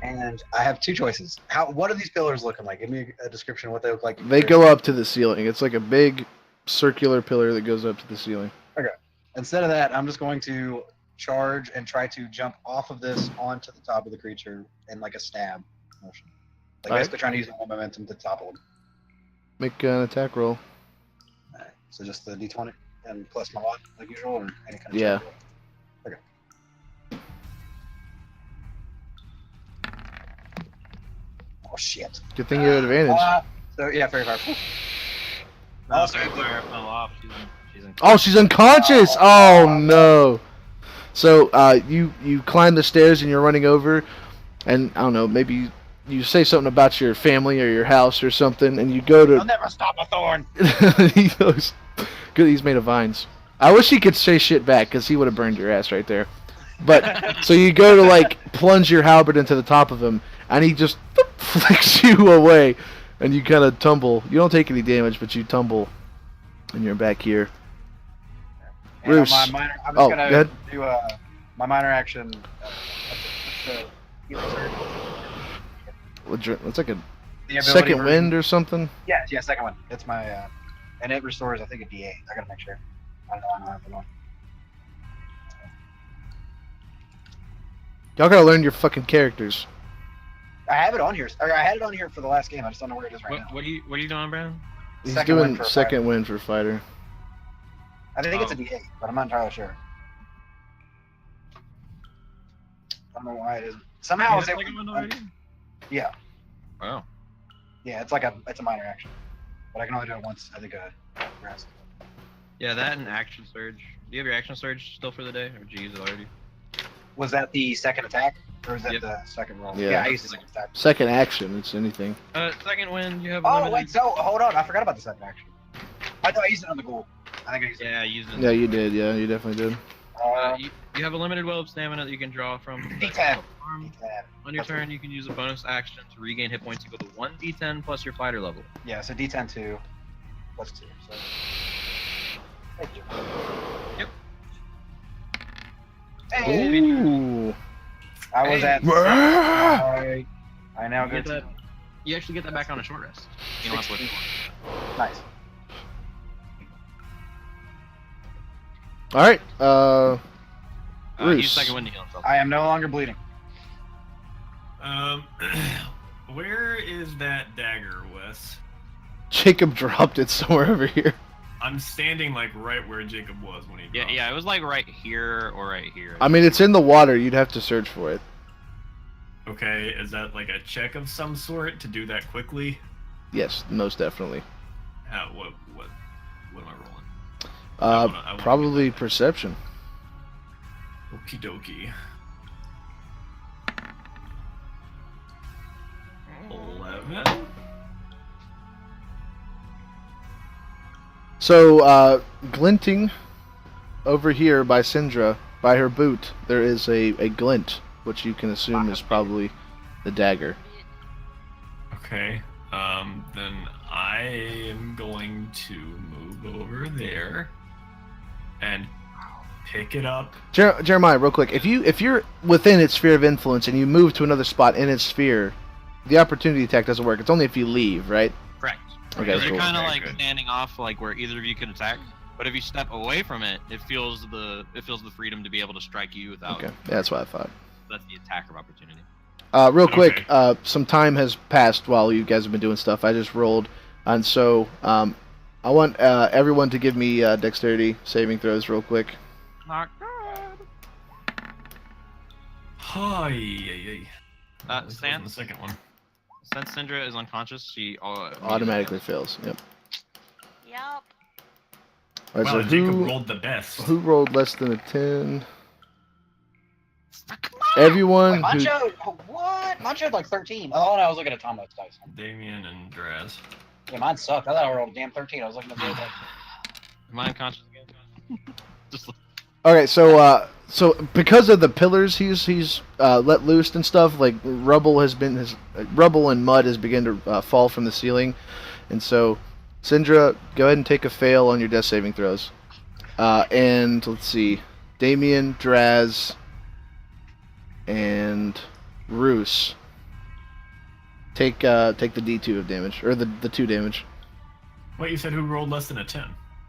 And I have 2 choices. What are these pillars looking like? Give me a description of what they look like. They go up to the ceiling. It's like a big circular pillar that goes up to the ceiling. Okay. Instead of that, I'm just going to charge and try to jump off of this onto the top of the creature in like a stab motion. Like Alright. basically trying to use my momentum to topple him. Make an attack roll. Alright, so just the d20 and plus my mod, like usual, or any kind of Yeah. check roll? Okay. Oh shit. Good thing you have advantage. So yeah, very far. No, Fire fell off. She's in. Oh, she's unconscious! Oh no! So you climb the stairs and you're running over, and I don't know, maybe you say something about your family or your house or something, and you go I'll to. never stop a thorn. He goes, good. He's made of vines. I wish he could say shit back because he would have burned your ass right there. But so you go to like plunge your halberd into the top of him, and he just flicks you away, and you kind of tumble. You don't take any damage, but you tumble, and you're back here. And Roose. I'm just Oh, go gonna ahead. do my minor action. What's the healing surge? It's like a The ability second version. wind or something. Yeah, second one. It's my and it restores I think a D8. I gotta make sure. I don't have the one. Y'all gotta learn your fucking characters. I have it on here. Or I had it on here for the last game. I just don't know where it is right now. What are you doing, Brown? He's Second wind doing for a second fighter. wind for fighter. I think it's a Oh. D8, but I'm not entirely sure. I don't know why it isn't. Somehow it's yeah, Wow. yeah. It's a minor action, but I can only do it once. I think rest. Yeah, that and action surge. Do you have your action surge still for the day, or did you use it already? Was that the second attack, or was that Yep. the second roll? Yeah. I used the second attack. Second action, it's anything. Second wind, you have. Oh limited... wait, so hold on. I forgot about the second action. I thought I used it on the ghoul. I think I used it. Yeah, use it. Yeah, you did. Yeah, you definitely did. You have a limited well of stamina that you can draw from. D10. Arm. D10. On your turn, you can use a bonus action to regain hit points equal to 1d10 plus your fighter level. Yeah, so D10 2 plus 2. So. Thank you. Yep. Hey, Ooh. I was at. Brrr. I now You go get to. that. You actually get that back on a short rest. You don't have to wait. Nice. All right. Use Roose. second wind to heal himself. I am no longer bleeding. Where is that dagger, Wes? Jacob dropped it somewhere over here. I'm standing like right where Jacob was when he dropped. Yeah, it was like right here or right here. I mean, it's in the water. You'd have to search for it. Okay, is that like a check of some sort to do that quickly? Yes, most definitely. What am I rolling? I wanna Probably get that. perception. Okie dokie. 11. So, glinting over here by Syndra, by her boot, there is a glint, which you can assume is probably the dagger. Okay. Then I am going to move over there and pick it up. Jeremiah, real quick, if you're within its sphere of influence and you move to another spot in its sphere, the opportunity attack doesn't work. It's only if you leave, right? Correct. Okay, Because cool. you're kind of Okay, like good. standing off, like where either of you can attack. But if you step away from it, it feels the freedom to be able to strike you without. Okay, yeah, that's what I thought. That's the attacker opportunity. Real quick, Okay. some time has passed while you guys have been doing stuff. I just rolled, and so I want everyone to give me dexterity saving throws real quick. Not good. Hi. This wasn't Stan, the second one. since Syndra is unconscious, she Automatically fails. Yep. Yep. All right, Wow, so Jacob who rolled the best. rolled less than a 10? Everyone Wait, who Mancho, what? Mancho had like 13. Oh, no, I was looking at Tomo's dice. Damien and Draz. Yeah, mine sucked. I thought I rolled a damn 13. I was looking at the other dice. Am I unconscious again? Just Okay, so because of the pillars he's let loose and stuff, like rubble and mud has begun to fall from the ceiling, and so Syndra, go ahead and take a fail on your death saving throws. And let's see, Damien, Draz, and Roose take the D2 of damage, or the 2 damage. Wait, you said who rolled less than a 10?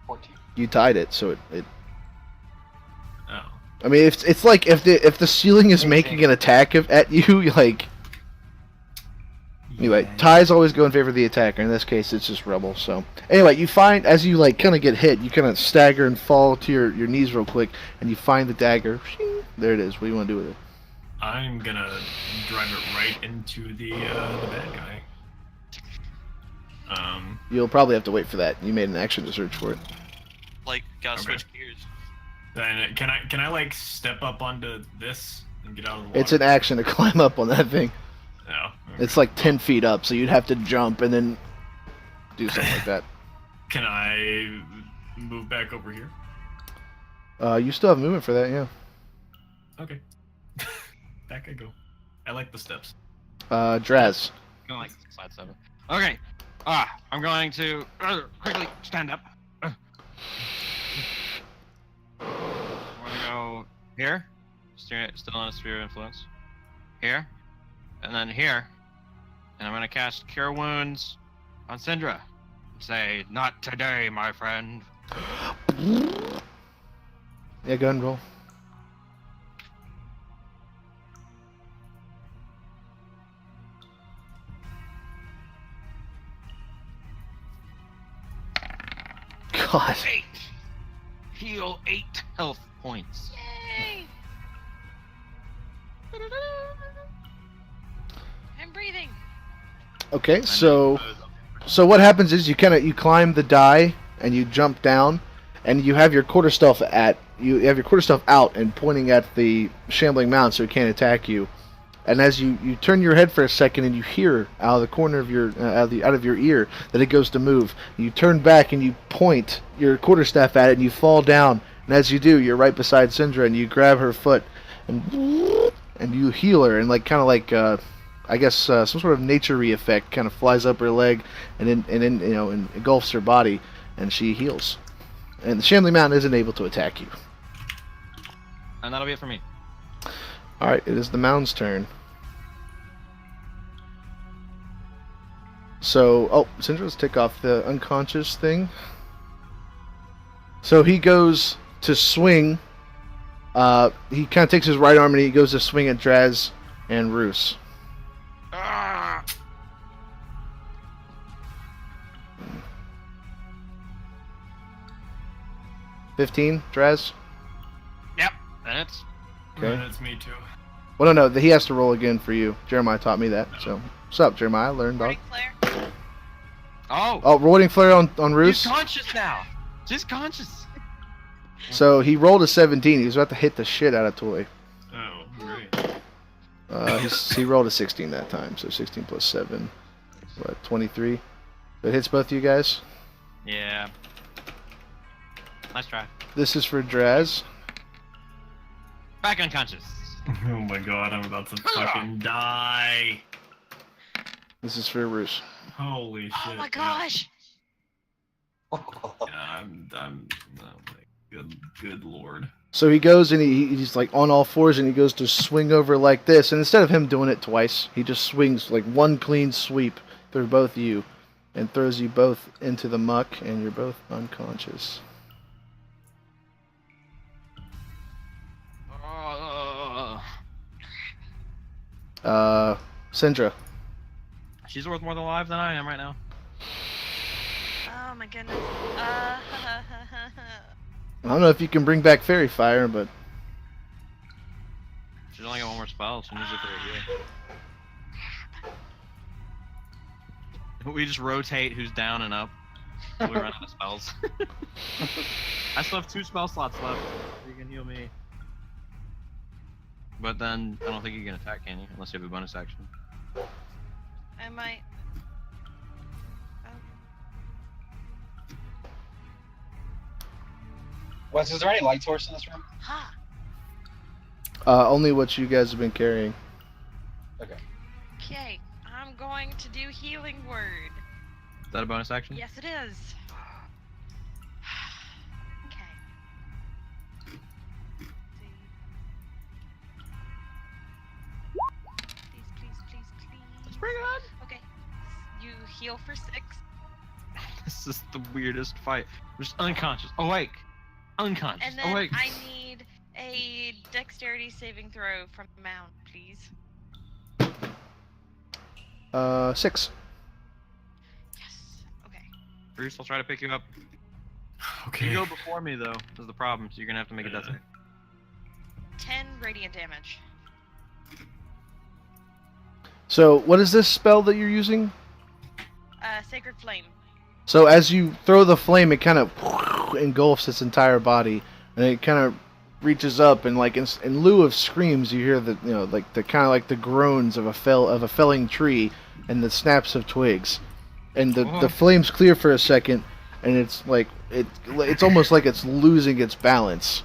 14. You tied it, so it Oh. I mean, it's like if the ceiling is making an attack at you, like. Anyway, ties always go in favor of the attacker. In this case, it's just rubble. So anyway, you find as you like kind of get hit, you kind of stagger and fall to your knees real quick, and you find the dagger. Shing. There it is. What do you want to do with it? I'm gonna drive it right into the bad guy. You'll probably have to wait for that. You made an action to search for it. Like, gotta Okay. switch gears. Then can I like step up onto this and get out of the water? It's an action to climb up on that thing. No. It's like 10 feet up, so you'd have to jump and then do something like that. Can I move back over here? You still have movement for that, yeah. Okay. Back I go. I like the steps. Draz. gonna like slide 7. Okay. I'm going to quickly stand up. I'm gonna go here. Still on a sphere of influence. Here. And then here. And I'm gonna cast Cure Wounds on Syndra. Say, not today, my friend. Yeah, go ahead and roll. God. 8. Heal 8 health points. Yay! I'm breathing. Okay, so what happens is you climb the die and you jump down, and you have your quarterstaff out and pointing at the shambling mound so it can't attack you. And as you turn your head for a second and you hear out of the corner of your out of your ear that it goes to move, you turn back and you point your quarterstaff at it and you fall down. And as you do, you're right beside Syndra and you grab her foot and you heal her, and I guess some sort of nature-y effect kind of flies up her leg and engulfs her body, and she heals. And the shambling mound isn't able to attack you. And that'll be it for me. Alright, it is the mound's turn. So, Syndra, let's take off the unconscious thing. So he goes to swing. He kind of takes his right arm and he goes to swing at Draz and Roose. 15, Draz? Yep, that's. Okay. That's me too. Well, no, he has to roll again for you. Jeremiah taught me that. So, what's up, Jeremiah? Learn, dog. Morning flare. Oh, Oh, rolling flare on he's Roose. conscious now. She's conscious. So he rolled a 17. He was about to hit the shit out of Toy. Oh, great. He rolled a 16 that time. So 16 plus 7. What, 23? That hits both of you guys. Yeah. Nice try. This is for Draz. Back unconscious. Oh my god, I'm about to fucking die. This is for Roose. Holy shit. Oh my gosh. Yeah, oh my good lord. So he goes and he's like on all fours and he goes to swing over like this. And instead of him doing it twice, he just swings like one clean sweep through both of you and throws you both into the muck and you're both unconscious. Syndra. She's worth more alive than I am right now. Oh my goodness. I don't know if you can bring back Fairy Fire, but She's only got one more spell. She needs it for a heal. We just rotate who's down and up. We run out of spells. I still have 2 spell slots left. You can heal me. But then I don't think you can attack, can you? Unless you have a bonus action. I might. Wes, is there any light source in this room? Ha! only what you guys have been carrying. Okay. Okay, I'm going to do healing word. Is that a bonus action? Yes, it is. Okay. Please. Bring it on. Okay. You heal for 6. This is the weirdest fight. I'm just unconscious. Awake. Unconscious. And then Awake. I need a dexterity saving throw from the mount, please. 6. Yes. Okay. Bruce, I'll try to pick you up. Okay. You go before me though. Is the problem? So you're gonna have to make a death save. 10 radiant damage. So what is this spell that you're using? Sacred flame. So as you throw the flame, it kind of engulfs its entire body, and it kind of reaches up, and like in lieu of screams, you hear the like the kind of like the groans of a felling tree, and the snaps of twigs, and the flames clear for a second, and it's like it's almost like it's losing its balance.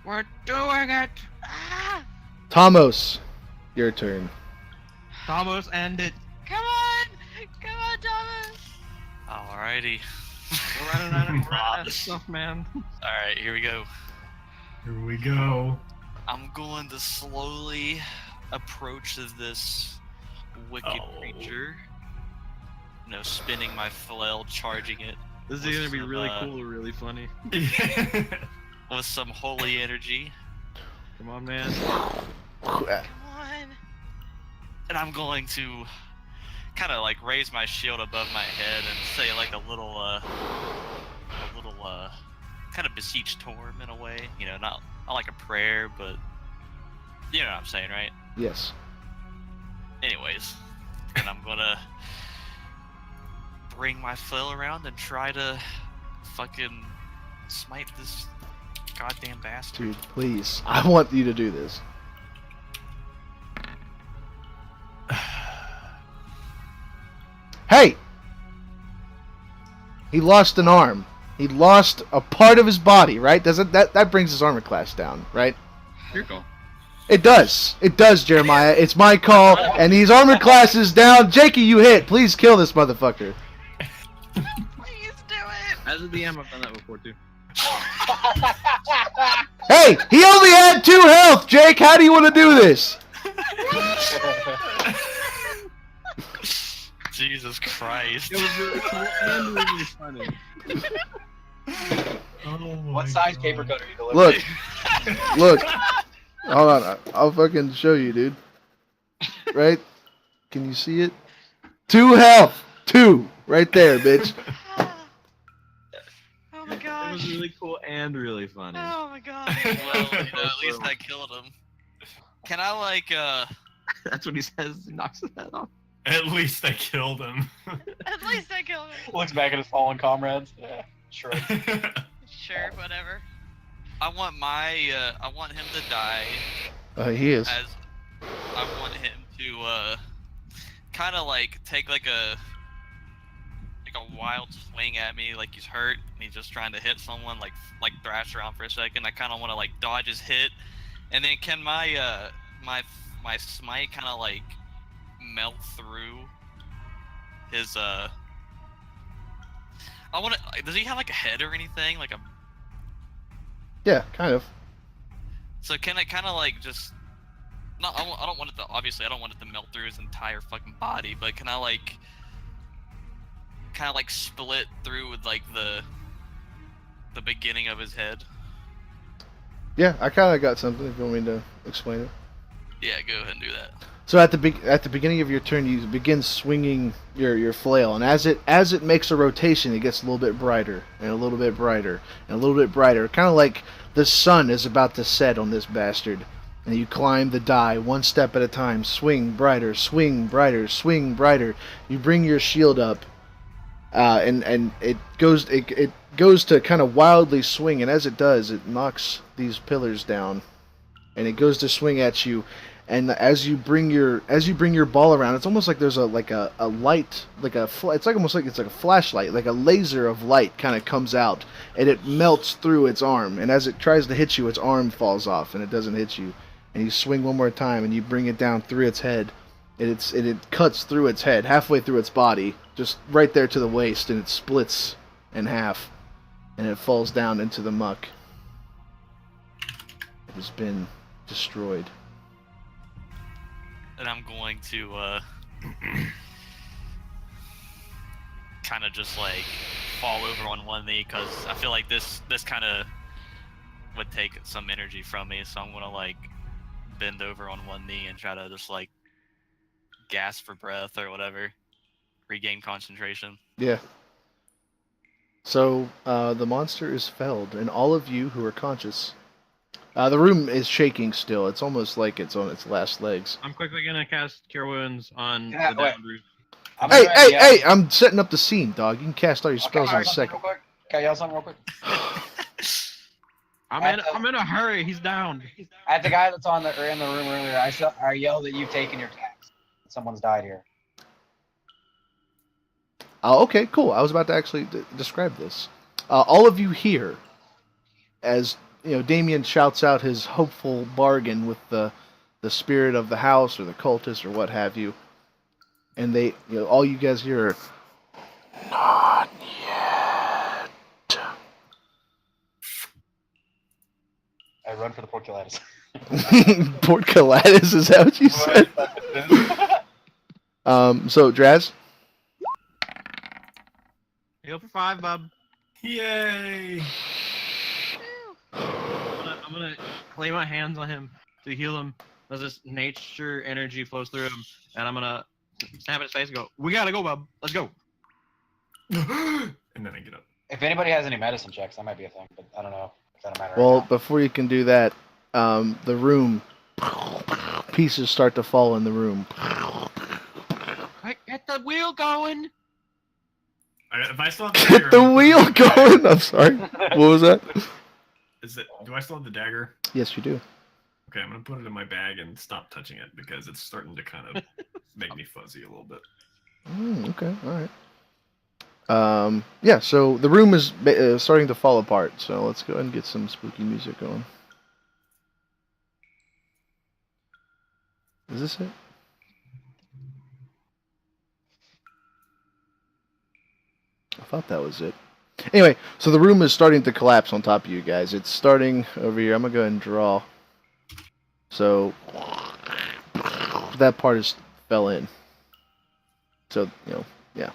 We're doing it. Ah! Thomas, your turn. Almost ended. Come on, Thomas. Alrighty. We're running out of stuff, man. Alright, here we go. Here we go. I'm going to slowly approach this wicked creature. Spinning my flail, charging it. This is with gonna be some, really cool or really funny. with some holy energy. Come on, man. Come on. And I'm going to kind of like raise my shield above my head and say like a little kind of beseech Torm in a way. Not like a prayer, but you know what I'm saying, right? Yes. Anyways, and I'm gonna bring my flail around and try to fucking smite this goddamn bastard. Dude, please. I want you to do this. Hey! He lost an arm. He lost a part of his body, right? Doesn't that brings his armor class down, right? Your call. It does. It does, Jeremiah. It's my call, and his armor class is down. Jakey, you hit. Please kill this motherfucker. Please do it. As a DM, I've done that before too. Hey, he only had 2 health, Jake. How do you want to do this? Jesus Christ. It was really cool and really funny. What size paper cut are you delivering? Look. Hold on. I'll fucking show you, dude. Right? Can you see it? 2 health. 2. Right there, bitch. Oh my god. That was really cool and really funny. Oh my god. Well, at least I killed him. Can I like That's what he says. He knocks his head off. At least I killed him. At least I killed him. Looks back at his fallen comrades. Yeah, sure. Sure, whatever. I want him to die. He is. As I want him to kind of like take like a wild swing at me, like he's hurt and he's just trying to hit someone, like thrash around for a second. I kind of want to like dodge his hit, and then can my my smite kind of like melt through his I want to. Does he have like a head or anything? Like a. Yeah, kind of. So can it kind of like just? No, I don't want it to. Obviously, I don't want it to melt through his entire fucking body. But can I like? Kind of like split through with like the beginning of his head. Yeah, I kind of got something if you want me to explain it. Yeah, go ahead and do that. So at the beginning of your turn, you begin swinging your flail, and as it makes a rotation, it gets a little bit brighter and a little bit brighter and a little bit brighter, kind of like the sun is about to set on this bastard. And you climb the die one step at a time, swing brighter, swing brighter, swing brighter. You bring your shield up, and it goes to kind of wildly swing, and as it does, it knocks these pillars down, and it goes to swing at you. And as you bring your ball around, it's almost like there's a light, it's almost like a flashlight, like a laser of light kind of comes out, and it melts through its arm. And as it tries to hit you, its arm falls off, and it doesn't hit you. And you swing one more time, and you bring it down through its head, and it cuts through its head, halfway through its body, just right there to the waist, and it splits in half, and it falls down into the muck. It has been destroyed. And I'm going to kind of just like fall over on one knee because I feel like this kind of would take some energy from me, so I'm gonna like bend over on one knee and try to just like gasp for breath or whatever, regain concentration. Yeah. So the monster is felled, and all of you who are conscious. The room is shaking still. It's almost like it's on its last legs. I'm quickly gonna cast Cure Wounds on Yeah, the wait. downed Roose. Hey! I'm setting up the scene, dog. You can cast all your spells in a alright, second. real quick. Can I yell something real quick? I'm in a hurry. He's down. At the guy that's in the room earlier, I yelled that you've taken your tax. Someone's died here. Oh, okay, cool. I was about to actually describe this. All of you hear, as Damien shouts out his hopeful bargain with the spirit of the house or the cultist or what have you, and they, all you guys hear are, "Not yet." I run for the porculatus. Porculatus, is that what you said? So Draz. Heal for 5, bub. Yay! I'm gonna lay my hands on him to heal him. As this nature energy flows through him, and I'm gonna snap at his face and go, "We gotta go, bub. Let's go." And then I get up. If anybody has any medicine checks, that might be a thing, but I don't know if that'll matter. Well, before you can do that, the room, pieces start to fall in the room. Quick, get the wheel going. If I still have the dagger, Get the wheel going! I'm sorry. What was that? Do I still have the dagger? Yes, you do. Okay, I'm gonna put it in my bag and stop touching it because it's starting to kind of make me fuzzy a little bit. Okay, all right. Yeah, so the room is starting to fall apart, so let's go ahead and get some spooky music going. Is this it? I thought that was it. Anyway, so the room is starting to collapse on top of you guys. It's starting over here. I'm going to go ahead and draw. So that part is fell in. So, yeah.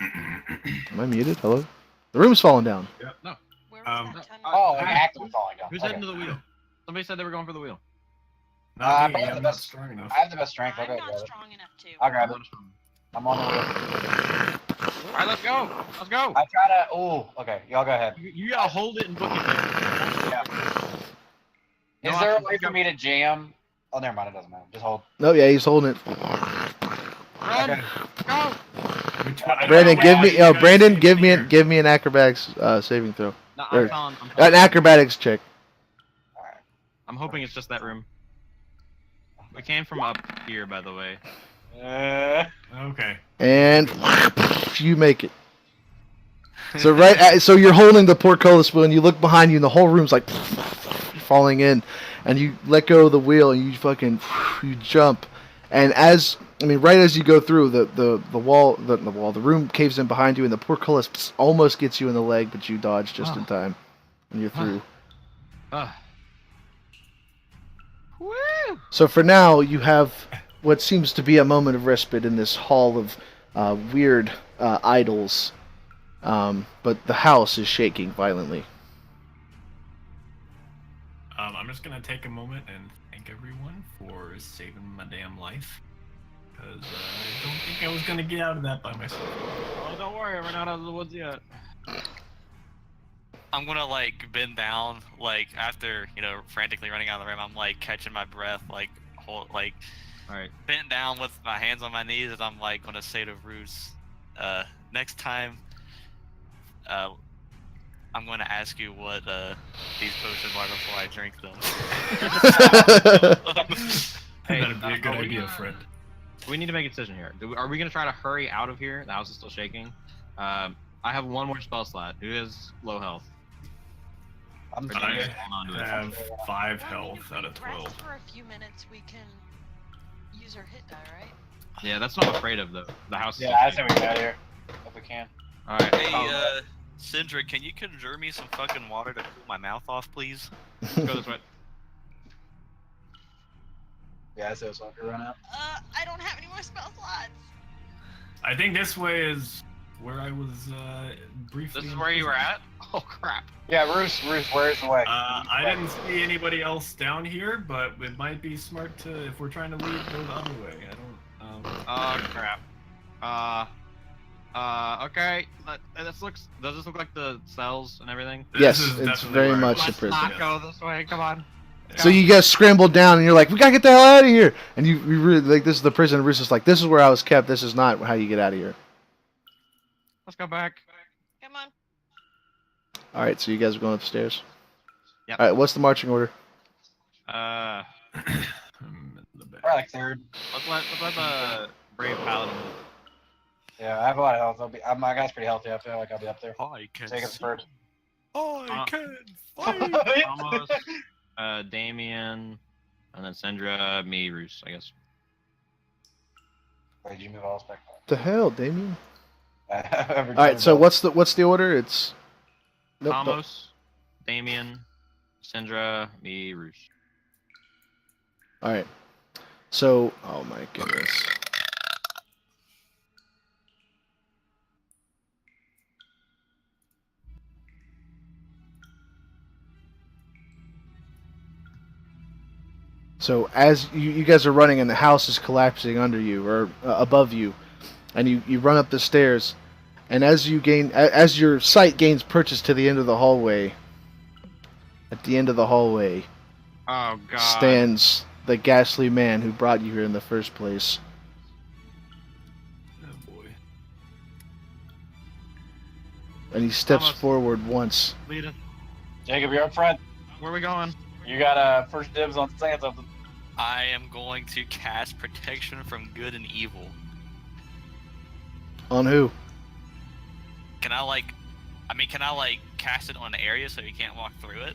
Am I muted? Hello? The room's falling down. Yep. No. Where was Um, that 10 Oh, minutes? like actively falling down. Who's Okay. heading to the wheel? Somebody said they were going for the wheel. Not me, probably I'm the not best- strong enough. I have the best strength. I'm Okay, not grab it. strong enough to. I'll grab it. I'm on the wheel. All right, let's go. Let's go. I try to. Oh, okay. Y'all go ahead. You gotta hold it and book it there. Yeah. No Is there a options, way let's for go. me to jam? Oh, never mind. It doesn't matter. Just hold. No, yeah, he's holding it. Run. Okay. Go. Which one? Brandon, Yeah, give me. you guys Brandon, came give in me. here. Give me an acrobatics saving throw. No, Or- I'm telling. An acrobatics check. All right. I'm hoping it's just that room. We came from up here, by the way. Okay. And you make it. So so you're holding the portcullis spoon. You look behind you, and the whole room's like falling in, and you let go of the wheel, and you jump, and right as you go through, the room caves in behind you, and the portcullis almost gets you in the leg, but you dodge just in time, and you're through. Woo! So for now, you have what seems to be a moment of respite in this hall of weird idols. But the house is shaking violently. I'm just gonna take a moment and thank everyone for saving my damn life. Because I don't think I was gonna get out of that by myself. Oh, don't worry, we're not out of the woods yet. I'm gonna like bend down, like after frantically running out of the room. I'm like catching my breath, like All right. bent down with my hands on my knees, and I'm like gonna say to Roose, next time, I'm gonna ask you what these potions are before I drink them. Hey, That'd be a good are we idea, gonna- friend. We need to make a decision here. Are we gonna try to hurry out of here? The house is still shaking. I have one more spell slot. Who has low health? I'm Or do you I guys hold on to I it? have 5 Well, I mean, health if we out of 12. rest for a few minutes, we can use our hit die, right? Yeah, that's what I'm afraid of though. The house. Is Yeah, I say we get out of here if we can. All right. Hey, Syndra, can you conjure me some fucking water to cool my mouth off, please? Let's go this way. Yeah, I say it's like we run out. I don't have any more spell slots. I think this way is where I was briefly. This is where you were at? Oh crap. Yeah, Roose, where's the way? I didn't see anybody else down here, but it might be smart to, if we're trying to leave, go the other way. I don't. Oh crap. Okay. Does this look like the cells and everything? Yes, This is it's definitely very where I much was. the Let's prison. not Yes. go this way. Come on. So you guys scramble down, and you're like, "We gotta get the hell out of here!" And you really like this is the prison. Roos is like, "This is where I was kept. This is not how you get out of here." Let's go back. Come on. All right, so you guys are going upstairs. Yep. All right, what's the marching order? I'm in the back. Probably like third. Let's let the brave paladin. Yeah, I have a lot of health. My guy's pretty healthy. I feel like I'll be up there. I can Take us first. I can Almost. Damien, and then Sandra, me, Roose, I guess. Wait, did you move all this back? The hell, Damien? All All right, so what's the order? It's nope, don't- Thomas, Damien, Sandra, me, Roose. All right. So, oh my goodness. So as you guys are running and the house is collapsing under you or above you, and you run up the stairs, and as your sight gains purchase to the end of the hallway, at the end of the hallway Oh god. stands the ghastly man who brought you here in the first place. Oh boy. And he steps Thomas. forward once. Lead us. Jacob, you're up front. Where are we going? You got first dibs on saying something. I am going to cast protection from good and evil. On who? Can I cast it on an area so you can't walk through it?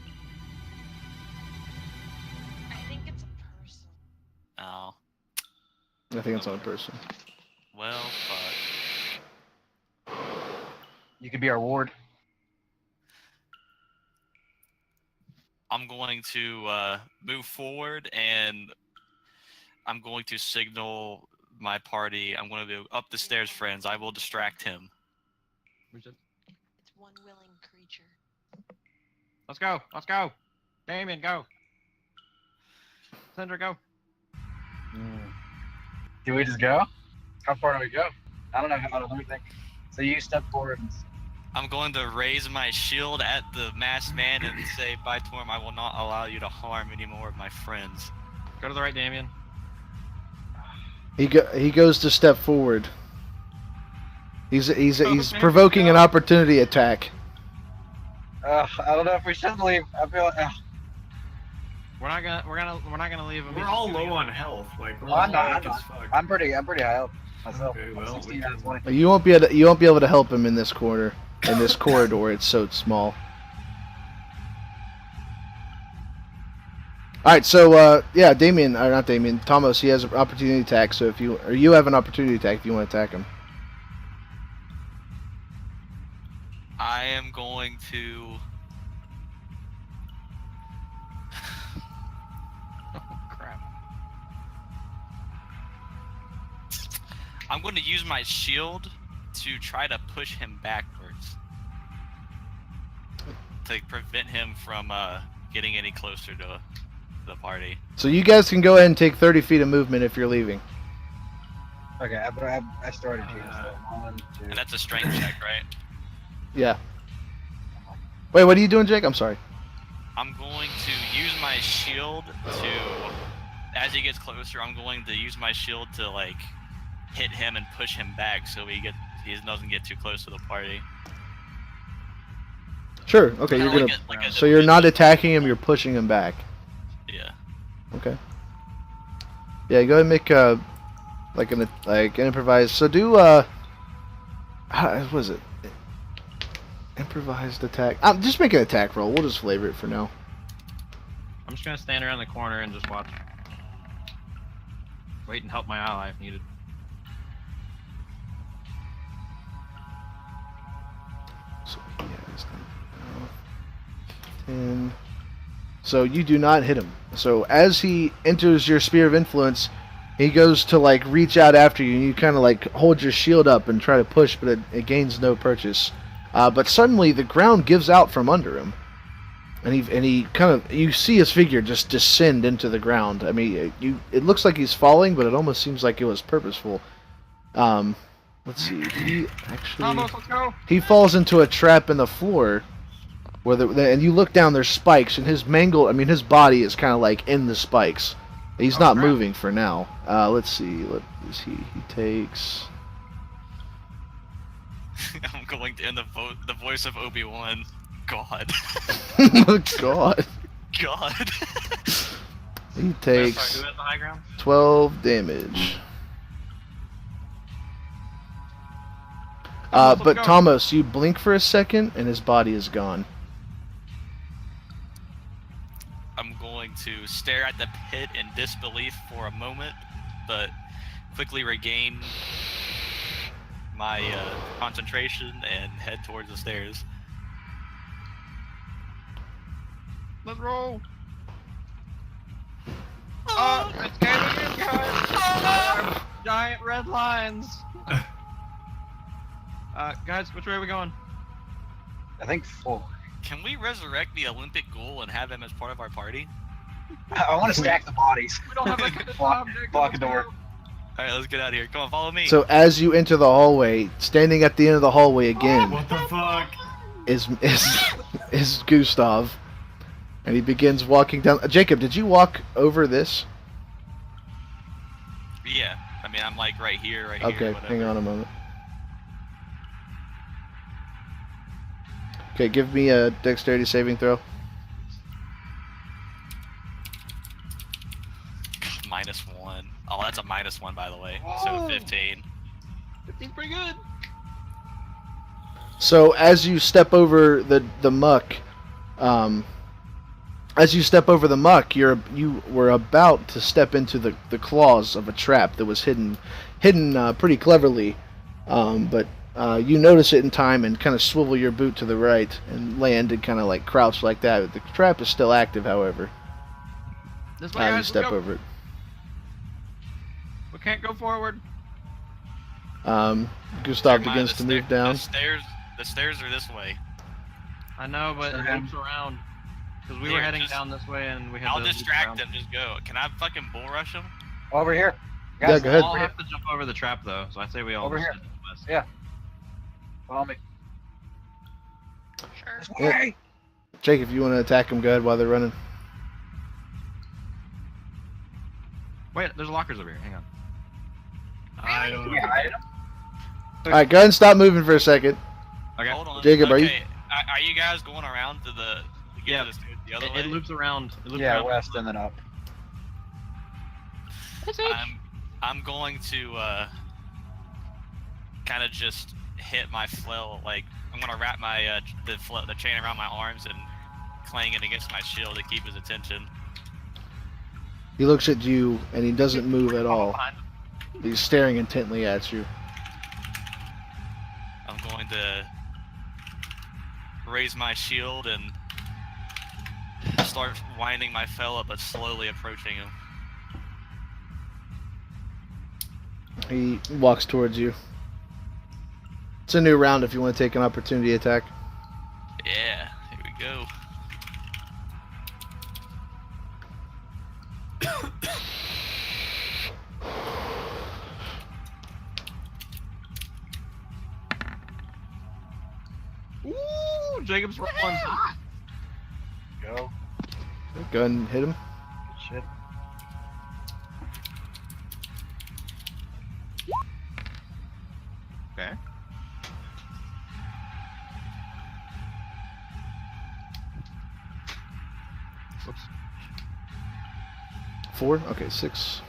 I think it's a person. Oh, I think it's on a person. well, fuck. You could be our ward. I'm going to move forward, and I'm going to signal my party. I'm going to go up the stairs, friends. I will distract him. It's one willing creature. Let's go. Let's go. Damien, go. Sandra, go. Do we just go? How far do we go? I don't know. Let me think. So you step forward. I'm going to raise my shield at the masked man and say, by Torm, I will not allow you to harm any more of my friends. Go to the right, Damien. He goes to step forward. He's man, provoking an go. opportunity attack. I don't know if we should leave. I feel. We're not gonna leave him. We're all low on health. Like we're Oh, I'm all not. weak as fuck. I'm pretty high up myself. Okay, I'm well, 16 we out of can- 20. You won't be able to help him in this corner, in this corridor. It's so small. All right, so yeah, Damien, or not Damien, Thomas, he has an opportunity attack. So if you have an opportunity attack if you want to attack him. I am going to. Crap. I'm going to use my shield to try to push him backwards to prevent him from getting any closer to the party. So you guys can go ahead and take 30 feet of movement if you're leaving. Okay, I started here. So 1, 2. And that's a strength check, right? Yeah. Wait, what are you doing, Jake? I'm sorry. I'm going to use my shield to, as he gets closer, I'm going to use my shield to like hit him and push him back so he doesn't get too close to the party. Sure. Okay, you're Kinda gonna. like a So you're not division. attacking him. You're pushing him back. Yeah. Okay. Yeah, go ahead and make an improvised. So do what was it? Improvised attack. Just make an attack roll. We'll just flavor it for now. I'm just gonna stand around the corner and just watch. Wait and help my ally if needed. So he has 10. So you do not hit him. So as he enters your sphere of influence, he goes to like reach out after you, and you kind of like hold your shield up and try to push, but it gains no purchase. But suddenly the ground gives out from under him, and he kind of, you see his figure just descend into the ground. I mean, it looks like he's falling, but it almost seems like it was purposeful. Let's see. He actually Thomas, let's go. he falls into a trap in the floor, where and you look down. There's spikes, and his body is kind of like in the spikes. He's not crap. moving for now. Let's see. What is he? He takes. I'm going to, in the voice of Obi-Wan, God. Oh God. God. He Sorry, takes who has the high ground? 12 damage. Let's But go. Thomas, you blink for a second, and his body is gone. I'm going to stare at the pit in disbelief for a moment, but quickly regain my concentration and head towards the stairs. Let's roll. It's getting guys. Giant red lines. Guys, which way are we going? I think 4. Can we resurrect the Olympic ghoul and have him as part of our party? I want to stack the bodies. We don't have a good Block- object. block Let's the door. go. Alright, let's get out of here. Come on, follow me. So as you enter the hallway, standing at the end of the hallway again, What the fuck? is Gustav, and he begins walking down. Jacob, did you walk over this? Yeah, I mean, I'm like right here, right Okay, here, whatever. hang on a moment. Okay, give me a dexterity saving throw. -1. Oh, that's a -1, by the way. Whoa. So 15. 15's pretty good. So as you step over the muck, you were about to step into the claws of a trap that was hidden pretty cleverly, but you notice it in time and kind of swivel your boot to the right and land and kind of like crouch like that. The trap is still active, however. This way, As you guys. step Let's go. over it. We can't go forward. Gustav Never mind, begins to move down. The stairs are this way. I know, but it Okay. loops around. Because we Here, were heading just- down this way and we had I'll to loop distract around. them. Just go. Can I fucking bull rush them? Over here. Yeah, go ahead. We'll all have to jump over the trap though, so I say we all Over just here. head to the west. Yeah. Follow me. Sure. This Yeah. way. Jake, if you want to attack them, go ahead while they're running. Wait, there's lockers over here. Hang on. I don't. Yeah, All right, go ahead and stop moving for a second. Okay. Hold on. Jacob, are okay. you- Are you guys going around to the? Yeah. The other It way. loops around. It loops Yeah, around. west and then up. I'm going to kind of just hit my flail. Like I'm gonna wrap my the chain around my arms and clang it against my shield to keep his attention. He looks at you and he doesn't move at all. Behind him. He's staring intently at you. I'm going to raise my shield and start winding my fella, but slowly approaching him. He walks towards you. It's a new round if you want to take an opportunity attack. Yeah, here we go. Ooh, Jacob's rolling. Go. Go ahead and hit him. Good shit. Okay. Whoops. 4? Okay, 6.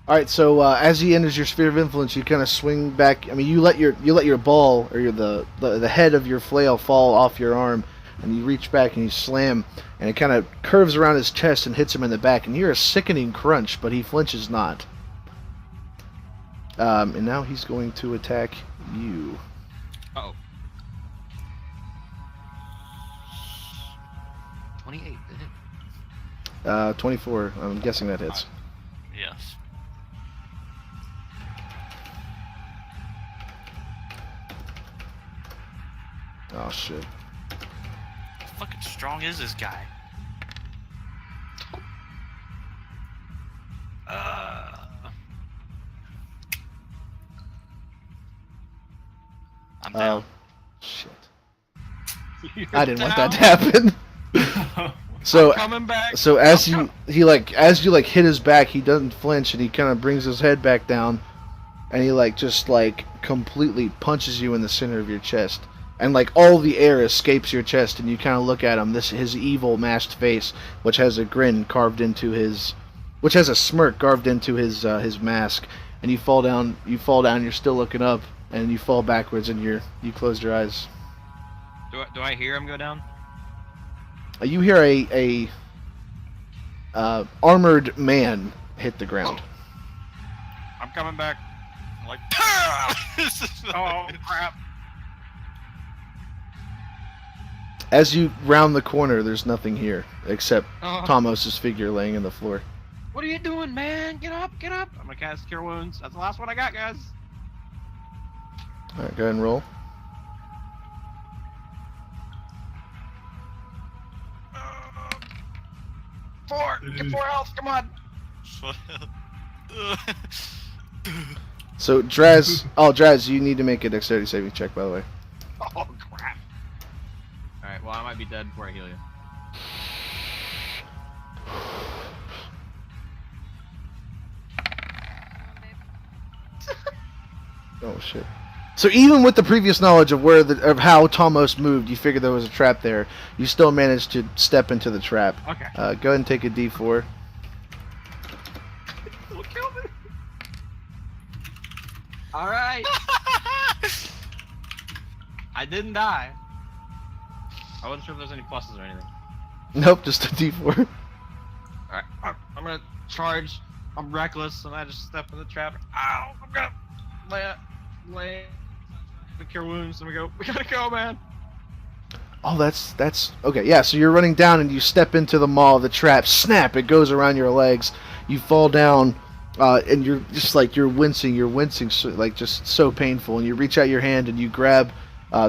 All right, so as he enters your sphere of influence, you kind of swing back. I mean, you let your ball or the head of your flail fall off your arm, and you reach back and you slam, and it kind of curves around his chest and hits him in the back, and you hear a sickening crunch, but he flinches not. And now he's going to attack you. Uh-oh. 28 to hit. 24. I'm guessing that hits. Yes. Oh shit. How fucking strong is this guy? I'm down. Shit. I didn't want that to happen. So Coming back. So as you hit his back, he doesn't flinch and he kind of brings his head back down, and he just completely punches you in the center of your chest, and all the air escapes your chest, and you kind of look at him, his evil masked face, which has a grin carved into his, which has a smirk carved into his mask, and you fall down. You're still looking up, and you fall backwards, and you close your eyes. Do I hear him go down? You hear a armored man hit the ground. I'm coming back. I'm like, Oh crap! As you round the corner, there's nothing here except Oh. Tomos's figure laying in the floor. What are you doing, man? Get up! Get up! I'm gonna cast Cure Wounds. That's the last one I got, guys. All right, go ahead and roll. Get 4 health. Come on. So Draz, you need to make a dexterity saving check, by the way. Oh crap! All right. Well, I might be dead before I heal you. Oh shit. So even with the previous knowledge of how Tomos moved, you figured there was a trap there. You still managed to step into the trap. Okay. Go ahead and take a D4. Don't kill me. All right. I didn't die. I wasn't sure if there's any pluses or anything. Nope, just a D4. All right. I'm gonna charge. I'm reckless, and I just step in the trap. Ow! I'm gonna lay the Cure Wounds, and we gotta go, man. Oh, that's okay. Yeah, so you're running down and you step into the maw of the trap. Snap! It goes around your legs. You fall down, and you're just you're wincing. You're wincing, just so painful. And you reach out your hand and you grab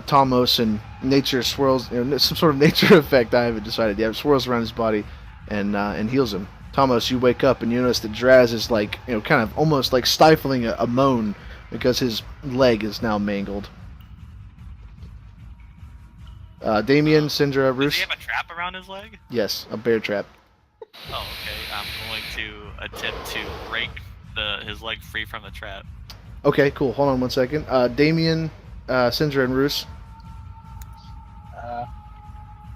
Tomos, and nature swirls. Some sort of nature effect. I haven't decided yet. Swirls around his body, and heals him. Thomas, you wake up and you notice that Draz is like, kind of almost like stifling a moan because his leg is now mangled. Damien, Syndra, Does Roose. he have a trap around his leg? Yes, a bear trap. Oh, okay. I'm going to attempt to break his leg free from the trap. Okay, cool. Hold on one second. Damien, Syndra, and Roose.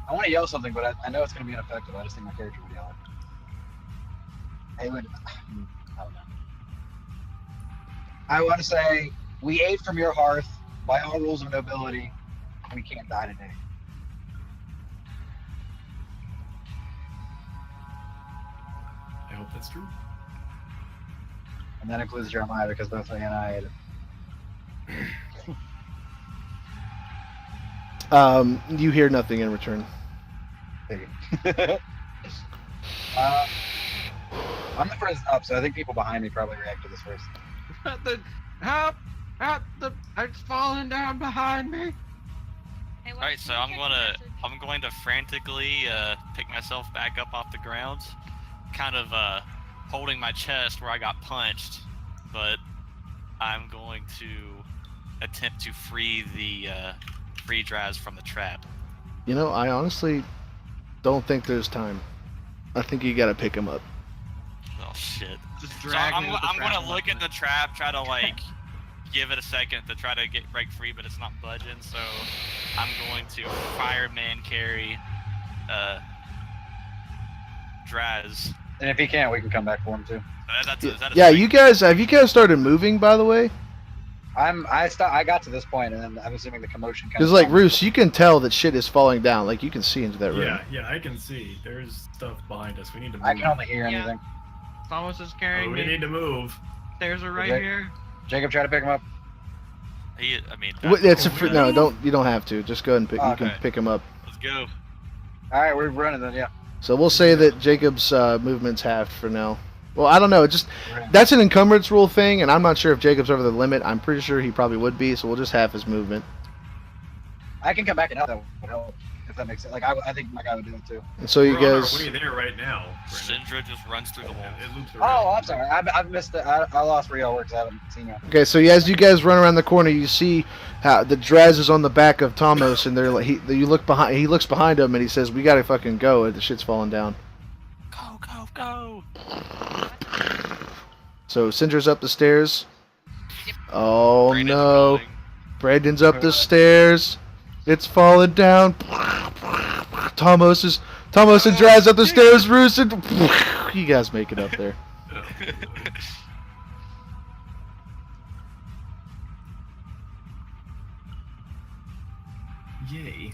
I want to yell something, but I know it's going to be ineffective. I just think my character would yell it. I don't know. I want to say, we ate from your hearth. By all rules of nobility, we can't die today. I hope that's true. And that includes Jeremiah, because both me and I ate it. You hear nothing in return. I'm the first up, so I think people behind me probably react to this first. Help! It's falling down behind me. Hey, All right, so I'm going to frantically pick myself back up off the ground, kind of holding my chest where I got punched, but I'm going to attempt to free Draz from the trap. I honestly don't think there's time. I think you gotta pick him up. Oh shit! Just So drag me I'm with the trap gonna in look my at the trap, try to like give it a second to try to break free, but it's not budging. So I'm going to fireman carry Draz. And if he can't, we can come back for him too. Is that a Yeah, strength? have you guys started moving, by the way? I got to this point, and then I'm assuming the commotion. Because like Roose, you can tell that shit is falling down. Like you can see into that room. Yeah, I can see. There's stuff behind us. We need to move. I can only hear Yeah. anything. Thomas is carrying we me. need to move. Stairs are right Okay. here. Jacob, try to pick him up. It's you don't have to. Just go ahead and pick. Oh, You can okay. pick him up. Let's go. All right, we're running then. Yeah. So we'll say that Jacob's movement's halved for now. Well, I don't know. We're in. That's an encumbrance rule thing, and I'm not sure if Jacob's over the limit. I'm pretty sure he probably would be. So we'll just halve his movement. I can come back and help. That would help if that makes sense. Like I think my guy would do it too. And so you We're on guys. our way there right now. Brandon. Syndra just runs through the wall. It loops around. Oh, I'm sorry. I've missed it. I lost where y'all were because I haven't seen you. Okay, so as you guys run around the corner, you see how the Draz is on the back of Tomos, and they're like, you look behind. He looks behind him, and he says, "We gotta fucking go." And the shit's falling down. Go, go, go! So Syndra's up the stairs. Oh Brandon's no, rolling. Brandon's up the stairs. It's falling down. Tomos and Draz up the stairs. Roose and you guys make it up there. Yay.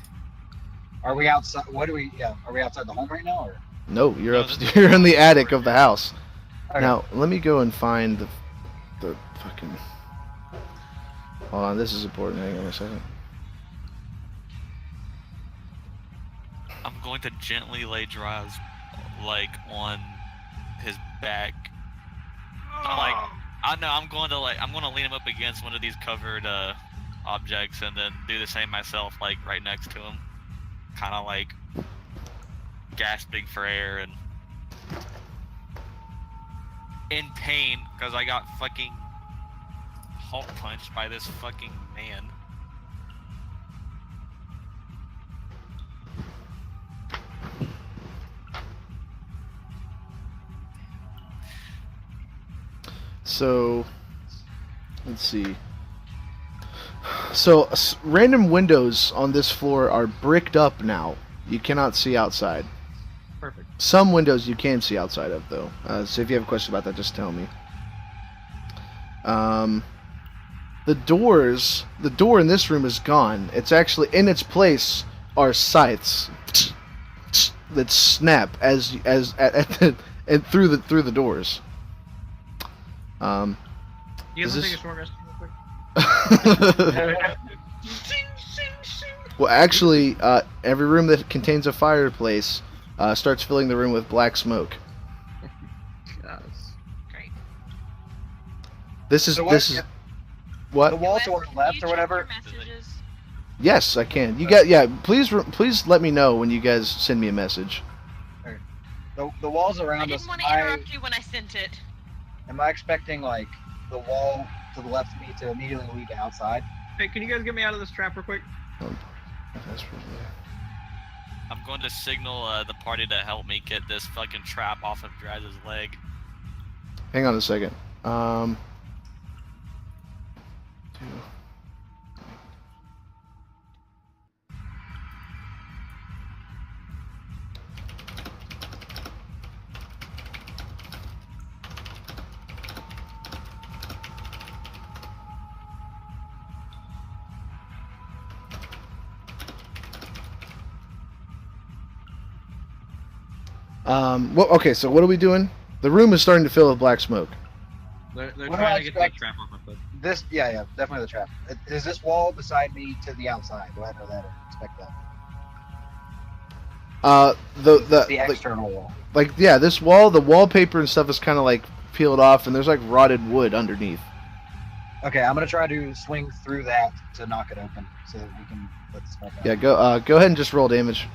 Are we outside? What do we? Yeah. Are we outside the home right now? Or? No, you're No, up. this is- You're in the attic of the house. Okay. Now let me go and find the fucking. Hold on, this is important. Hang on a second. I'm going to gently lay Draz like on his back. I'm going to lean him up against one of these covered objects and then do the same myself, like right next to him, kind of like gasping for air and in pain because I got fucking Hulk punched by this fucking man. So, let's see. So, random windows on this floor are bricked up now. You cannot see outside. Perfect. Some windows you can see outside of, though. So if you have a question about that, just tell me. The door in this room is gone. It's actually, in its place are scythes that snap and through the doors. You Is guys want to this- take a short rest real quick? Well, actually, every room that contains a fireplace starts filling the room with black smoke. Great. This is So what? The wall to our Can left you or check whatever. your messages? Yes, I can. You got Please let me know when you guys send me a message. The walls I around us. didn't want to interrupt you when I sent it. Am I expecting like the wall to the left of me to immediately lead to outside? Hey, can you guys get me out of this trap real quick? That's probably, I'm going to signal the party to help me get this fucking trap off of Draz's leg. hang on a second. Two. Well, okay, so what are we doing? The room is starting to fill with black smoke. They're What do trying I to get that expect? trap off my foot. This, yeah, definitely the trap. Is this wall beside me to the outside? Do I know that or expect that? The external wall. like yeah, this wall, the wallpaper and stuff is kind of like peeled off, and there's like rotted wood underneath. Okay, I'm gonna try to swing through that to knock it open so that we can let the smoke out. Yeah, go ahead and just roll damage.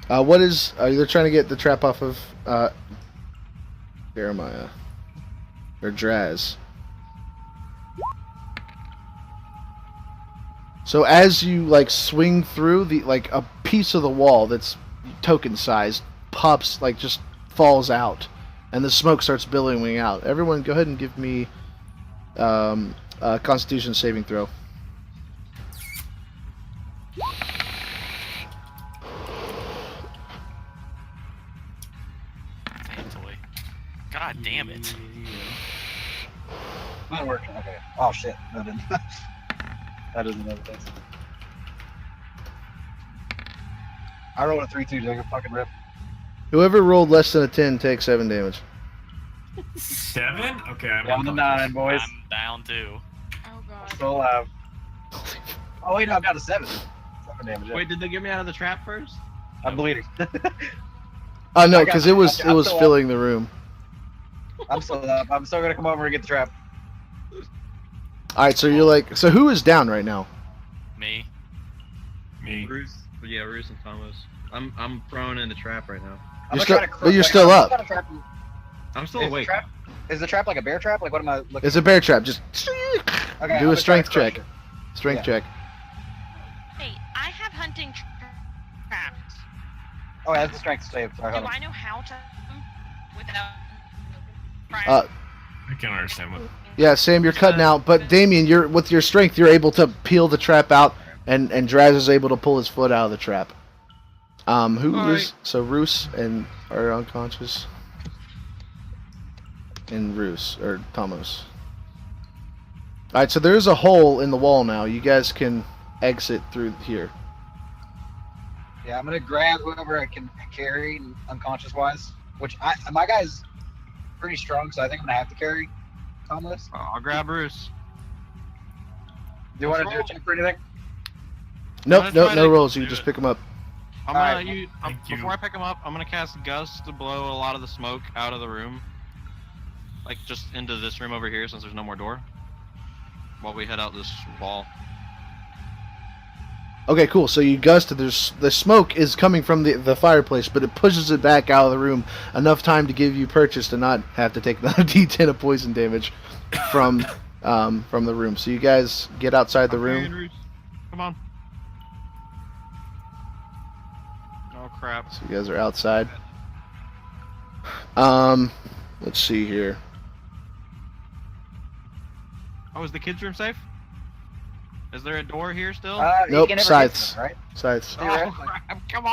What is they're trying to get the trap off of Jeremiah or Draz. So as you like swing through the like a piece of the wall that's token sized pops like just falls out, and the smoke starts billowing out. Everyone, go ahead and give me a Constitution saving throw. Damn toy. God damn it. Not working. Okay. Oh shit. That didn't. That doesn't know the things. I rolled a 3-2. Take a fucking rip. Whoever rolled less than a 10 takes 7 damage. 7? Okay, I'm Down to unconscious. 9, boys. I'm down too. Oh god. Still alive. Oh wait, no, I'm down to 7. 7 damage. Yeah. Wait, did they get me out of the trap first? I'm bleeding. Oh no, I got- because it was I'm still up. filling the room. I'm still up. I'm still gonna come over and get the trap. All right, so you're like, so who is down right now? Me. Me. Roose. Yeah, Roose and Thomas. I'm prone in the trap right now. I'm You're gonna try still- to but you're like, still I'm up. gonna trap you. I'm still Is the awake. trap- Is the trap like a bear trap? Like what am I looking? It's a bear trap. Just Okay, I'm do gonna a try strength to crush check. it. Strength Yeah. check. Hey, I have hunting traps. Oh, yeah, that's a strength save. Sorry, Do hold on. I know how to without? I can't understand what. Yeah, Sam, you're cutting out, but Damien, you're with your strength, you're able to peel the trap out, and Draz is able to pull his foot out of the trap. Who All is so Roose and are unconscious, and Roose or Thomas. All right, so there's a hole in the wall now. You guys can exit through here. Yeah, I'm gonna grab whoever I can carry unconscious wise. Which my guy's pretty strong, so I think I'm gonna have to carry Thomas. I'll grab Roose. Do you want to do a check for anything? Nope, gonna nope, try no to rolls. You do just it. pick them up. I'm Alright, gonna thank you. before I pick him up, I'm gonna cast Gust to blow a lot of the smoke out of the room, like just into this room over here, since there's no more door. While we head out this wall. Okay, cool. So you gust. There's the smoke is coming from the fireplace, but it pushes it back out of the room enough time to give you purchase to not have to take another D10 of poison damage from the room. So you guys get outside the I'm room. carrying Roose. Come on. Oh crap. So you guys are outside. Let's see here. Oh, is the kids' room safe? Is there a door here still? You Nope, can never sides. get them, right? Sides. Oh theoretically. crap! Come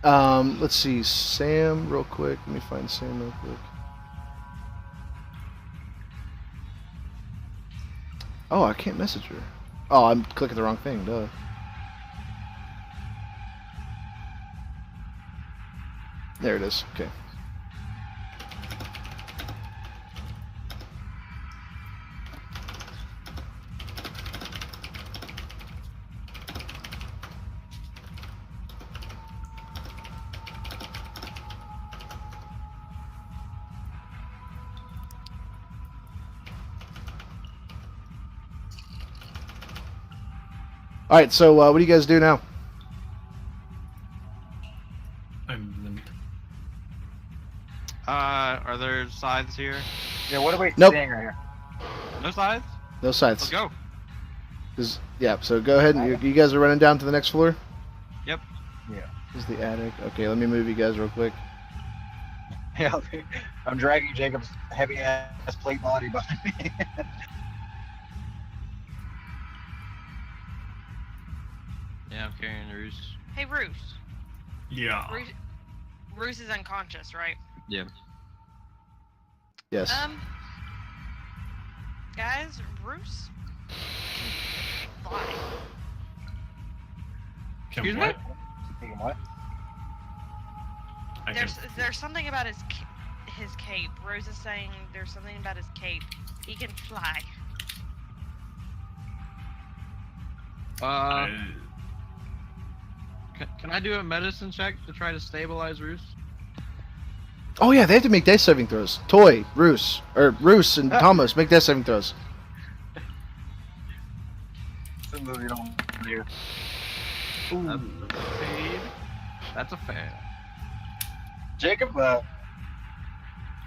on. Let's see. Sam, real quick. Let me find Sam real quick. Oh, I can't message her. Oh, I'm clicking the wrong thing. Duh. There it is. Okay. All right. So, what do you guys do now? Are there scythes here? Yeah, what are we Nope. seeing right here? No scythes? No Let's sides. go. Yeah, so go ahead. And you guys are running down to the next floor? Yep. Yeah. This is the attic. Okay, let me move you guys real quick. Yeah, I'm dragging Jacob's heavy ass plate body behind me. Yeah, I'm carrying the Roose. Hey, Roose. Yeah. Roose is unconscious, right? Yeah. Yes. Guys, Roose. Fly. Can Excuse me? what? Thinking what? I can. There's something about his cape. Rose is saying there's something about his cape. He can fly. Can I do a medicine check to try to stabilize Roose? Oh yeah, they have to make death saving throws. Toy, Roose, and Thomas make death saving throws. Something you don't do. That's a fade. That's a fail. Jacob,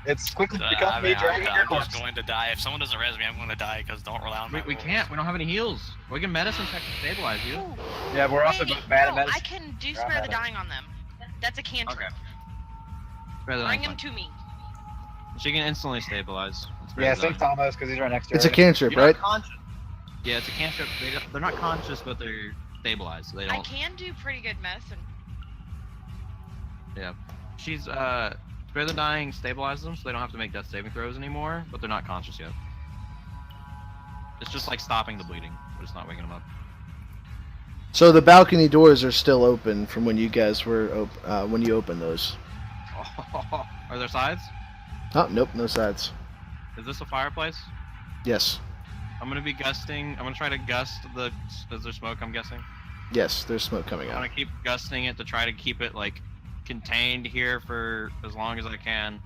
it's quickly become me dragging your I'm corpse. just going to die. If someone doesn't res me, I'm going to die because don't rely on my We rolls. can't. We don't have any heals. We can medicine check to stabilize you. Ooh. Yeah, we're also Wait, both bad at no, I medicine. can do You're spare bad the at dying on them. That's a cantrip. Okay. Spare the Bring dying him to me. She can instantly stabilize. Spare Yeah, the same dying. Thomas because he's right next to It's her. a cantrip, You're not right? conscious. Yeah, it's a cantrip. They're not conscious, but they're stabilized. So they I don't. can do pretty good medicine. She's spare the dying stabilizes them, so they don't have to make death saving throws anymore. But they're not conscious yet. It's just like stopping the bleeding, but it's not waking them up. So the balcony doors are still open from when you guys were when you opened those. Are there sides? Oh, nope, no sides. Is this a fireplace? Yes, I'm gonna be gusting. I'm gonna try to gust the. Is there smoke? I'm guessing. yes, there's smoke coming I'm out. gonna keep gusting it to try to keep it like contained here for as long as I can,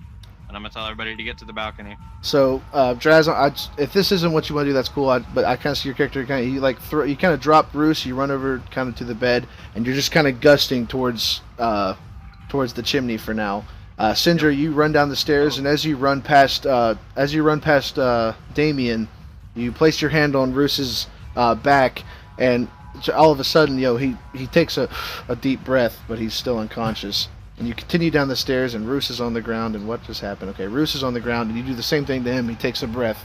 and I'm gonna tell everybody to get to the balcony. So, Draz, if this isn't what you want to do, that's cool. But I kind of see your character kind of you kind of drop Roose, you run over kind of to the bed, and you're just kind of gusting towards the chimney for now. Sindra, you run down the stairs, and as you run past Damien, you place your hand on Roose's back, and all of a sudden, he takes a deep breath, but he's still unconscious. And you continue down the stairs, and Roose is on the ground. And what just happened? Okay, Roose is on the ground, and you do the same thing to him. He takes a breath,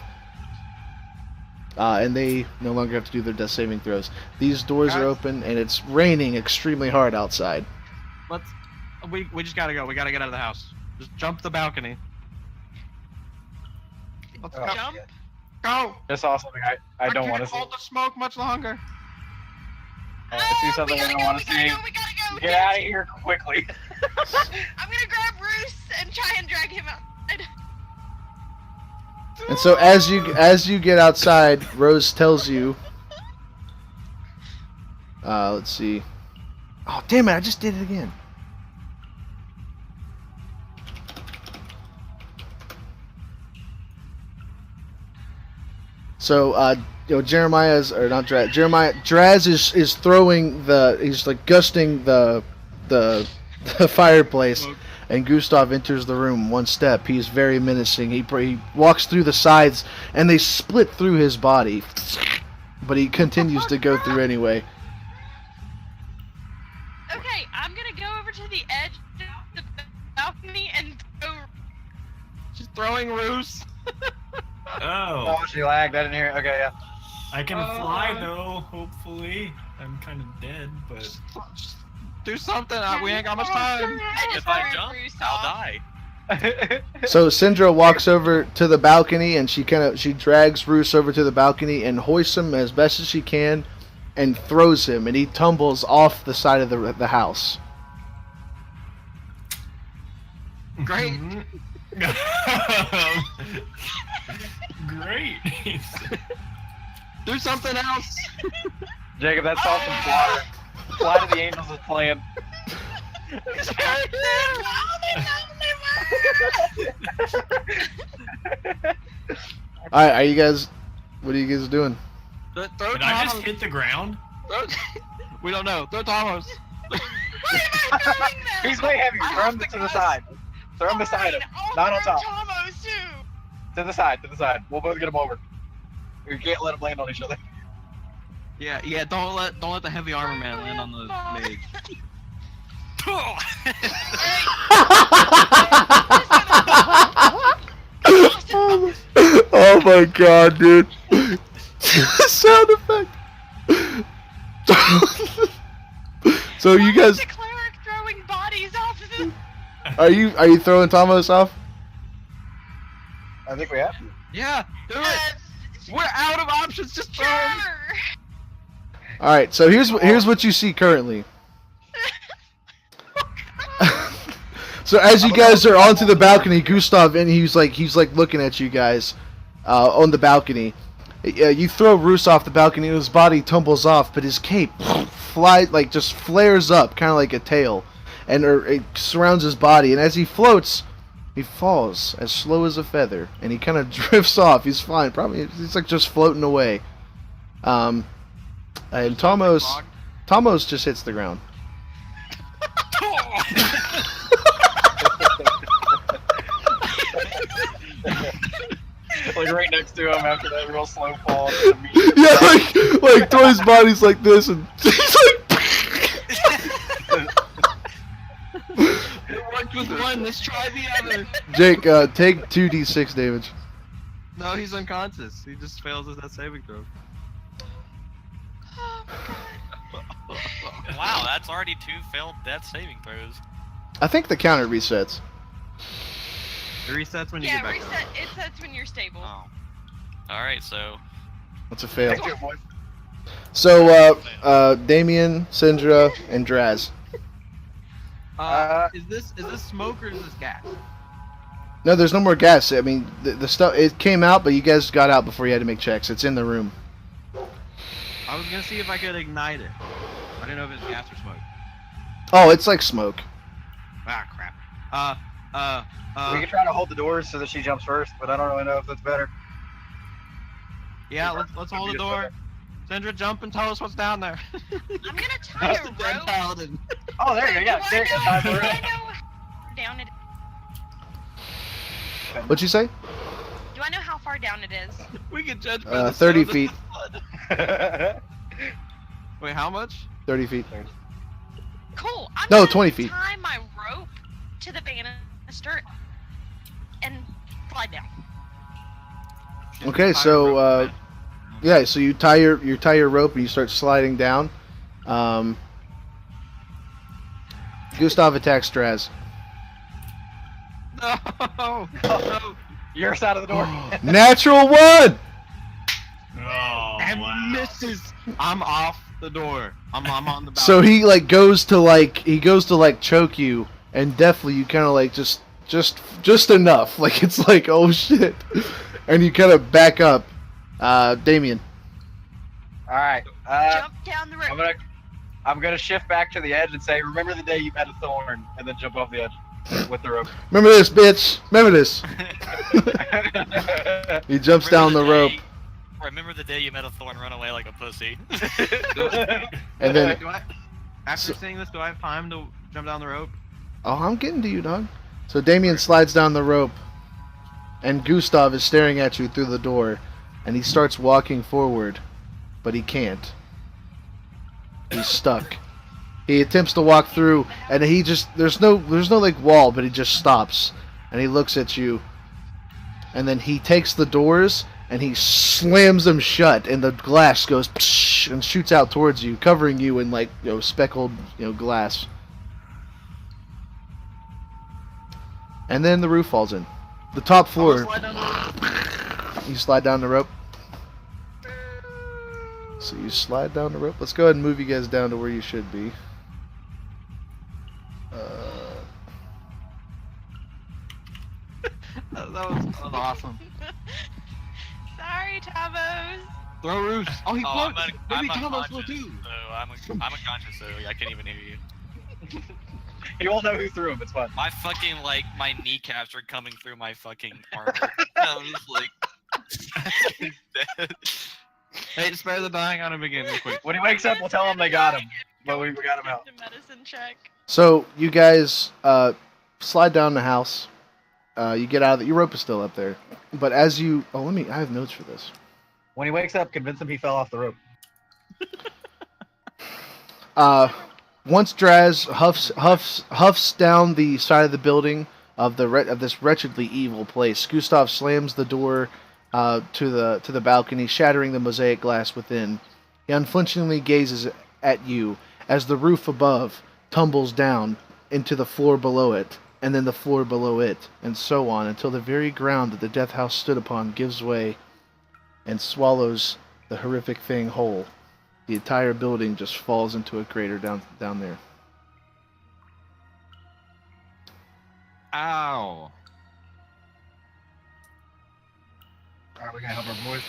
and they no longer have to do their death saving throws. These doors are open, and it's raining extremely hard outside. We just gotta go. We gotta get out of the house. Just jump the balcony. Let's Oh, go. Jump. Go. Just saw something I don't want to can't see. hold the smoke much longer. I see something I don't want to see. We gotta go. Get out of here quickly. I'm gonna grab Roose and try and drag him out. And so as you get outside, Rose tells you, let's see. Oh damn it! I just did it again. So Draz is throwing he's like gusting the fireplace, and Gustav enters the room one step. He's very menacing. He walks through the sides, and they split through his body, but he continues to go through anyway. Okay, I'm gonna go over to the edge of the balcony and go. She's throwing Roose. Oh, Oh, she lagged. I didn't hear it. Okay, yeah. I can fly though. Hopefully, I'm kind of dead, but Just do something. We ain't got much time. I just If I threw jump, Roose I'll off. die. So Syndra walks over to the balcony, and she drags Roose over to the balcony and hoists him as best as she can, and throws him, and he tumbles off the side of the house. Great. Great. Do something else. Jacob, that's awesome. Fly. Fly to the Angels is playing. All right, are you guys? What are you guys doing? Throw Did I just Thomas. hit the ground? We don't know. Throw Thomas. Why am I throwing them? He's way heavy. Throw him to the side. Throw him beside him. Not on top. Tomos too. To the side. We'll both get him over. We can't let them land on each other. Yeah. Don't let the heavy armor man land on the mage. Oh my god, dude. Sound effect. So you guys, The cleric throwing bodies off of the... are you throwing Tomos off? I think we have to. Yeah, do it. We're out of options. Just throw him. Sure. All right. So here's what you see currently. So as you guys are onto the balcony, Gustav, and he's like looking at you guys on the balcony. You throw Roose off the balcony, and his body tumbles off, but his cape just flares up, kind of like a tail, and it surrounds his body. And as he floats, he falls as slow as a feather, and he kind of drifts off. He's fine, probably he's like just floating away. And Tomos just hits the ground. Like right next to him after that real slow fall. Yeah, like Toy's body's like this, and he's like. It worked with one. Let's try the other. Jake, take 2d6 damage. No, he's unconscious. He just fails at that saving throw. Oh my god. Wow, that's already 2 failed death saving throws. I think the counter resets. It resets when you Yeah, get back. reset. It sets when you're stable. Oh. Alright, so. That's a fail. Next to him, boys. So, Damien, Syndra, and Draz. Is this smoke or is this gas? No, there's no more gas. I mean, the stuff, it came out, but you guys got out before you had to make checks. It's in the room. I was gonna see if I could ignite it. I didn't know if it was gas or smoke. Oh, it's like smoke. Ah, crap. We can try to hold the doors so that she jumps first, but I don't really know if that's better. Yeah, let's hold the door. Syndra, jump and tell us what's down there. I'm gonna tie That's a the dead rope. paladin. Oh, there you go. Yeah, there you go. Do I know down it? What'd you say? Do I know how far down it is? We can judge by the 30 sound of feet. the blood. Wait, how much? 30 feet. Cool. I'm No, gonna 20 feet. tie my rope to the banister and slide down. Okay, so, yeah, so you tie your rope and you start sliding down. Gustav attacks Draz. No! No! Your side of the door. Natural 1! Oh, And wow. misses! I'm off the door. I'm on the balcony. So he goes to choke you, and definitely you kind of like just enough. Like it's like, oh shit, and you kind of back up. Damien. All right. Jump down the rope. I'm gonna shift back to the edge and say, "Remember the day you met a thorn," and then jump off the edge with the rope. Remember this, bitch. Remember this. He jumps down the rope, Remember the day you met a thorn, run away like a pussy. and then After seeing this, do I have time to jump down the rope? oh, I'm getting to you, dog. So Damien slides down the rope, and Gustav is staring at you through the door, and he starts walking forward, but he can't. He's stuck. He attempts to walk through, and he just there's no like wall, but he just stops, and he looks at you, and then he takes the doors and he slams them shut, and the glass goes psh, and shoots out towards you, covering you in like speckled glass. And then the roof falls in. The top floor. Slide down the rope. You slide down the rope. So you slide down the rope. Let's go ahead and move you guys down to where you should be. That was awesome. Sorry, Tavos. Throw Roose. Oh, he Oh, floats. Maybe Tavos will unconscious, too. so I'm unconscious, so I can't even hear you. You won't know who threw him. It's fun. My fucking, my kneecaps are coming through my fucking armor. I'm just like... dead. Hey, spare the dying on him again real quick. When he wakes up, we'll tell him they got him, but we got him out. The medicine check. So you guys slide down the house. You get out of it. Your rope is still up there. But as you... Oh, I have notes for this. When he wakes up, convince him he fell off the rope. Once Draz huffs down the side of the building of this wretchedly evil place, Gustav slams the door to the balcony, shattering the mosaic glass within. He unflinchingly gazes at you as the roof above tumbles down into the floor below it, and then the floor below it, and so on, until the very ground that the death house stood upon gives way and swallows the horrific thing whole. The entire building just falls into a crater down there. Ow. Alright, we gotta help our boys.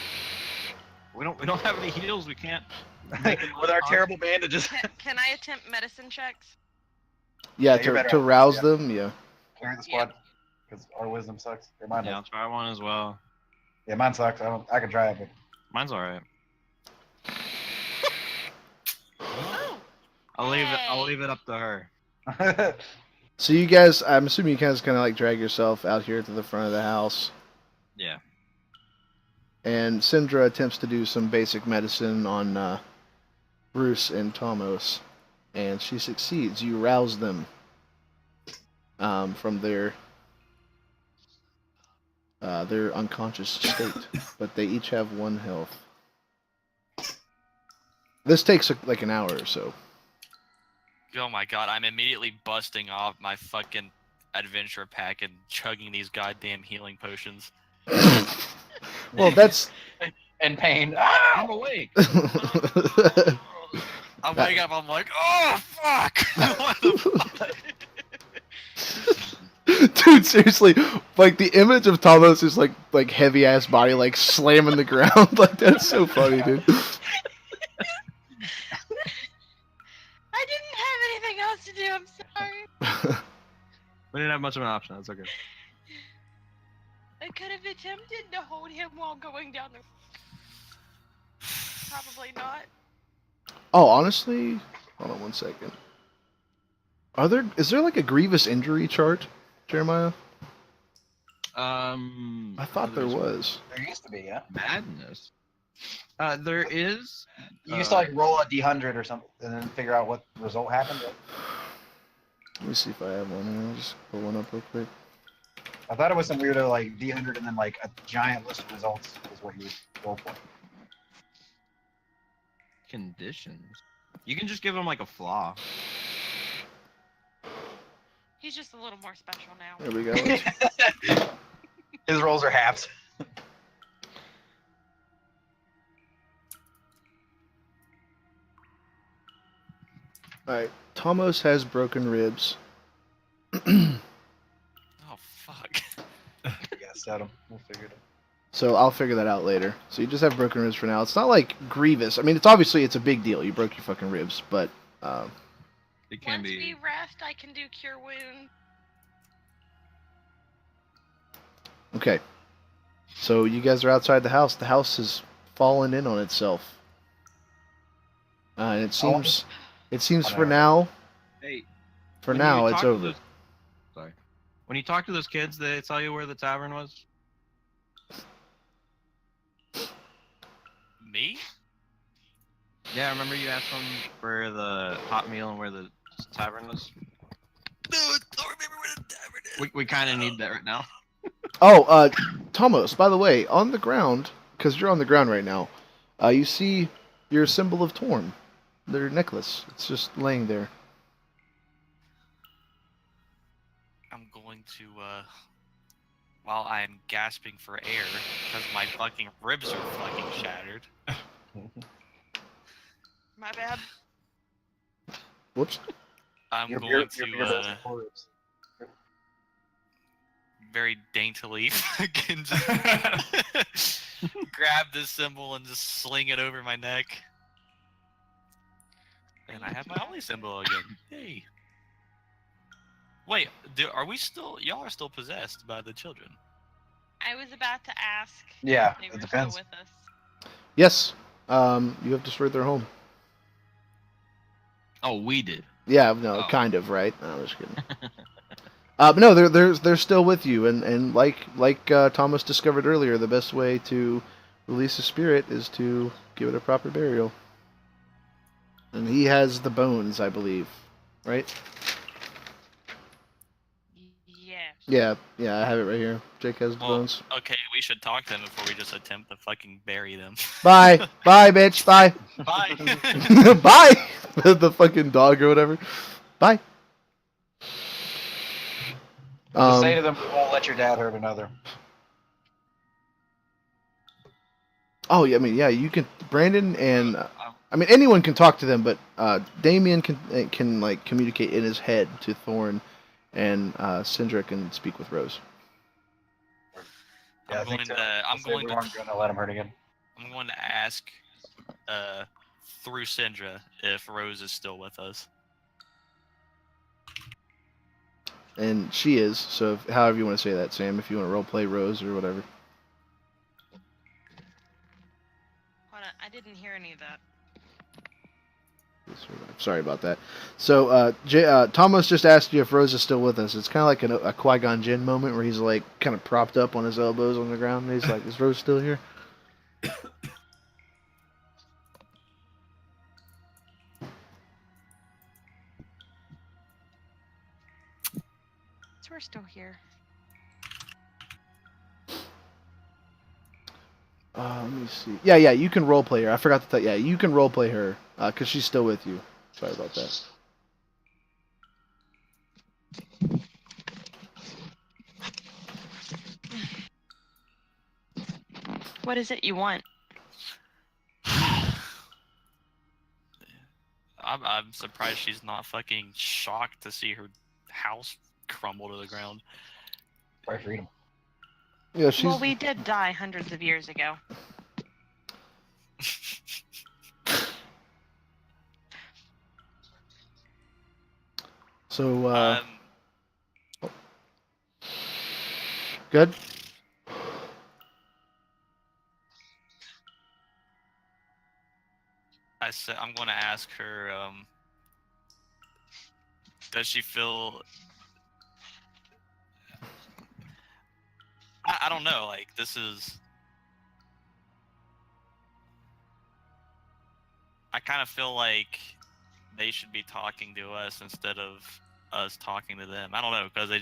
We don't have any heals. We can't. With our terrible bandages. Can I attempt medicine checks? Yeah, Yeah, you're better to off, rouse yeah. them, yeah. Carry the squad. Because our wisdom sucks. Yeah, mine Yeah, I'll does. try one as well. Yeah, mine sucks. I can try it, Mine's alright. Oh, I'll leave it up to her. but... So you guys, I'm assuming you guys kind of like drag yourself out here to the front of the house. Yeah. And Syndra attempts to do some basic medicine on Roose and Tomos. And she succeeds. You rouse them from their unconscious state. But they each have 1 health. This takes like an hour or so. Oh my god, I'm immediately busting off my fucking adventure pack and chugging these goddamn healing potions. Well, that's... In pain. I'm awake. I wake up, I'm like, oh fuck! What the fuck? Dude, seriously, like the image of Tomos is like heavy ass body like slamming the ground. Like that's so funny, dude. I didn't have anything else to do. I'm sorry. We didn't have much of an option. That's okay. I could have attempted to hold him while going down the. Probably not. Oh, honestly, hold on 1 second. Is there like a grievous injury chart, Jeremiah? I thought there was. There used to be, yeah. Madness. There is. You used to like roll a d100 or something and then figure out what result happened. Let me see if I have one here. I'll just pull one up real quick. I thought it was some weirdo like d100 and then like a giant list of results is what you would roll for. Conditions. You can just give him like a flaw. He's just a little more special now. There we go. His rolls are halves. Alright, Tomos has broken ribs. Oh fuck. Yeah, set him. We'll figure it out. So I'll figure that out later. So you just have broken ribs for now. It's not like grievous. I mean, it's a big deal. You broke your fucking ribs, but It can Once be. we rest, I can do cure wound. okay. So you guys are outside the house. The house has fallen in on itself, and it seems for now. Hey. For when now, you it's talk to over. those- Sorry. When you talk to those kids, they tell you where the tavern was. Me? Yeah, remember you asked them for the hot meal and where the tavern was. No, I don't remember where the tavern is. We kind of need that right now. Oh, Tomos, by the way, on the ground, because you're on the ground right now, you see your symbol of Torm, their necklace. It's just laying there. I'm going to, while I'm gasping for air, because my fucking ribs are fucking shattered. My bad. Whoops. I'm Your going beer to, rolls are four ribs. very daintily fucking just grab this symbol and just sling it over my neck. And I have my only symbol again. Hey. Wait, y'all are still possessed by the children? I was about to ask. Yeah, if they it were depends. still with us. Yes. You have destroyed their home. Oh, we did. Yeah, no, Oh. kind of, right? No, I was kidding. But no, they're still with you, and like Thomas discovered earlier, the best way to release a spirit is to give it a proper burial. And he has the bones, I believe, right? Yes. Yeah, I have it right here. Jake has the Well, bones. okay, we should talk to them before we just attempt to fucking bury them. Bye, bitch, bye, Bye. bye. The fucking dog or whatever. Bye. Just say to them, we won't let your dad hurt another. Oh yeah, I mean, yeah, you can. Brandon and I mean anyone can talk to them, but Damien can like communicate in his head to Thorn, and Syndra can speak with Rose. Yeah, I'm going we weren't going to let him hurt again. I'm going to ask through Syndra if Rose is still with us. And she is. So however you want to say that, Sam, if you want to roleplay Rose or whatever. Hold on, I didn't hear any of that. Sorry about that. So Thomas just asked you if Rose is still with us. It's kind of like a Qui-Gon Jinn moment where he's like kind of propped up on his elbows on the ground. And he's like, "Is Rose still here?" So we're still here. Let me see. Yeah, you can roleplay her. I forgot to tell you. Yeah, you can roleplay her because she's still with you. Sorry about that. What is it you want? I'm surprised she's not fucking shocked to see her house crumble to the ground. Try freedom. Yeah, she's. Well, we did die hundreds of years ago. So. Good. I said I'm going to ask her. Does she feel? I don't know. Like this is. I kind of feel like they should be talking to us instead of us talking to them. I don't know because they.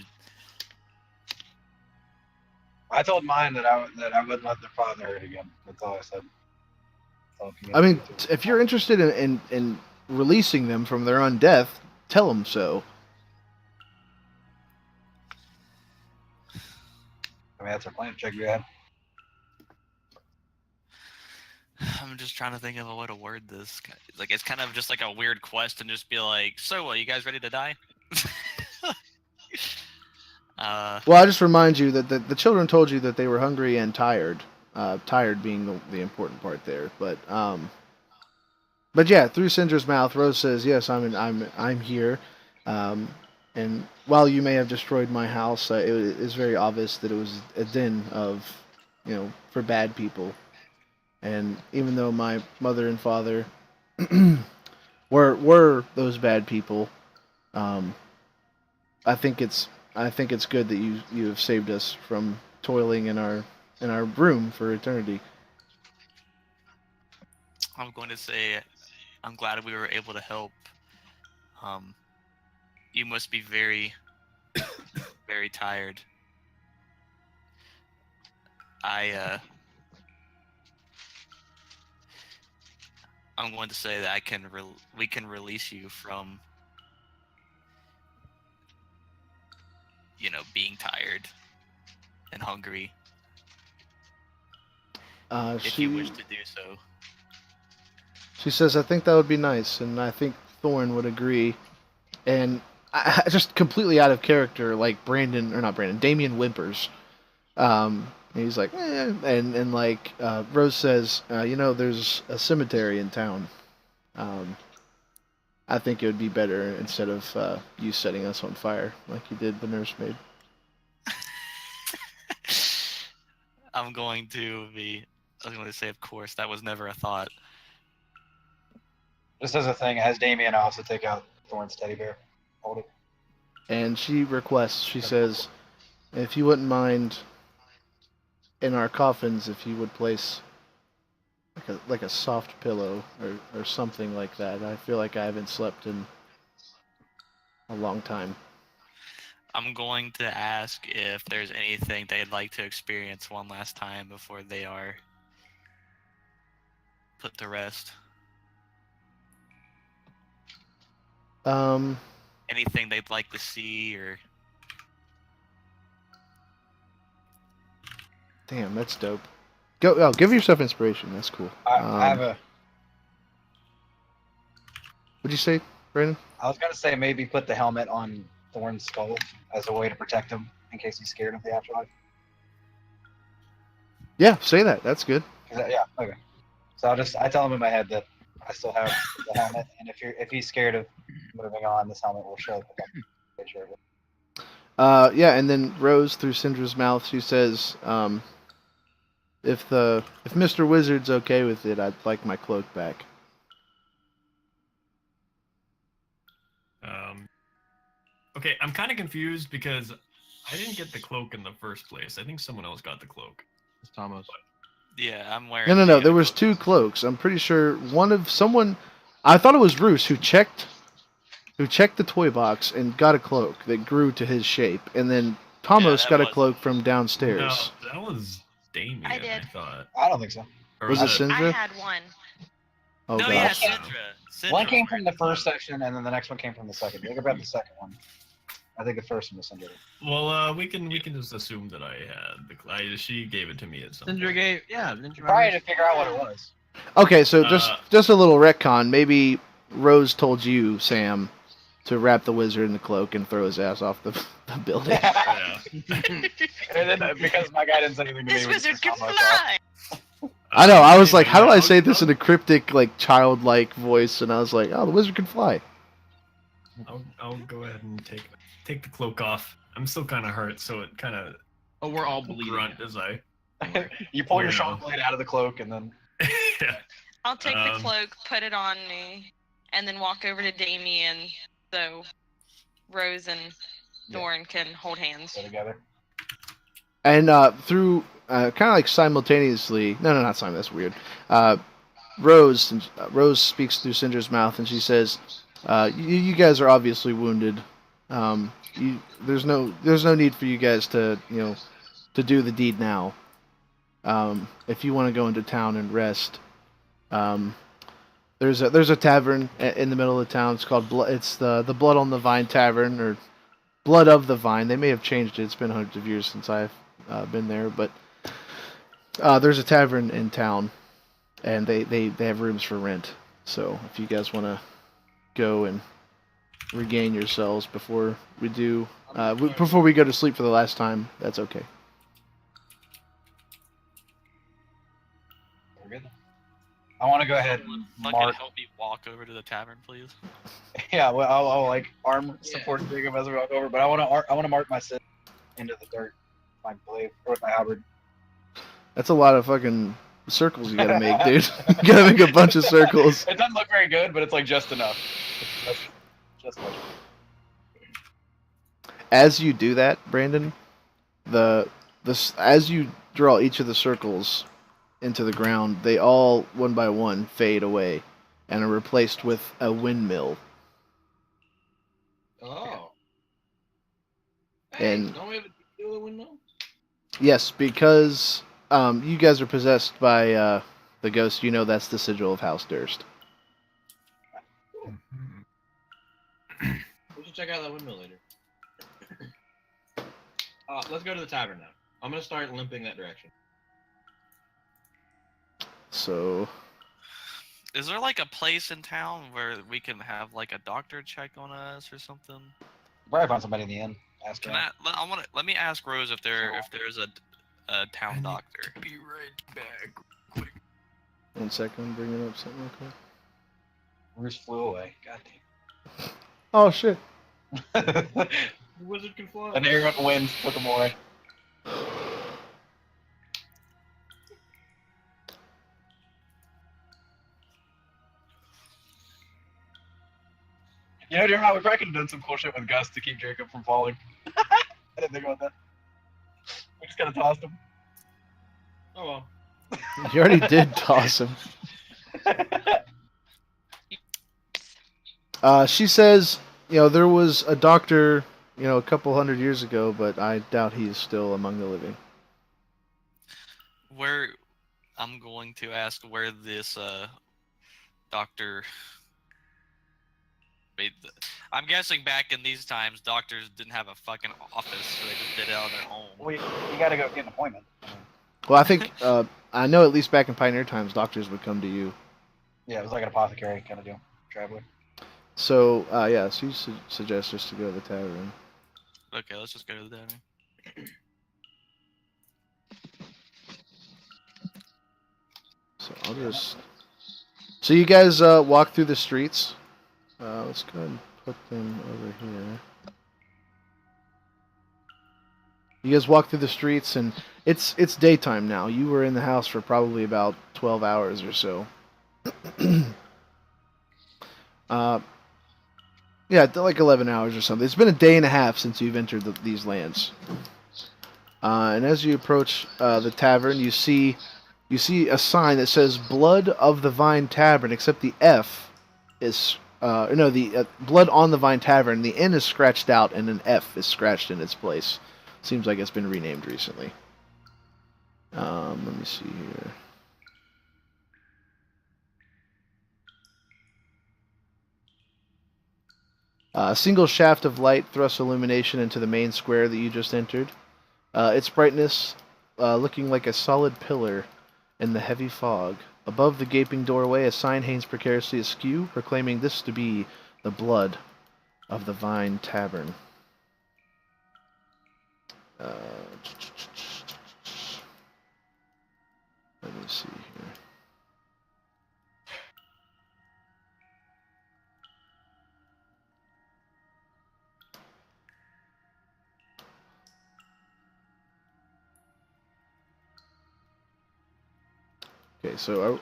I told mine that I wouldn't let their father hurt again. That's all I said. I mean, if you're interested in releasing them from their own death, tell them so. I mean, that's our plan. Check your head. I'm just trying to think of a way to word this. Like it's kind of just like a weird quest and just be like, so, you guys ready to die? Well, I just remind you that the children told you that they were hungry and tired. Tired being the important part there, but yeah, through Syndra's mouth, Rose says, "Yes, I'm here." And while you may have destroyed my house, it is very obvious that it was a den of, for bad people. And even though my mother and father were those bad people, I think it's good that you have saved us from toiling in our room for eternity. I'm going to say, I'm glad we were able to help. You must be very, very tired. I'm going to say that we can release you from, being tired and hungry. If you wish to do so. She says, "I think that would be nice," and I think Thorn would agree. And just completely out of character, like Damien whimpers. And he's like, and like Rose says, there's a cemetery in town. I think it would be better instead of you setting us on fire like you did the nursemaid. I was going to say, of course, that was never a thought. Just as a thing, as Damien, I also take out Thorn's teddy bear. Hold it. and she requests. She says, "If you wouldn't mind, in our coffins, if you would place like a soft pillow or something like that. I feel like I haven't slept in a long time." I'm going to ask if there's anything they'd like to experience one last time before they are put to rest. Um, Anything they'd like to see or damn, that's dope. Go, give yourself inspiration. That's cool. I have a. What'd you say, Brandon? I was gonna say maybe put the helmet on Thorn's skull as a way to protect him in case he's scared of the afterlife. Yeah, say that. That's good. Yeah, okay. So I tell him in my head that I still have the helmet, and if he's scared of moving on, this helmet will show the picture of it. Yeah, and then Rose through Syndra's mouth, she says, if Mr. Wizard's okay with it, I'd like my cloak back. Okay, I'm kind of confused because I didn't get the cloak in the first place. I think someone else got the cloak. It's Thomas. yeah, I'm wearing. No. the There was cloak. two cloaks. I'm pretty sure one of someone. I thought it was Roose who checked the toy box and got a cloak that grew to his shape, and then Thomas that got a was- cloak from downstairs. No, that was Damien, I did. I thought. I don't think so. Or Was it that- I Syndra? had one. Oh no, gosh. yeah, gosh. Syndra. One Syndra came was from wearing the cloak. first section, and then the next one came from the second. Think about the second one. I think the first one was Cinder. Well, we can just assume that I had the. She gave it to me at some Cinder point. gave, yeah. Ninja Probably to figure out what it was. Okay, so just Uh, just a little retcon. Maybe Rose told you, Sam, to wrap the wizard in the cloak and throw his ass off the building. Yeah. And then, because my guy didn't say anything to me. This we wizard just can saw myself. fly. I know. I was like, Anyway, how do yeah, I say I'll- this in a cryptic, like childlike voice? And I was like, oh, the wizard can fly. I'll go ahead and take the cloak off. I'm still kind of hurt, so it kind of Oh, we're all bleeding. grunt as I. You pull your Yeah. shoulder blade out of the cloak, and then Yeah. I'll take the Um, cloak, put it on me, and then walk over to Damien so Rose and Thorn can hold hands. go together. And through kind of like simultaneously, no, not simultaneously. That's weird. Rose speaks through Syndra's mouth, and she says, "You guys are obviously wounded. There's no need for you guys to to do the deed now. If you want to go into town and rest, there's a tavern in the middle of the town. It's called it's the Blood on the Vine Tavern, or Blood of the Vine. They may have changed it. It's been hundreds of years since I've been there, but there's a tavern in town, and they have rooms for rent. So if you guys want to go and regain yourselves before we do, before we go to sleep for the last time, that's okay." We're good. I want to go ahead Someone and fucking mark. help me walk over to the tavern, please. Yeah, well, I'll like arm support Jacob as we walk over, but I want to mark my sit into the dirt, my blade or with my halberd. That's a lot of fucking circles you gotta make, dude. You gotta make a bunch of circles. It doesn't look very good, but it's like just enough. Just like. As you do that, Brandon, as you draw each of the circles into the ground, they all one by one fade away and are replaced with a windmill. Oh. Hey, And- don't we have a deal with a windmill? Yes, because you guys are possessed by the ghost. You know that's the sigil of House Durst. We should check out that windmill later. Let's go to the tavern now. I'm gonna start limping that direction. So Is there like a place in town where we can have like a doctor check on us or something? Probably find somebody in the inn. Ask Can him. let me ask Rose if there's a town doctor. Be right back. 1 second, I'm bringing up something real quick. Roose flew away. God Oh shit! damn. The wizard can fly. An arrogant wind took him away. You know, we probably could have done some cool shit with Gus to keep Jacob from falling. I didn't think about that. We just kind of tossed him. Oh well. You already did toss him. She says, there was a doctor, a couple hundred years ago, but I doubt he's still among the living. Where I'm going to ask where this doctor. I'm guessing back in these times, doctors didn't have a fucking office, so they just did it on their own. Well, you got to go get an appointment. Well, I think, I know at least back in Pioneer times, doctors would come to you. Yeah, it was like an apothecary kind of deal. Traveler. So, yeah, she suggests us to go to the tavern. Okay, let's just go to the tavern. So I'll just... So you guys walk through the streets. Let's go ahead and put them over here. You guys walk through the streets, and it's daytime now. You were in the house for probably about 12 hours or so. Yeah, like 11 hours or something. It's been a day and a half since you've entered these lands. And as you approach the tavern, you see a sign that says "Blood of the Vine Tavern," except the F is the Blood on the Vine Tavern. The N is scratched out, and an F is scratched in its place. Seems like it's been renamed recently. Let me see here. A single shaft of light thrusts illumination into the main square that you just entered. Its brightness looking like a solid pillar in the heavy fog. Above the gaping doorway, a sign hangs precariously askew, proclaiming this to be the Blood of the Vine Tavern. Let me see here. Okay, so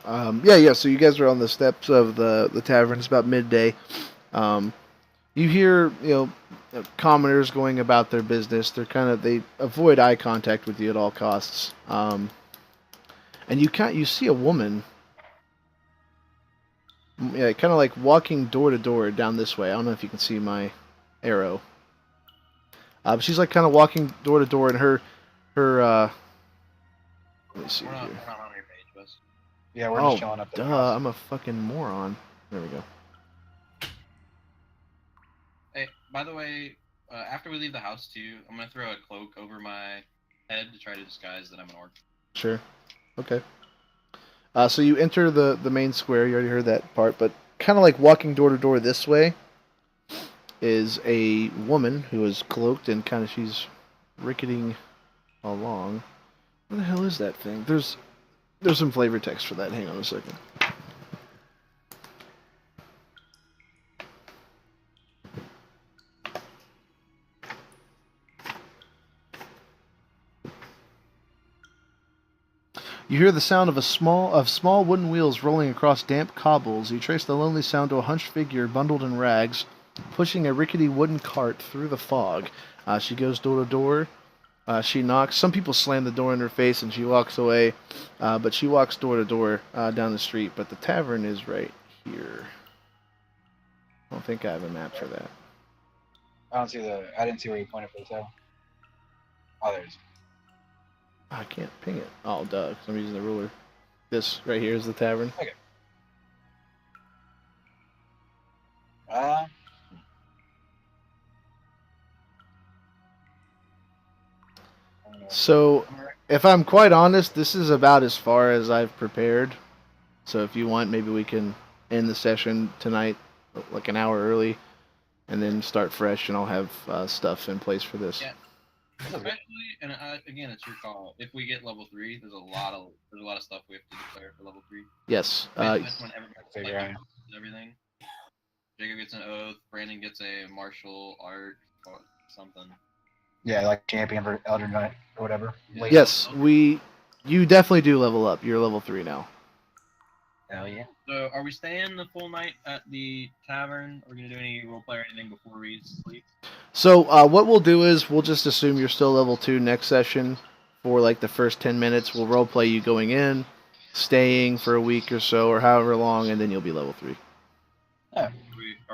so you guys are on the steps of the tavern. It's about midday. You hear commoners going about their business. They avoid eye contact with you at all costs. And you see a woman, kind of like walking door to door down this way. I don't know if you can see my arrow. But she's like kind of walking door to door, and her let me see We're here. not on your page, Wes. Yeah, we're just showing up. At the house. I'm a fucking moron. There we go. Hey, by the way, after we leave the house too, I'm gonna throw a cloak over my head to try to disguise that I'm an orc. Sure. Okay. So you enter the main square. You already heard that part, but kind of like walking door to door this way is a woman who is cloaked and she's ricketing along. Where the hell is that thing? There's some flavor text for that. Hang on a second. You hear the sound of small wooden wheels rolling across damp cobbles. You trace the lonely sound to a hunched figure bundled in rags, pushing a rickety wooden cart through the fog. She goes door to door. She knocks. Some people slam the door in her face, and she walks away. But she walks door to door down the street. But the tavern is right here. I don't think I have a map for that. I didn't see where you pointed for the tail. Oh, there's. I can't ping it. Oh, duh, 'cause I'm using the ruler. This right here is the tavern. Okay. So, if I'm quite honest, this is about as far as I've prepared. So if you want, maybe we can end the session tonight, like an hour early, and then start fresh, and I'll have stuff in place for this. Yeah. Especially, and again, it's your call. If we get level 3, there's a lot of stuff we have to declare for level 3. Yes. That's when everybody's figure out. everything. Jacob gets an oath. Brandon gets a martial art or something. Yeah, like champion for Elder Knight or whatever. Yeah. Yes, you definitely do level up. You're level 3 now. Hell yeah. So, are we staying the full night at the tavern? Are we gonna do any roleplay or anything before we sleep? So what we'll do is we'll just assume you're still level 2 next session for like the first 10 minutes. We'll roleplay you going in, staying for a week or so or however long, and then you'll be level 3. Are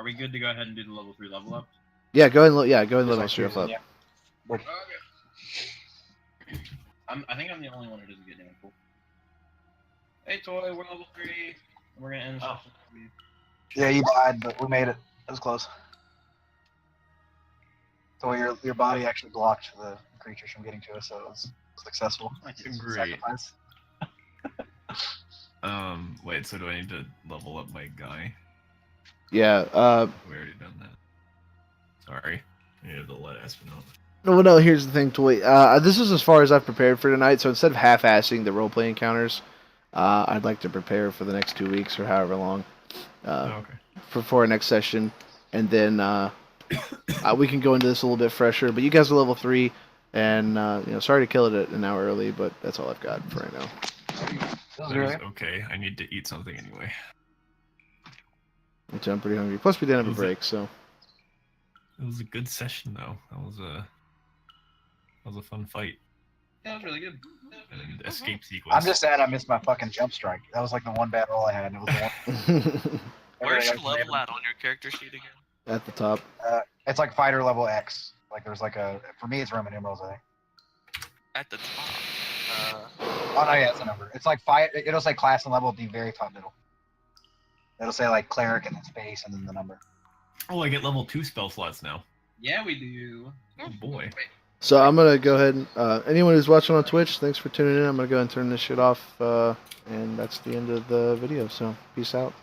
we good to go ahead and do the level 3 level up? Yeah, go ahead and level like yourself up. Yeah. Okay. I think I'm the only one who doesn't get damn cool. Hey, Toy, we're level 3. We're gonna end the session. Yeah, you died, but we made it. It was close. So your body actually blocked the creatures from getting to us, so it was successful. Great. Sacrifice. Wait, so do I need to level up my guy? Yeah, We already done that. Sorry. I needed to let Aspen know. no, here's the thing, Toy. This is as far as I've prepared for tonight, so instead of half-assing the roleplay encounters, I'd like to prepare for the next 2 weeks or however long Okay. for our next session, and then we can go into this a little bit fresher. But you guys are level 3, and sorry to kill it an hour early, but that's all I've got for right now. That is okay. I need to eat something anyway. I'm pretty hungry. Plus, we didn't have a break, so. It was a good session, though. That was a fun fight. Yeah, that was really good. And escape sequence. I'm just sad I missed my fucking jump strike. That was like the one bad roll I had, and it was the one. Where's your Everything else level was at on your character sheet again? At the top. It's like fighter level X. Like there's like for me it's Roman numerals, I think. At the top. Oh no, yeah, it's a number. It's like it'll say class and level at the very top middle. It'll say like cleric and then space and then the number. Oh, I get level 2 spell slots now. Yeah, we do. Oh boy. So I'm gonna go ahead and anyone who's watching on Twitch, thanks for tuning in. I'm gonna go ahead and turn this shit off, and that's the end of the video. So peace out.